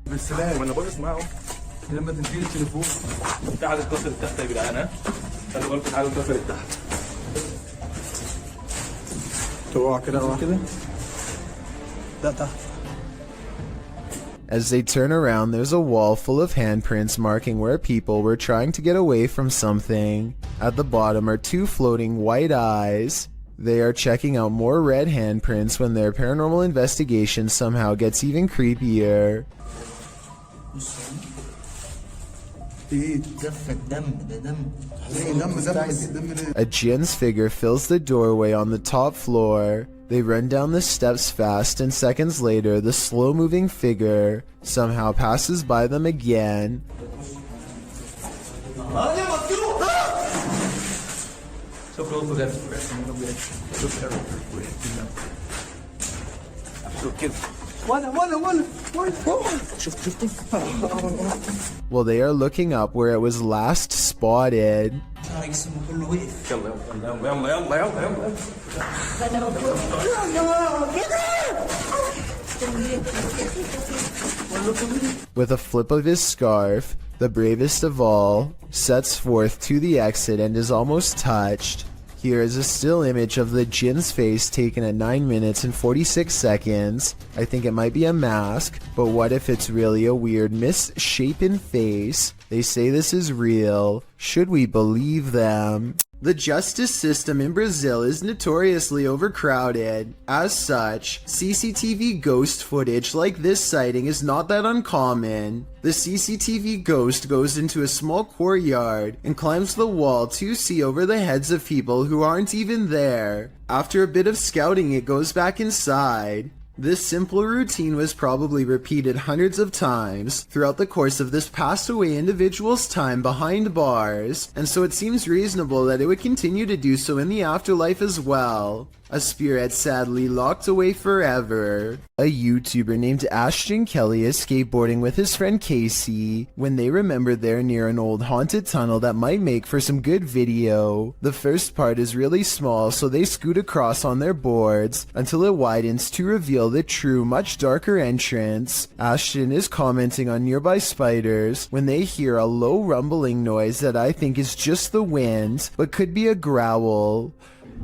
As they turn around, there's a wall full of handprints marking where people were trying to get away from something. At the bottom are two floating white eyes. They are checking out more red handprints when their paranormal investigation somehow gets even creepier. A jinn's figure fills the doorway on the top floor. They run down the steps fast, and seconds later, the slow-moving figure somehow passes by them again. Well, they are looking up where it was last spotted. With a flip of his scarf, the bravest of all sets forth to the exit and is almost touched. Here is a still image of the jinn's face taken at 9 minutes and 46 seconds. I think it might be a mask, but what if it's really a weird misshapen face? They say this is real. Should we believe them? The justice system in Brazil is notoriously overcrowded. As such, CCTV ghost footage like this sighting is not that uncommon. The CCTV ghost goes into a small courtyard and climbs the wall to see over the heads of people who aren't even there. After a bit of scouting, it goes back inside. This simple routine was probably repeated hundreds of times throughout the course of this passed away individual's time behind bars, and so it seems reasonable that it would continue to do so in the afterlife as well. A spirit sadly locked away forever. A YouTuber named Ashton Kelly is skateboarding with his friend Casey when they remember they're near an old haunted tunnel that might make for some good video. The first part is really small, so they scoot across on their boards until it widens to reveal the true, much darker entrance. Ashton is commenting on nearby spiders when they hear a low rumbling noise that I think is just the wind, but could be a growl.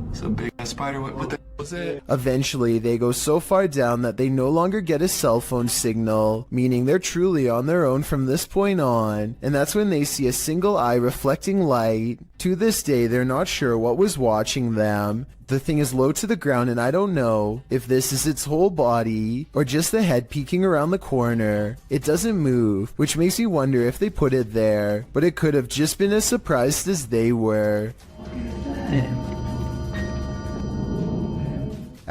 It's a big ass spider. What the was it? Eventually, they go so far down that they no longer get a cell phone signal, meaning they're truly on their own from this point on, and that's when they see a single eye reflecting light. To this day, they're not sure what was watching them. The thing is low to the ground, and I don't know if this is its whole body or just the head peeking around the corner. It doesn't move, which makes me wonder if they put it there, but it could have just been as surprised as they were.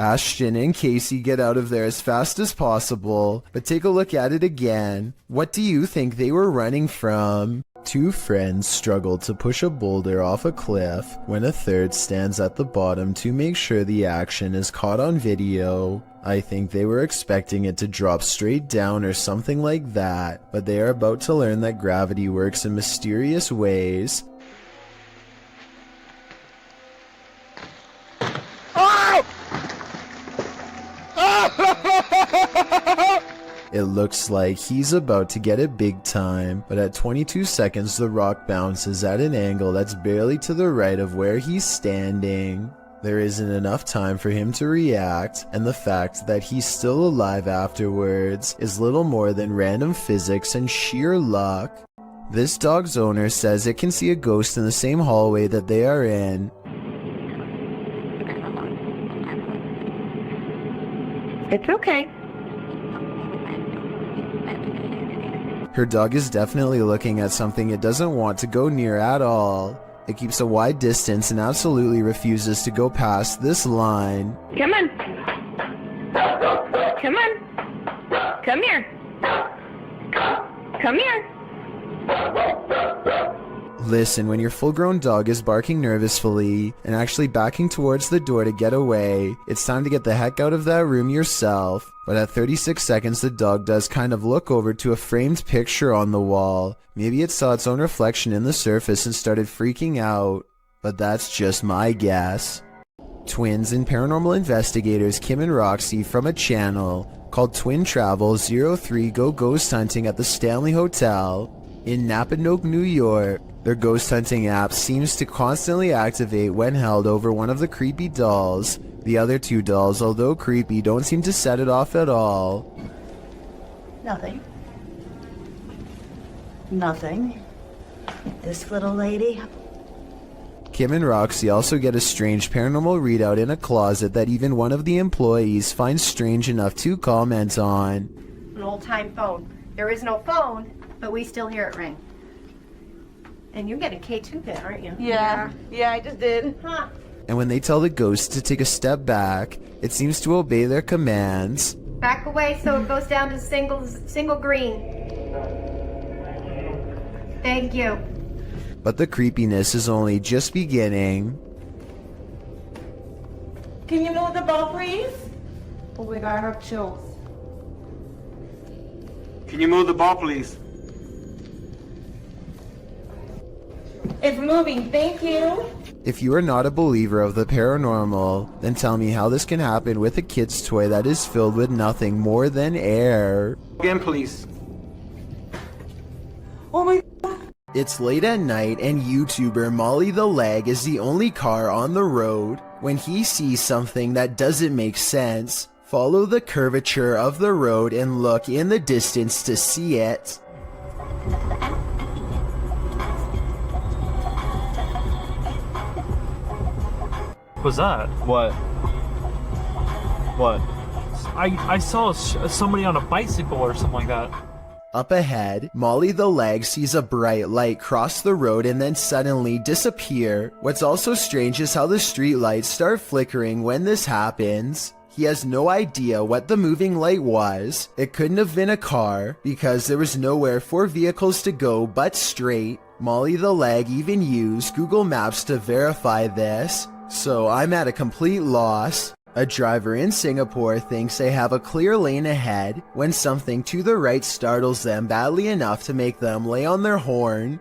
Ashton and Casey get out of there as fast as possible, but take a look at it again. What do you think they were running from? Two friends struggle to push a boulder off a cliff when a third stands at the bottom to make sure the action is caught on video. I think they were expecting it to drop straight down or something like that, but they are about to learn that gravity works in mysterious ways. It looks like he's about to get it big time, but at 22 seconds the rock bounces at an angle that's barely to the right of where he's standing. There isn't enough time for him to react, and the fact that he's still alive afterwards is little more than random physics and sheer luck. This dog's owner says it can see a ghost in the same hallway that they are in. It's okay. Her dog is definitely looking at something it doesn't want to go near at all. It keeps a wide distance and absolutely refuses to go past this line. Come on. Come on. Come here. Come here. Listen, when your full-grown dog is barking nervously and actually backing towards the door to get away, it's time to get the heck out of that room yourself. But at 36 seconds, the dog does kind of look over to a framed picture on the wall. Maybe it saw its own reflection in the surface and started freaking out. But that's just my guess. Twins and paranormal investigators Kim and Roxy from a channel called Twin Travel 03 go ghost hunting at the Stanley Hotel in Napanoke, New York. Their ghost hunting app seems to constantly activate when held over one of the creepy dolls. The other two dolls, although creepy, don't seem to set it off at all. Nothing. Nothing. This little lady. Kim and Roxy also get a strange paranormal readout in a closet that even one of the employees finds strange enough to comment on. An old-time phone. There is no phone, but we still hear it ring. And you get a K2 pin, aren't you? Yeah, I just did. Huh. And when they tell the ghost to take a step back, it seems to obey their commands. Back away so it goes down to single green. Thank you. But the creepiness is only just beginning. Can you move the ball, please? Oh my God, I have chills. Can you move the ball, please? It's moving, thank you. If you are not a believer of the paranormal, then tell me how this can happen with a kid's toy that is filled with nothing more than air. Again, please. Oh my. It's late at night and YouTuber Molly the Leg is the only car on the road. When he sees something that doesn't make sense, follow the curvature of the road and look in the distance to see it. What's that? What? What? I saw somebody on a bicycle or something like that. Up ahead, Molly the Leg sees a bright light cross the road and then suddenly disappear. What's also strange is how the street lights start flickering when this happens. He has no idea what the moving light was. It couldn't have been a car because there was nowhere for vehicles to go but straight. Molly the Leg even used Google Maps to verify this. So I'm at a complete loss. A driver in Singapore thinks they have a clear lane ahead when something to the right startles them badly enough to make them lay on their horn.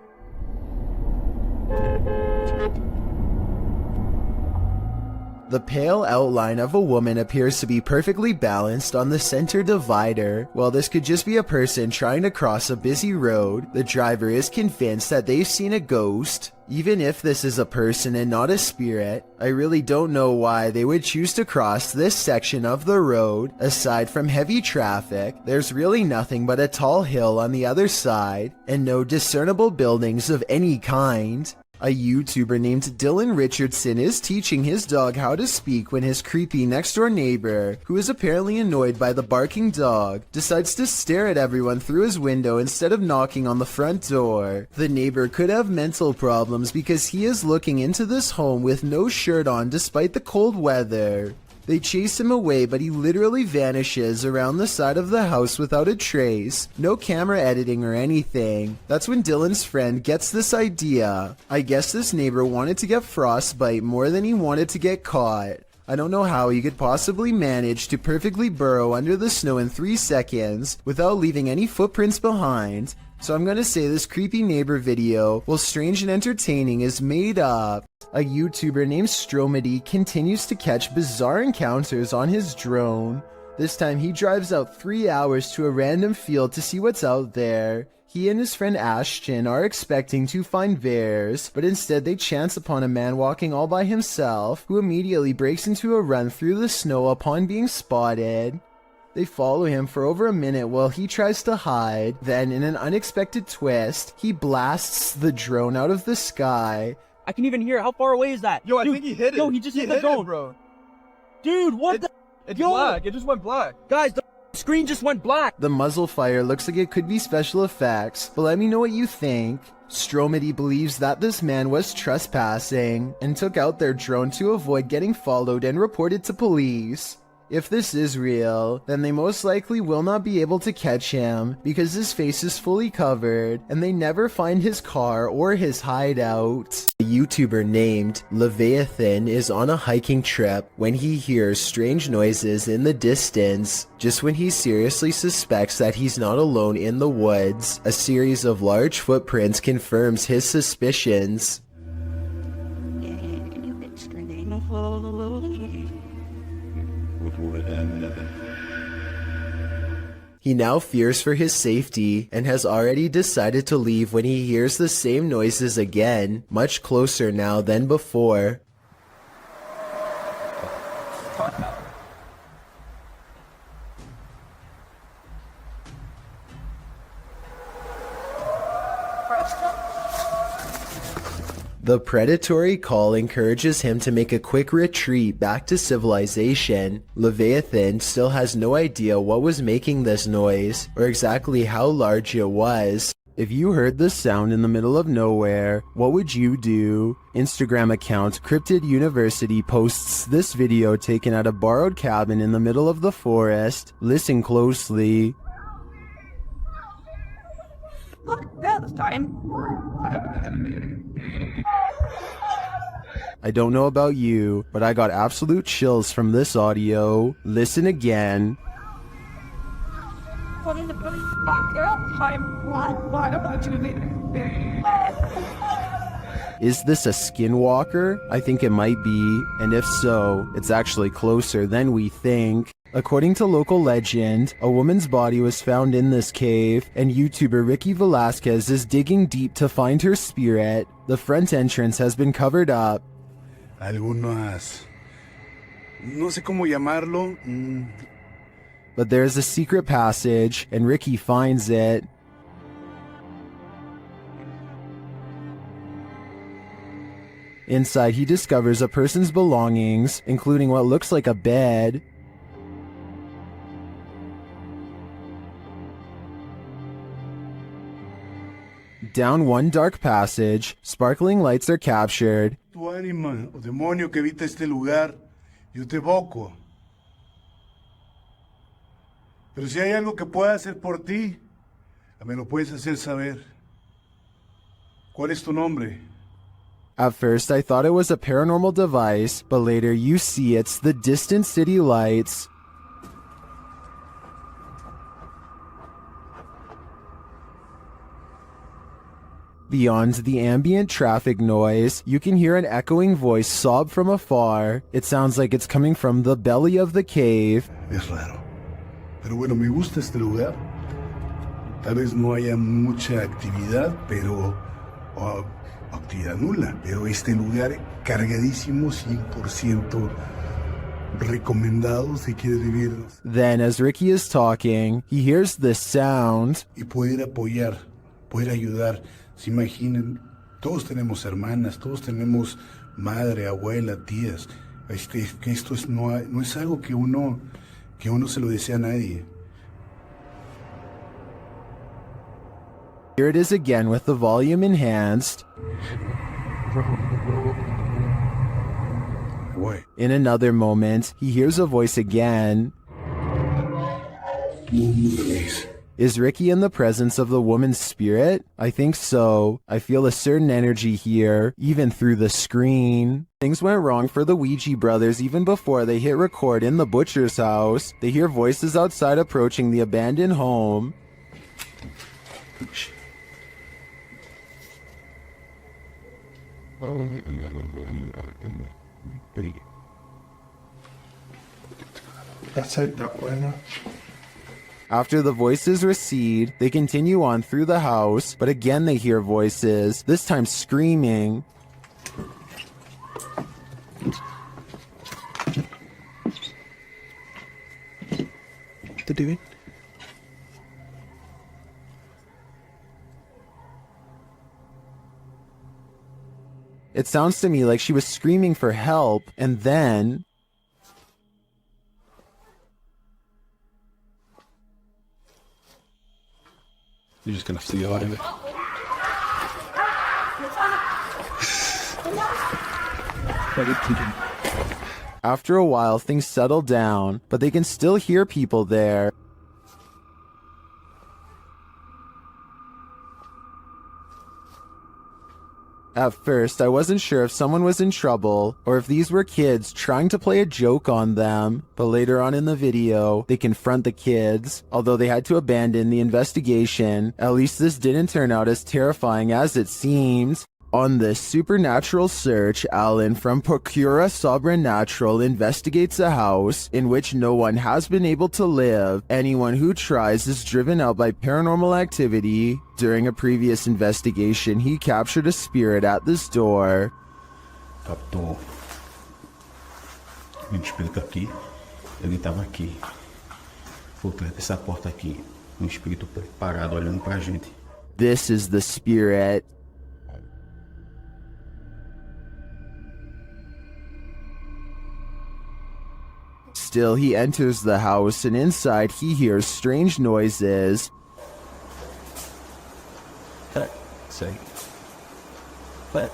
The pale outline of a woman appears to be perfectly balanced on the center divider. While this could just be a person trying to cross a busy road, the driver is convinced that they've seen a ghost. Even if this is a person and not a spirit, I really don't know why they would choose to cross this section of the road. Aside from heavy traffic, there's really nothing but a tall hill on the other side, and no discernible buildings of any kind. A YouTuber named Dylan Richardson is teaching his dog how to speak when his creepy next-door neighbor, who is apparently annoyed by the barking dog, decides to stare at everyone through his window instead of knocking on the front door. The neighbor could have mental problems because he is looking into this home with no shirt on despite the cold weather. They chase him away, but he literally vanishes around the side of the house without a trace. No camera editing or anything. That's when Dylan's friend gets this idea. I guess this neighbor wanted to get frostbite more than he wanted to get caught. I don't know how he could possibly manage to perfectly burrow under the snow in 3 seconds without leaving any footprints behind. So I'm gonna say this creepy neighbor video, while strange and entertaining, is made up. A YouTuber named Stromedy continues to catch bizarre encounters on his drone. This time he drives out 3 hours to a random field to see what's out there. He and his friend Ashton are expecting to find bears, but instead they chance upon a man walking all by himself, who immediately breaks into a run through the snow upon being spotted. They follow him for over a minute while he tries to hide. Then, in an unexpected twist, he blasts the drone out of the sky. I can even hear it. How far away is that? Yo, I think he hit it. Yo, he just hit the drone, bro. Dude, what the? It's black. It just went black. Guys, the screen just went black. The muzzle fire looks like it could be special effects, but let me know what you think. Stromedy believes that this man was trespassing and took out their drone to avoid getting followed and reported to police. If this is real, then they most likely will not be able to catch him because his face is fully covered and they never find his car or his hideout. A YouTuber named Leviathan is on a hiking trip when he hears strange noises in the distance. Just when he seriously suspects that he's not alone in the woods, a series of large footprints confirms his suspicions. He now fears for his safety and has already decided to leave when he hears the same noises again, much closer now than before. The predatory call encourages him to make a quick retreat back to civilization. Leviathan still has no idea what was making this noise, or exactly how large it was. If you heard this sound in the middle of nowhere, what would you do? Instagram account Cryptid University posts this video taken at a borrowed cabin in the middle of the forest. Listen closely. Look, this time. I don't know about you, but I got absolute chills from this audio. Listen again. What is the police time? Why don't you be? Is this a skinwalker? I think it might be, and if so, it's actually closer than we think. According to local legend, a woman's body was found in this cave, and YouTuber Ricky Velasquez is digging deep to find her spirit. The front entrance has been covered up. Algunas, no sé cómo llamarlo. But there's a secret passage, and Ricky finds it. Inside, he discovers a person's belongings, including what looks like a bed. Down one dark passage, sparkling lights are captured. Tu ánima o demonio que habita este lugar, yo te evoco. Pero si hay algo que pueda hacer por ti, me lo puedes hacer saber. ¿Cuál es tu nombre? At first, I thought it was a paranormal device, but later you see it's the distant city lights. Beyond the ambient traffic noise, you can hear an echoing voice sob from afar. It sounds like it's coming from the belly of the cave. Es raro. Pero bueno, me gusta este lugar. Tal vez no haya mucha actividad, pero... actividad nula. Pero este lugar cargadísimo, 100% recomendado si quieres vivir. Then, as Ricky is talking, he hears this sound. Y poder apoyar, poder ayudar. Se imaginen, todos tenemos hermanas, todos tenemos madre, abuela, tías. Que esto no es algo que uno se lo desea a nadie. Here it is again with the volume enhanced. In another moment, he hears a voice again. Is Ricky in the presence of the woman's spirit? I think so. I feel a certain energy here, even through the screen. Things went wrong for the Ouija brothers even before they hit record in the butcher's house. They hear voices outside approaching the abandoned home. That's it, that way. After the voices recede, they continue on through the house, but again they hear voices, this time screaming. after doing? It sounds to me like she was screaming for help, and then... You're just gonna see out of it. After a while, things settle down, but they can still hear people there. At first, I wasn't sure if someone was in trouble or if these were kids trying to play a joke on them, but later on in the video, they confront the kids. Although they had to abandon the investigation, at least this didn't turn out as terrifying as it seems. On this supernatural search, Alan from Procura Sobrenatural investigates a house in which no one has been able to live. Anyone who tries is driven out by paranormal activity. During a previous investigation, he captured a spirit at this door. Captou um espírito aqui. Ele estava aqui, por trás dessa porta aqui. Espírito parado olhando pra gente. This is the spirit. Still, he enters the house, and inside he hears strange noises. What?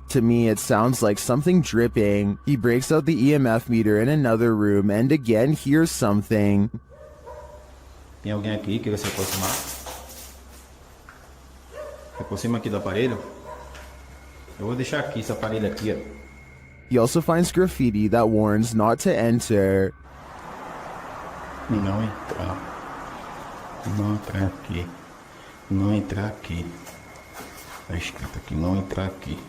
To me, it sounds like something dripping. He breaks out the EMF meter in another room and again hears something. Tem alguém aqui que quer se aproximar? Se aproxima aqui do aparelho. Eu vou deixar aqui esse aparelho aqui, ó. He also finds graffiti that warns not to enter. Não entrar. Não entrar aqui. Não entrar aqui. Tá escrito aqui, não entrar aqui.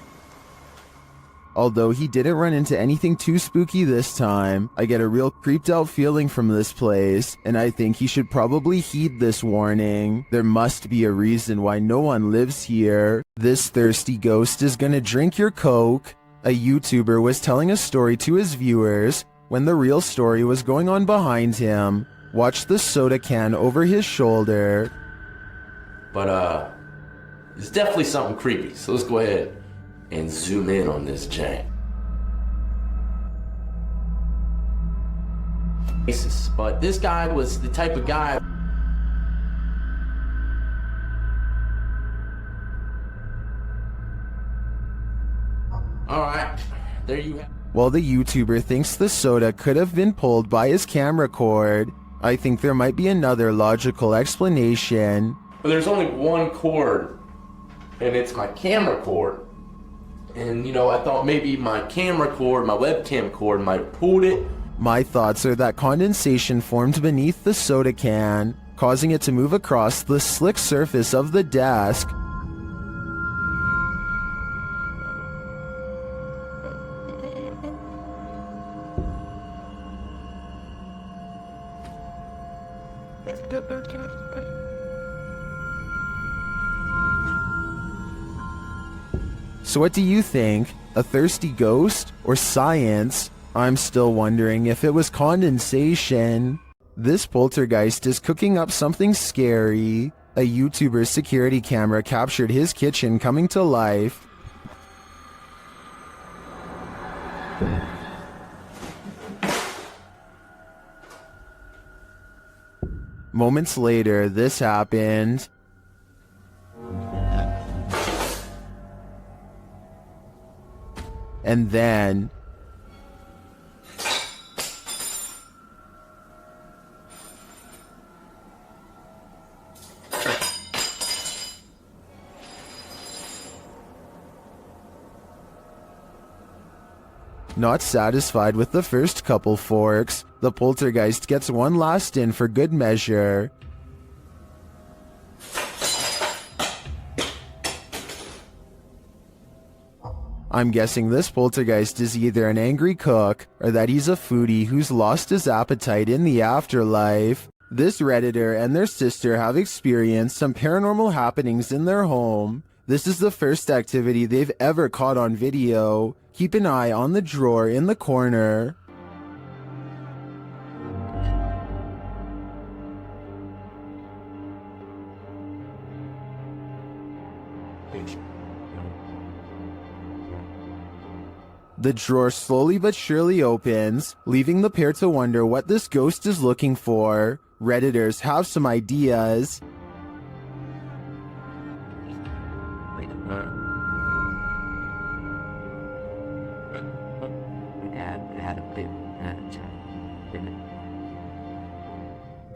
Although he didn't run into anything too spooky this time, I get a real creeped out feeling from this place, and I think he should probably heed this warning. There must be a reason why no one lives here. This thirsty ghost is gonna drink your Coke. A YouTuber was telling a story to his viewers when the real story was going on behind him. Watch the soda can over his shoulder. But, it's definitely something creepy, so let's go ahead and zoom in on this jank. But this guy was the type of guy. Alright, there you have. While the YouTuber thinks the soda could have been pulled by his camera cord, I think there might be another logical explanation. But there's only one cord, and it's my camera cord. And, you know, I thought maybe my camera cord, my webcam cord, might have pulled it. My thoughts are that condensation formed beneath the soda can, causing it to move across the slick surface of the desk. So what do you think? A thirsty ghost or science? I'm still wondering if it was condensation. This poltergeist is cooking up something scary. A YouTuber's security camera captured his kitchen coming to life. Moments later, this happened. And then... Not satisfied with the first couple forks, the poltergeist gets one last in for good measure. I'm guessing this poltergeist is either an angry cook or that he's a foodie who's lost his appetite in the afterlife. This Redditor and their sister have experienced some paranormal happenings in their home. This is the first activity they've ever caught on video. Keep an eye on the drawer in the corner. The drawer slowly but surely opens, leaving the pair to wonder what this ghost is looking for. Redditors have some ideas.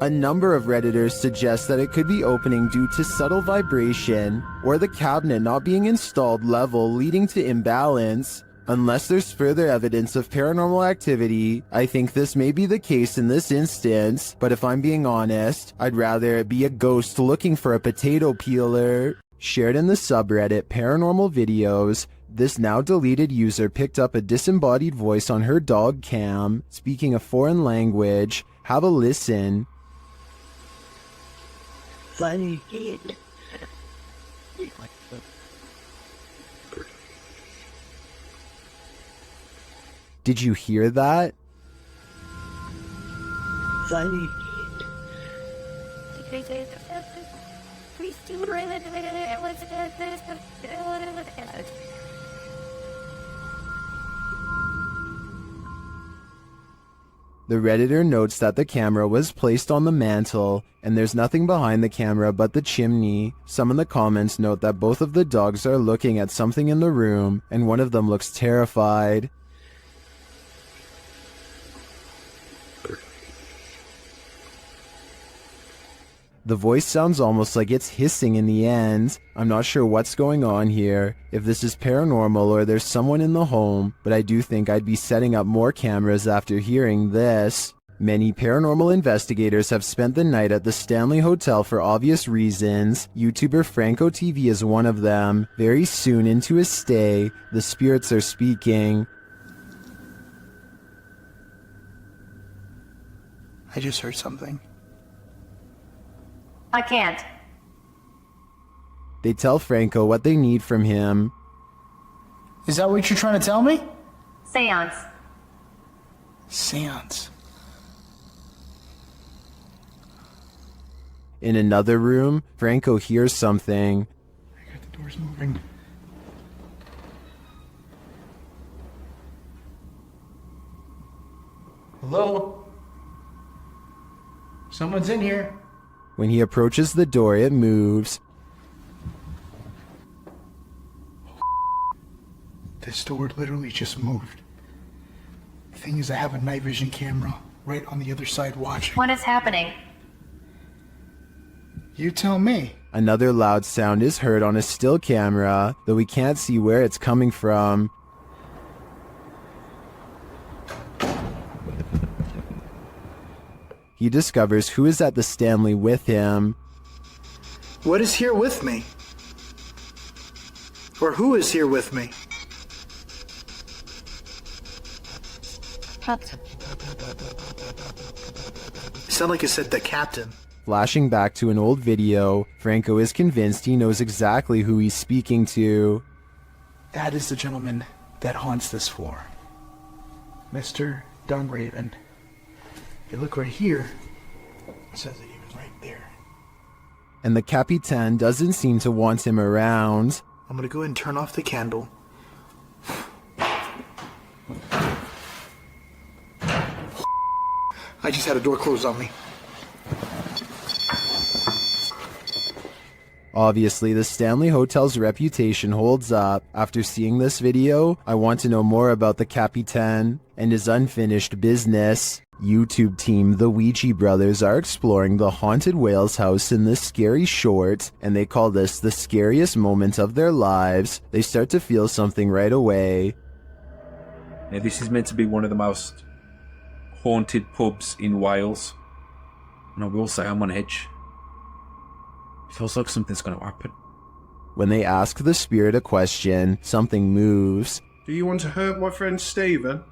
A number of Redditors suggest that it could be opening due to subtle vibration, or the cabinet not being installed level leading to imbalance. Unless there's further evidence of paranormal activity, I think this may be the case in this instance, but if I'm being honest, I'd rather it be a ghost looking for a potato peeler. Shared in the subreddit Paranormal Videos, this now deleted user picked up a disembodied voice on her dog cam, speaking a foreign language. Have a listen. Funny kid. Did you hear that? Funny The Redditor notes that the camera was placed on the mantle, and there's nothing behind the camera but the chimney. Some in the comments note that both of the dogs are looking at something in the room, and one of them looks terrified. The voice sounds almost like it's hissing in the end. I'm not sure what's going on here, if this is paranormal or there's someone in the home, but I do think I'd be setting up more cameras after hearing this. Many paranormal investigators have spent the night at the Stanley Hotel for obvious reasons. YouTuber Franco TV is one of them. Very soon into his stay, the spirits are speaking. I just heard something. I can't. They tell Franco what they need from him. Is that what you're trying to tell me? Seance. Seance. In another room, Franco hears something. The door's moving. Hello? Someone's in here. When he approaches the door, it moves. This door literally just moved. The thing is, I have a night vision camera right on the other side watching. What is happening? You tell me. Another loud sound is heard on a still camera, though we can't see where it's coming from. He discovers who is at the Stanley with him. What is here with me? Or who is here with me? It sounded like it said the captain. Flashing back to an old video, Franco is convinced he knows exactly who he's speaking to. That is the gentleman that haunts this floor. Mr. Dunraven. If you look right here, it says that he was right there. And the Capitan doesn't seem to want him around. I'm gonna go ahead and turn off the candle. I just had a door closed on me. Obviously, the Stanley Hotel's reputation holds up. After seeing this video, I want to know more about the Capitan and his unfinished business. YouTube team The Ouija Brothers are exploring the haunted whale's house in this scary short, and they call this the scariest moment of their lives. They start to feel something right away. Now, this is meant to be one of the most haunted pubs in Wales, and I will say I'm on edge. It feels like something's going to happen. When they ask the spirit a question, something moves. Do you want to hurt my friend Stephen?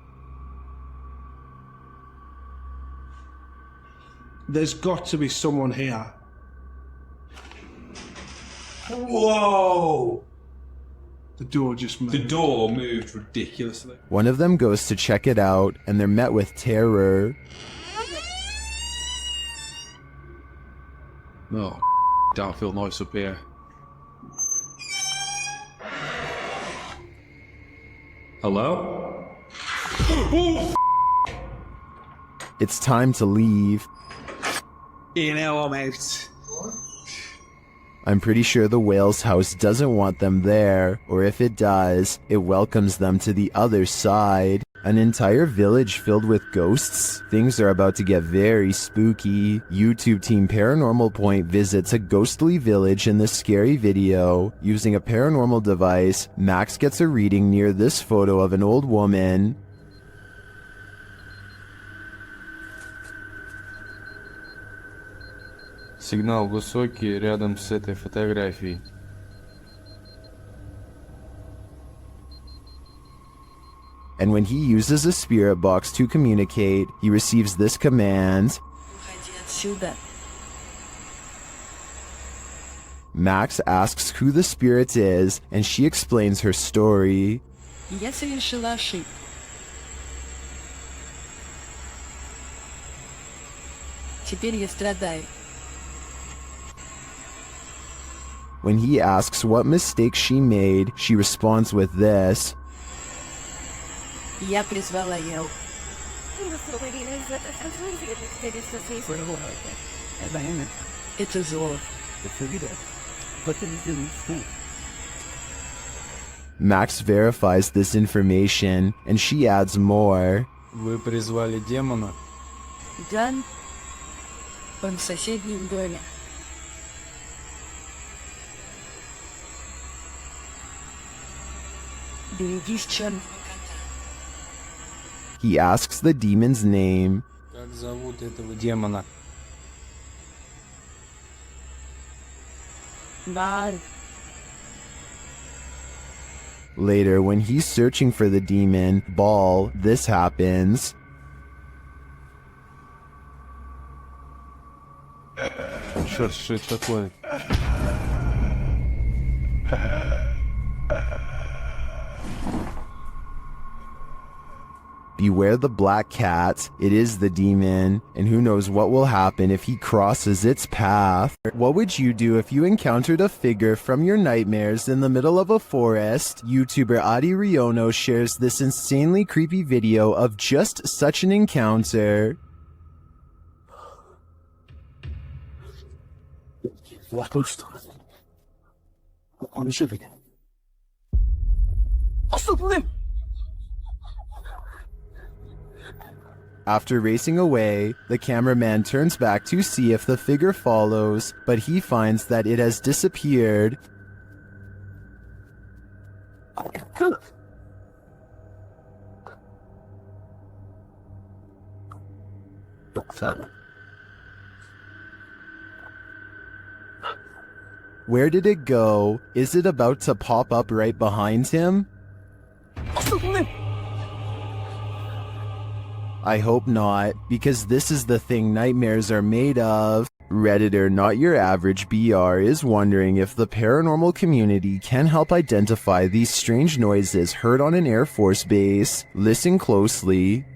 There's got to be someone here. Whoa! The door just moved. The door moved ridiculously. One of them goes to check it out, and they're met with terror. Oh, don't feel nice up here. Hello? It's time to leave. Almost. I'm pretty sure the whale's house doesn't want them there, or if it does, it welcomes them to the other side. An entire village filled with ghosts? Things are about to get very spooky. YouTube team Paranormal Point visits a ghostly village in this scary video. Using a paranormal device, Max gets a reading near this photo of an old woman. Сигнал высокий рядом с этой фотографией. And when he uses a spirit box to communicate, he receives this command. Max asks who the spirit is, and she explains her story. Я совершила ошибку. Теперь я страдаю. When he asks what mistake she made, she responds with this. Я призвала его. Это зло. Max verifies this information, and she adds more. Вы призвали демона? Да. Он в соседнем доме. Берегись черного. He asks the demon's name. Как зовут этого демона? Бар. Later, when he's searching for the demon, Ball, this happens. Черт, что это такое? Beware the black cat, it is the demon, and who knows what will happen if he crosses its path. What would you do if you encountered a figure from your nightmares in the middle of a forest? YouTuber Adi Riono shares this insanely creepy video of just such an encounter. After racing away, the cameraman turns back to see if the figure follows, but he finds that it has disappeared. Where did it go? Is it about to pop up right behind him? I hope not, because this is the thing nightmares are made of. Redditor Not Your Average BR is wondering if the paranormal community can help identify these strange noises heard on an Air Force base. Listen closely.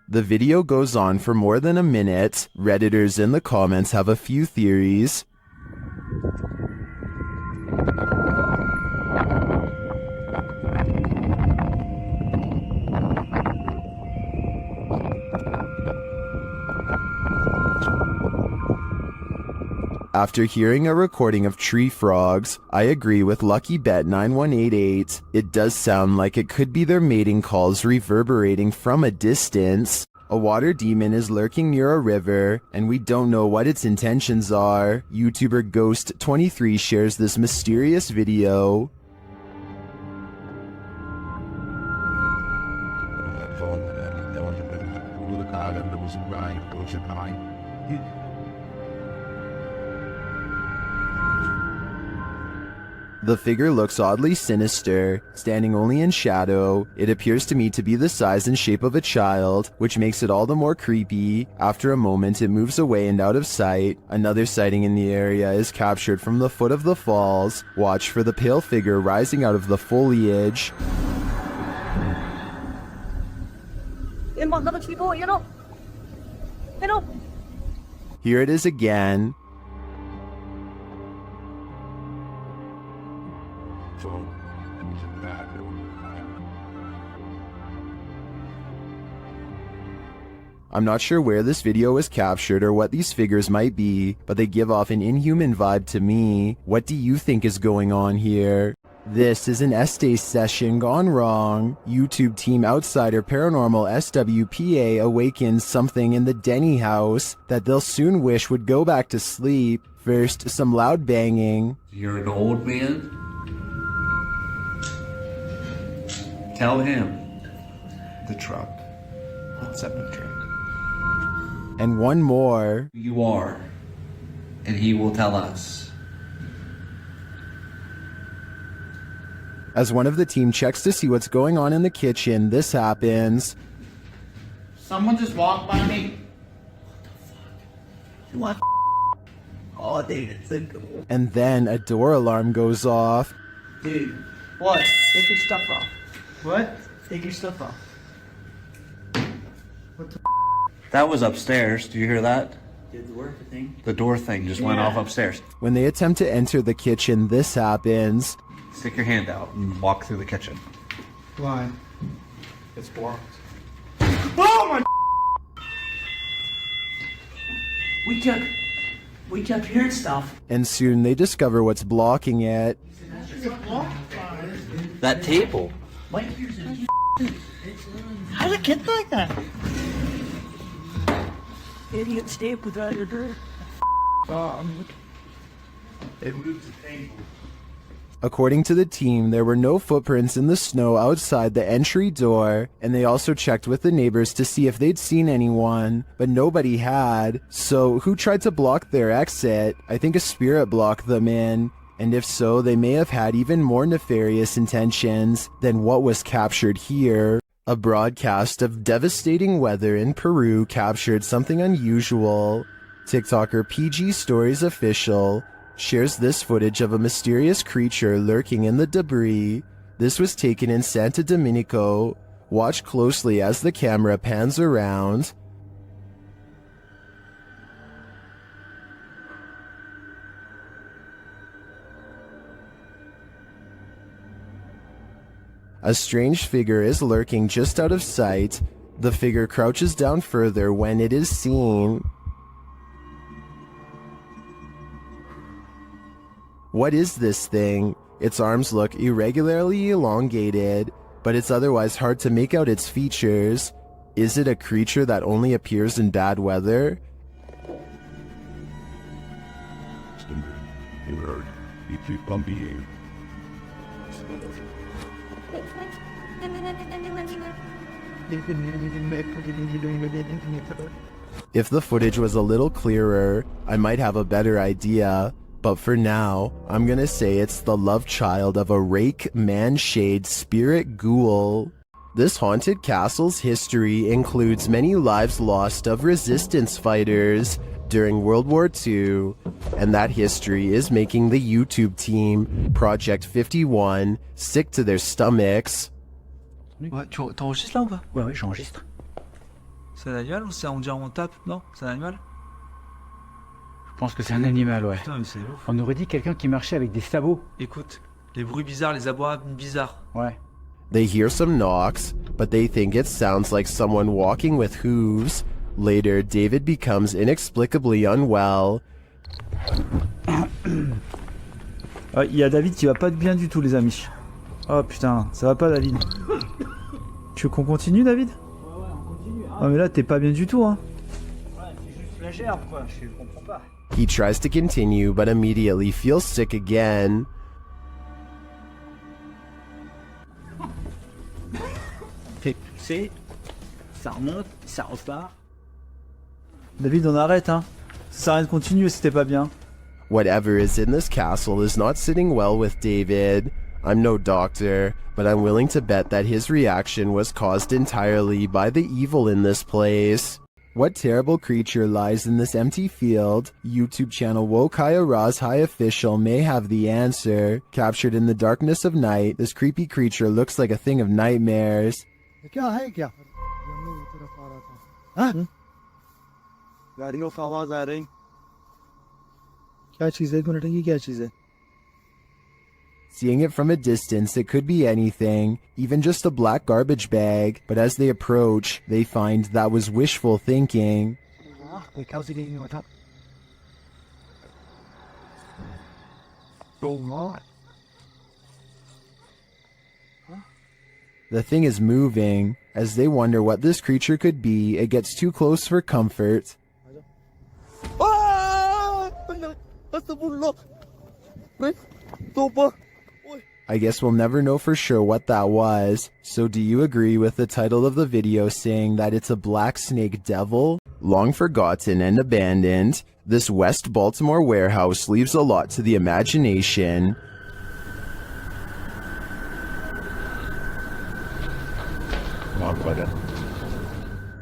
The video goes on for more than a minute. Redditors in the comments have a few theories. After hearing a recording of tree frogs, I agree with LuckyBet9188. It does sound like it could be their mating calls reverberating from a distance. A water demon is lurking near a river, and we don't know what its intentions are. YouTuber Ghost23 shares this mysterious video. The figure looks oddly sinister, standing only in shadow. It appears to me to be the size and shape of a child, which makes it all the more creepy. After a moment, it moves away and out of sight. Another sighting in the area is captured from the foot of the falls. Watch for the pale figure rising out of the foliage. Here it is again. I'm not sure where this video was captured or what these figures might be, but they give off an inhuman vibe to me. What do you think is going on here? This is an Estes session gone wrong. YouTube team outsider paranormal SWPA awakens something in the Denny house that they'll soon wish would go back to sleep. First, some loud banging. You're an old man? Tell him. The truck. Let's have a drink. And one more. You are. And he will tell us. As one of the team checks to see what's going on in the kitchen, this happens. Someone just walked by me. What? Oh, dude. And then a door alarm goes off. Dude. What? Take your stuff off. What? Take your stuff off. What the That was upstairs. Do you hear that? Did the work thing? The door thing just went off upstairs. When they attempt to enter the kitchen, this happens. Stick your hand out and walk through the kitchen. Why? It's blocked. Oh my! We kept hearing stuff. And soon they discover what's blocking it. That table. What? How did it get like that? Idiot stayed without your door. It moved the table. According to the team, there were no footprints in the snow outside the entry door, and they also checked with the neighbors to see if they'd seen anyone, but nobody had. So who tried to block their exit? I think a spirit blocked them in, and if so, they may have had even more nefarious intentions than what was captured here. A broadcast of devastating weather in Peru captured something unusual. TikToker PG Stories Official shares this footage of a mysterious creature lurking in the debris. This was taken in Santo Domenico. Watch closely as the camera pans around. A strange figure is lurking just out of sight. The figure crouches down further when it is seen. What is this thing? Its arms look irregularly elongated, but it's otherwise hard to make out its features. Is it a creature that only appears in bad weather? If the footage was a little clearer, I might have a better idea. But for now, I'm gonna say it's the love child of a rake man-shade spirit ghoul. This haunted castle's history includes many lives lost of resistance fighters during World War II, and that history is making the YouTube team, Project 51, sick to their stomachs. Ouais, t'enregistres là ou pas? Ouais, j'enregistre. C'est un animal ou c'est on dirait on tape? Non, c'est un animal? Je pense que c'est un animal, ouais. Putain, mais c'est ouf. On aurait dit quelqu'un qui marchait avec des sabots. Écoute, les bruits bizarres, les abois bizarres. Ouais. They hear some knocks, but they think it sounds like someone walking with hooves. Later, David becomes inexplicably unwell. Il y a David qui va pas bien du tout, les amis. Oh putain, ça va pas, David. Tu veux qu'on continue, David? Ouais, on continue. Hein. Ah, mais là, t'es pas bien du tout, hein. Ouais, c'est juste la gerbe, quoi. Je comprends pas. He tries to continue, but immediately feels sick again. Tu sais, ça remonte, ça repart. David, on arrête, hein. Ça sert à rien de continuer si t'es pas bien. Whatever is in this castle is not sitting well with David. I'm no doctor, but I'm willing to bet that his reaction was caused entirely by the evil in this place. What terrible creature lies in this empty field? YouTube channel Wokaya Raz High Official may have the answer. Captured in the darkness of night, this creepy creature looks like a thing of nightmares. Seeing it from a distance, it could be anything, even just a black garbage bag, but as they approach, they find that was wishful thinking. The thing is moving. As they wonder what this creature could be, it gets too close for comfort. I guess we'll never know for sure what that was. So do you agree with the title of the video saying that it's a black snake devil? Long forgotten and abandoned, this West Baltimore warehouse leaves a lot to the imagination.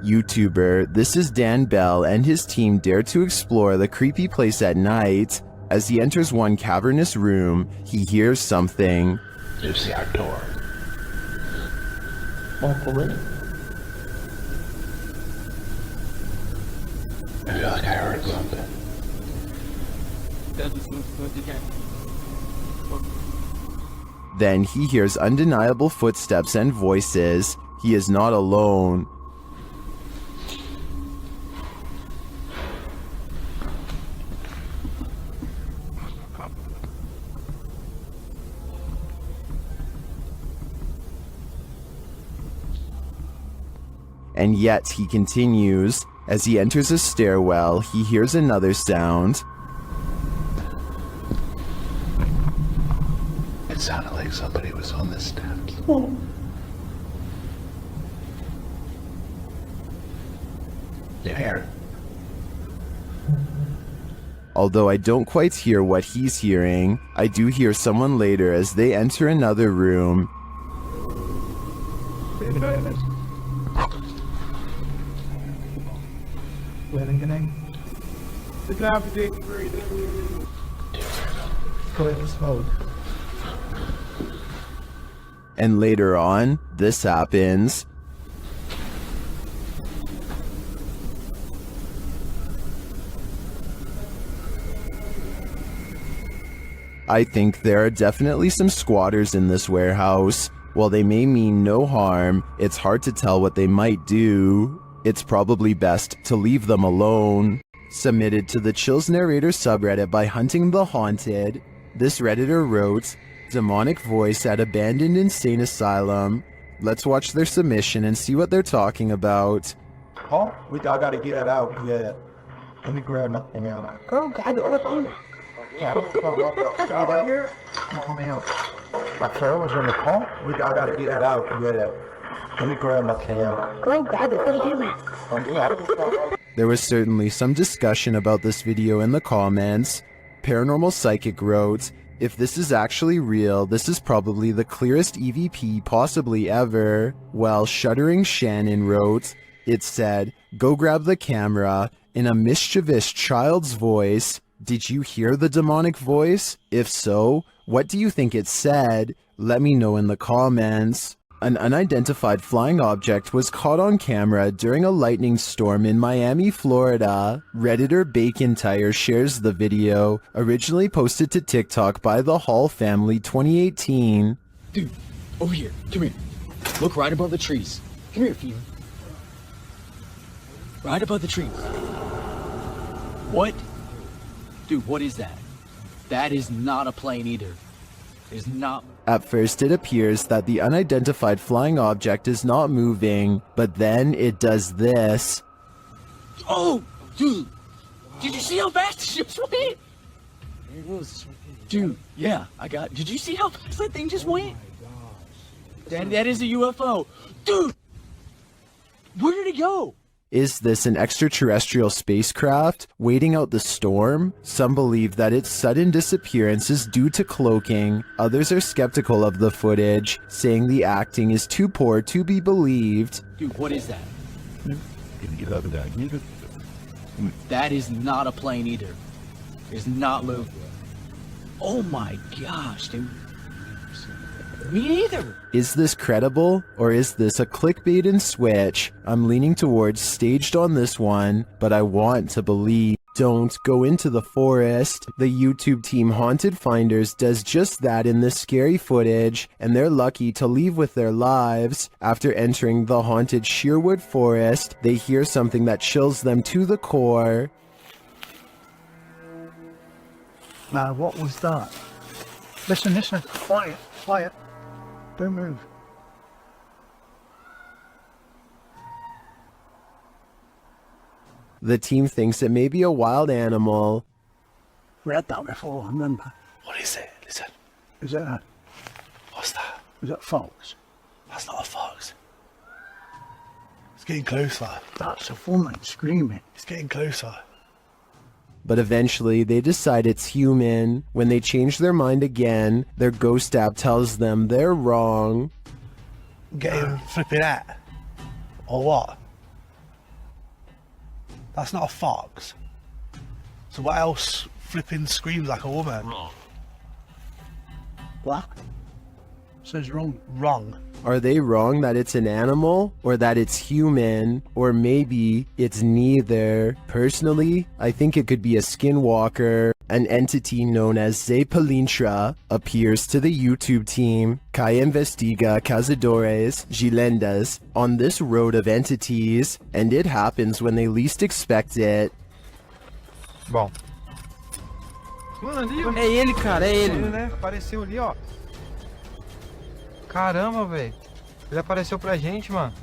YouTuber, this is Dan Bell and his team dare to explore the creepy place at night. As he enters one cavernous room, he hears something. You see our door. I feel like I heard something. Then he hears undeniable footsteps and voices. He is not alone. And yet he continues. As he enters a stairwell, he hears another sound. It sounded like somebody was on the steps. You hear it? Although I don't quite hear what he's hearing, I do hear someone later as they enter another room. And later on, this happens. I think there are definitely some squatters in this warehouse. While they may mean no harm, it's hard to tell what they might do. It's probably best to leave them alone. Submitted to the Chills Narrator subreddit by Hunting the Haunted, this Redditor wrote, "Demonic voice at abandoned insane asylum." Let's watch their submission and see what they're talking about. Oh, I gotta get it out. Yeah. Let me grab nothing out. Oh, God, the other phone. Yeah, right here. Come out. My Carol was in the car. I gotta get it out. Yeah. Let me grab my cam. Oh, God, the other There was certainly some discussion about this video in the comments. Paranormal Psychic wrote, "If this is actually real, this is probably the clearest EVP possibly ever." While Shuddering Shannon wrote, it said, "Go grab the camera," in a mischievous child's voice. Did you hear the demonic voice? If so, what do you think it said? Let me know in the comments. An unidentified flying object was caught on camera during a lightning storm in Miami, Florida. Redditor Bacon Tire shares the video, originally posted to TikTok by the Hall family 2018. Dude, over here. Come here. Look right above the trees. Come here, Fever. Right above the trees. What? Dude, what is that? That is not a plane either. It's not. At first it appears that the unidentified flying object is not moving, but then it does this. Oh, dude. Did you see how fast the ship went? There it goes. Dude, yeah, did you see how fast that thing just went? That is a UFO. Dude! Where did it go? Is this an extraterrestrial spacecraft waiting out the storm? Some believe that its sudden disappearance is due to cloaking. Others are skeptical of the footage, saying the acting is too poor to be believed. Dude, what is that? That is not a plane either. It's not moving. Oh my gosh, dude. Me neither. Is this credible, or is this a clickbait and switch? I'm leaning towards staged on this one, but I want to believe. Don't go into the forest. The YouTube team Haunted Finders does just that in this scary footage, and they're lucky to leave with their lives. After entering the haunted Sherwood Forest, they hear something that chills them to the core. Now, what was that? Listen, listen. Quiet, quiet. Don't move. The team thinks it may be a wild animal. We had that before, remember? What is it? Listen. Is that? What's that? Is that fox? That's not a fox. It's getting closer. That's a woman screaming. It's getting closer. But eventually they decide it's human. When they change their mind again, their ghost app tells them they're wrong. Getting flipping out. Or what? That's not a fox. So what else flipping screams like a woman? What? Says wrong. Wrong. Are they wrong that it's an animal, or that it's human, or maybe it's neither? Personally, I think it could be a skinwalker. An entity known as Zepalintra appears to the YouTube team que investiga cazadores de lendas on this road of entities, and it happens when they least expect it. Bom. Mano, ali, é ele, cara, é ele. Né? Apareceu ali, ó. Caramba, velho. Ele apareceu pra gente, mano.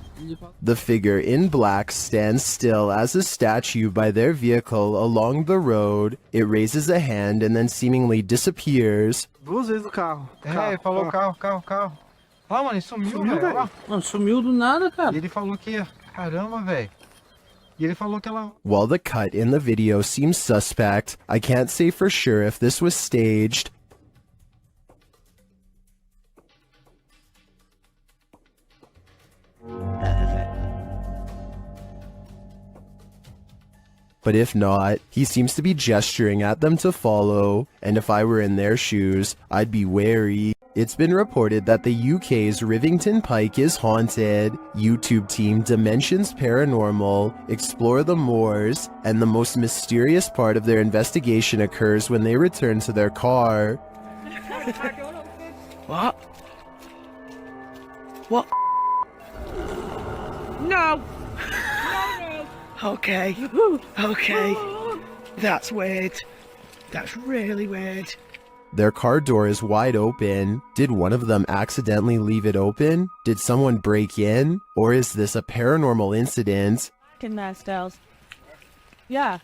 The figure in black stands still as a statue by their vehicle along the road. It raises a hand and then seemingly disappears. Duas vezes o carro. É, ele falou carro. Ah, mano, ele sumiu, velho. Mano, sumiu do nada, cara. E ele falou que... Caramba, velho. E ele falou que ela... While the cut in the video seems suspect, I can't say for sure if this was staged. But if not, he seems to be gesturing at them to follow, and if I were in their shoes, I'd be wary. It's been reported that the UK's Rivington Pike is haunted. YouTube team Dimensions Paranormal explore the moors, and the most mysterious part of their investigation occurs when they return to their car. What? What? No! Okay. Okay. That's weird. That's really weird. Their car door is wide open. Did one of them accidentally leave it open? Did someone break in? Or is this a paranormal incident? Fucking mess, Styles. Yeah.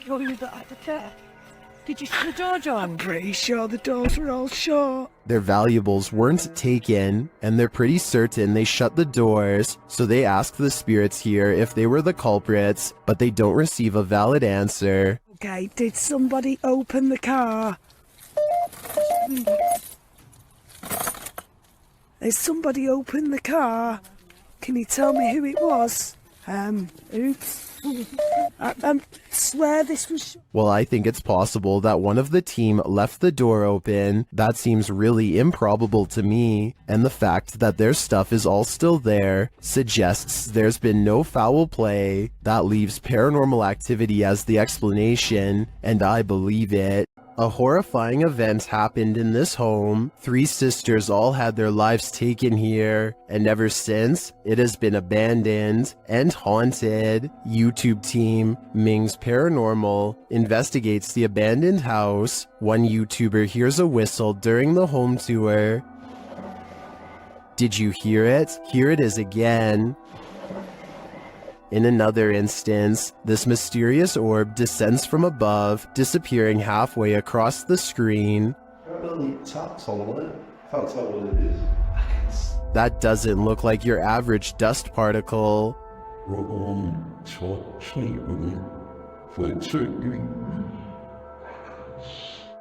You're back to care. Did you see the door, John? I'm pretty sure the doors were all shut. Their valuables weren't taken, and they're pretty certain they shut the doors, so they ask the spirits here if they were the culprits, but they don't receive a valid answer. Okay, did somebody open the car? Has somebody opened the car? Can you tell me who it was? Oops. I swear this was... Well, I think it's possible that one of the team left the door open. That seems really improbable to me, and the fact that their stuff is all still there suggests there's been no foul play. That leaves paranormal activity as the explanation, and I believe it. A horrifying event happened in this home. 3 sisters all had their lives taken here, and ever since, it has been abandoned and haunted. YouTube team Ming's Paranormal investigates the abandoned house. One YouTuber hears a whistle during the home tour. Did you hear it? Here it is again. In another instance, this mysterious orb descends from above, disappearing halfway across the screen. Really taps on it. Can't tell what it is. That doesn't look like your average dust particle.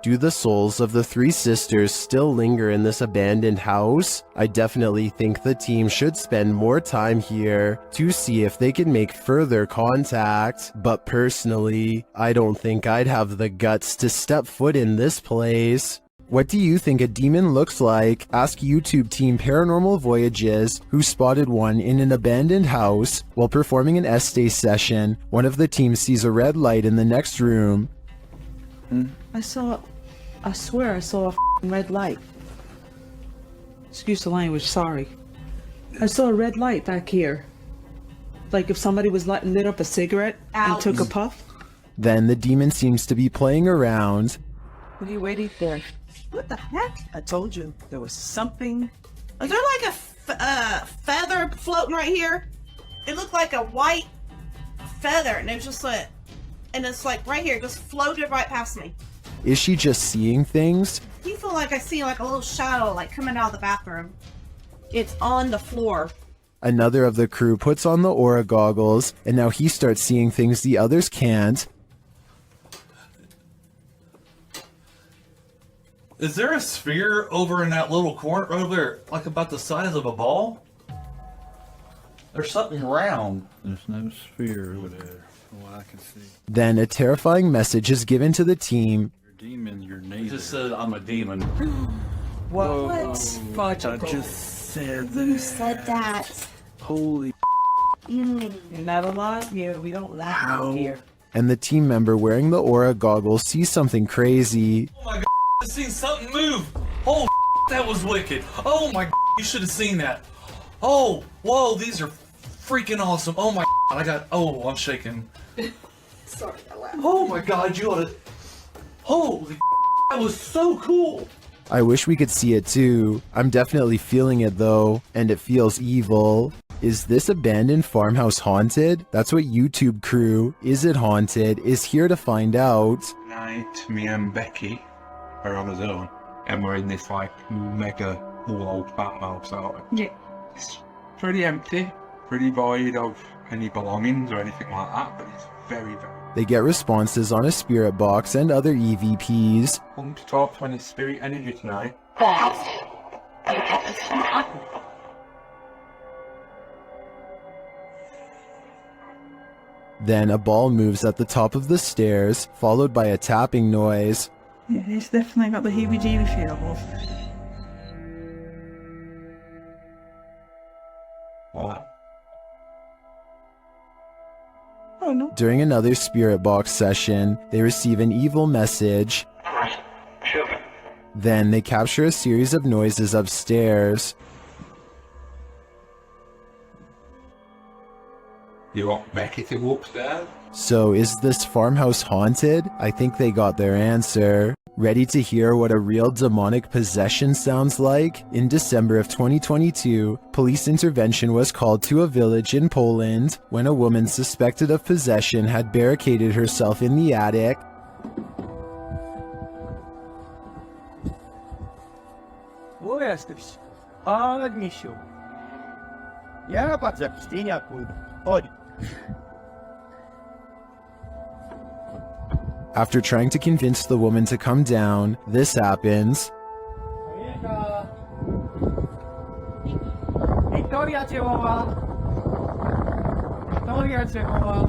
Do the souls of the three sisters still linger in this abandoned house? I definitely think the team should spend more time here to see if they can make further contact. But personally, I don't think I'd have the guts to step foot in this place. What do you think a demon looks like? Ask YouTube team Paranormal Voyages, who spotted one in an abandoned house. While performing an Estee session, one of the team sees a red light in the next room. I swear I saw a red light. Excuse the language, sorry. I saw a red light back here. Like if somebody was lit up a cigarette and took a puff. Then the demon seems to be playing around. What are you waiting for? What the heck? I told you, there was something. Is there like a feather floating right here? It looked like a white feather, and it was just like, and it's like right here, just floated right past me. Is she just seeing things? You feel like I see like a little shadow like coming out of the bathroom. It's on the floor. Another of the crew puts on the aura goggles, and now he starts seeing things the others can't. Is there a sphere over in that little corner right over there, like about the size of a ball? There's something round. There's no sphere over there, from what I can see. Then a terrifying message is given to the team. Demon, your It neighbor. just said I'm a demon. What? Fudge, I just said Who said that? Holy You're not alive? Yeah, we don't laugh out here. And the team member wearing the aura goggles sees something crazy. Oh my god, I seen something move. Oh, that was wicked. Oh my god, you should have seen that. Oh, whoa, these are freaking awesome. Oh my god, I'm shaking. Sorry, I laughed. Oh my god, you ought to. Holy that was so cool. I wish we could see it too. I'm definitely feeling it though, and it feels evil. Is this abandoned farmhouse haunted? That's what YouTube crew, Is It Haunted, is here to find out. Tonight, me and Becky are on his own, and we're in this like mega old farmhouse out. Yeah. It's pretty empty, pretty void of any belongings or anything like that, but it's very, very. They get responses on a spirit box and other EVPs. Come to talk to any spirit energy tonight. Then a ball moves at the top of the stairs, followed by a tapping noise. Yeah, he's definitely got the heebie-jeebie feels. What? Oh no. During another spirit box session, they receive an evil message. Then they capture a series of noises upstairs. You want Becky to go upstairs? So is this farmhouse haunted? I think they got their answer. Ready to hear what a real demonic possession sounds like? In December of 2022, police intervention was called to a village in Poland when a woman suspected of possession had barricaded herself in the attic. Wo jesteś? A, misiu. Ja patrzę, pstiniaku. Chodź. After trying to convince the woman to come down, this happens. Wiktoria cię woła. Wiktoria cię woła.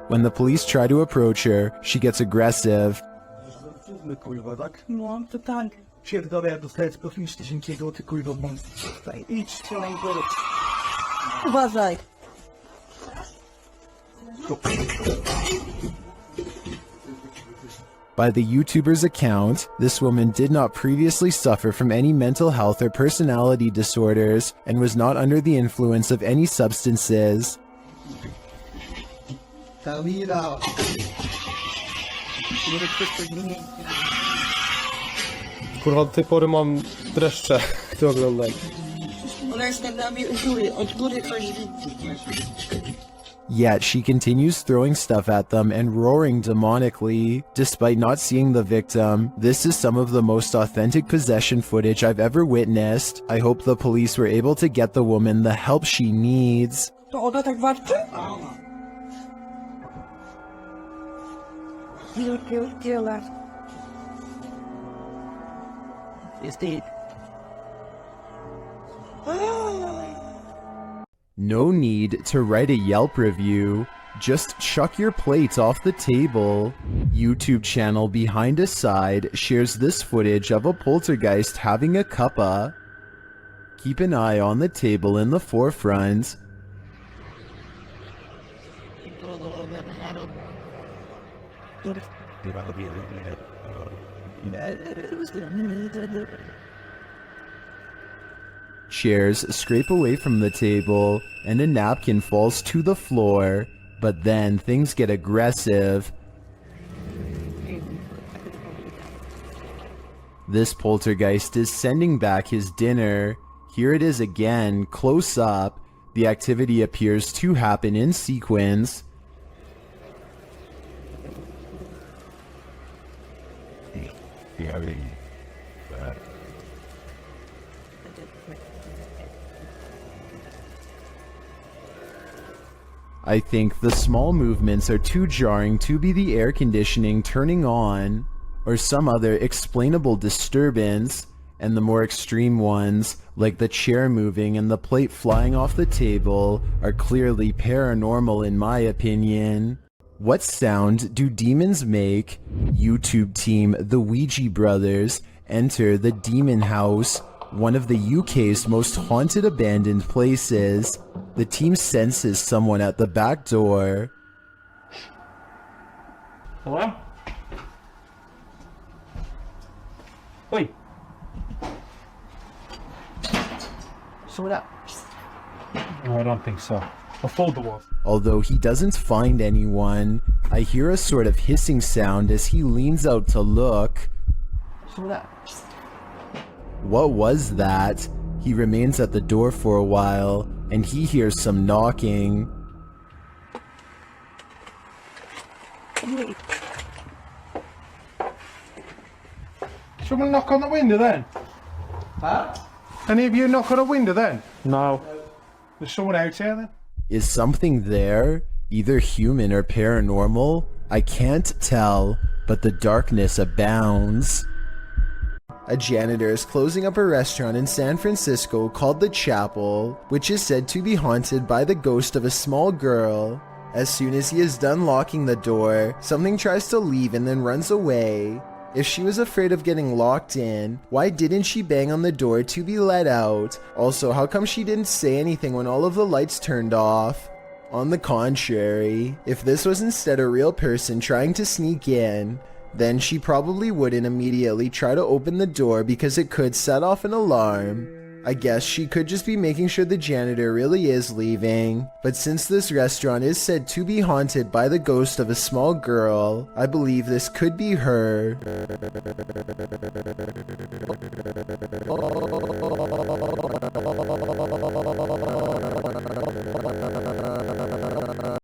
When the police try to approach her, she gets aggressive. Kurwa, tak? No, to tak. Pierdolę, ja dostaję z profilsz tysięciego, ty kurwa, mam. Idź, strzelaj, boleć. Uważaj. By the YouTuber's account, this woman did not previously suffer from any mental health or personality disorders and was not under the influence of any substances. Tamira. Kurwa, do tej pory mam dreszcze, to oglądaj. Ona jest nad nami u góry, od góry coś widzi. Yet she continues throwing stuff at them and roaring demonically, despite not seeing the victim. This is some of the most authentic possession footage I've ever witnessed. I hope the police were able to get the woman the help she needs. No need to write a Yelp review, just chuck your plates off the table. YouTube channel Behind a Side shares this footage of a poltergeist having a cuppa. Keep an eye on the table in the forefront. Chairs scrape away from the table, and a napkin falls to the floor, but then things get aggressive. This poltergeist is sending back his dinner. Here it is again, close up. The activity appears to happen in sequence. I think the small movements are too jarring to be the air conditioning turning on, or some other explainable disturbance, and the more extreme ones, like the chair moving and the plate flying off the table, are clearly paranormal in my opinion. What sound do demons make? YouTube team The Ouija Brothers enter the Demon House, one of the UK's most haunted abandoned places. The team senses someone at the back door. Hello? Oi. Sort up. No, I don't think so. I'll fold the wall. Although he doesn't find anyone, I hear a sort of hissing sound as he leans out to look. Sort up. What was that? He remains at the door for a while, and he hears some knocking. Someone knock on the window then? Huh? Any of you knock on a window then? No. There's someone out here then? Is something there? Either human or paranormal? I can't tell, but the darkness abounds. A janitor is closing up a restaurant in San Francisco called The Chapel, which is said to be haunted by the ghost of a small girl. As soon as he is done locking the door, something tries to leave and then runs away. If she was afraid of getting locked in, why didn't she bang on the door to be let out? Also, how come she didn't say anything when all of the lights turned off? On the contrary, if this was instead a real person trying to sneak in, then she probably wouldn't immediately try to open the door because it could set off an alarm. I guess she could just be making sure the janitor really is leaving. But since this restaurant is said to be haunted by the ghost of a small girl, I believe this could be her.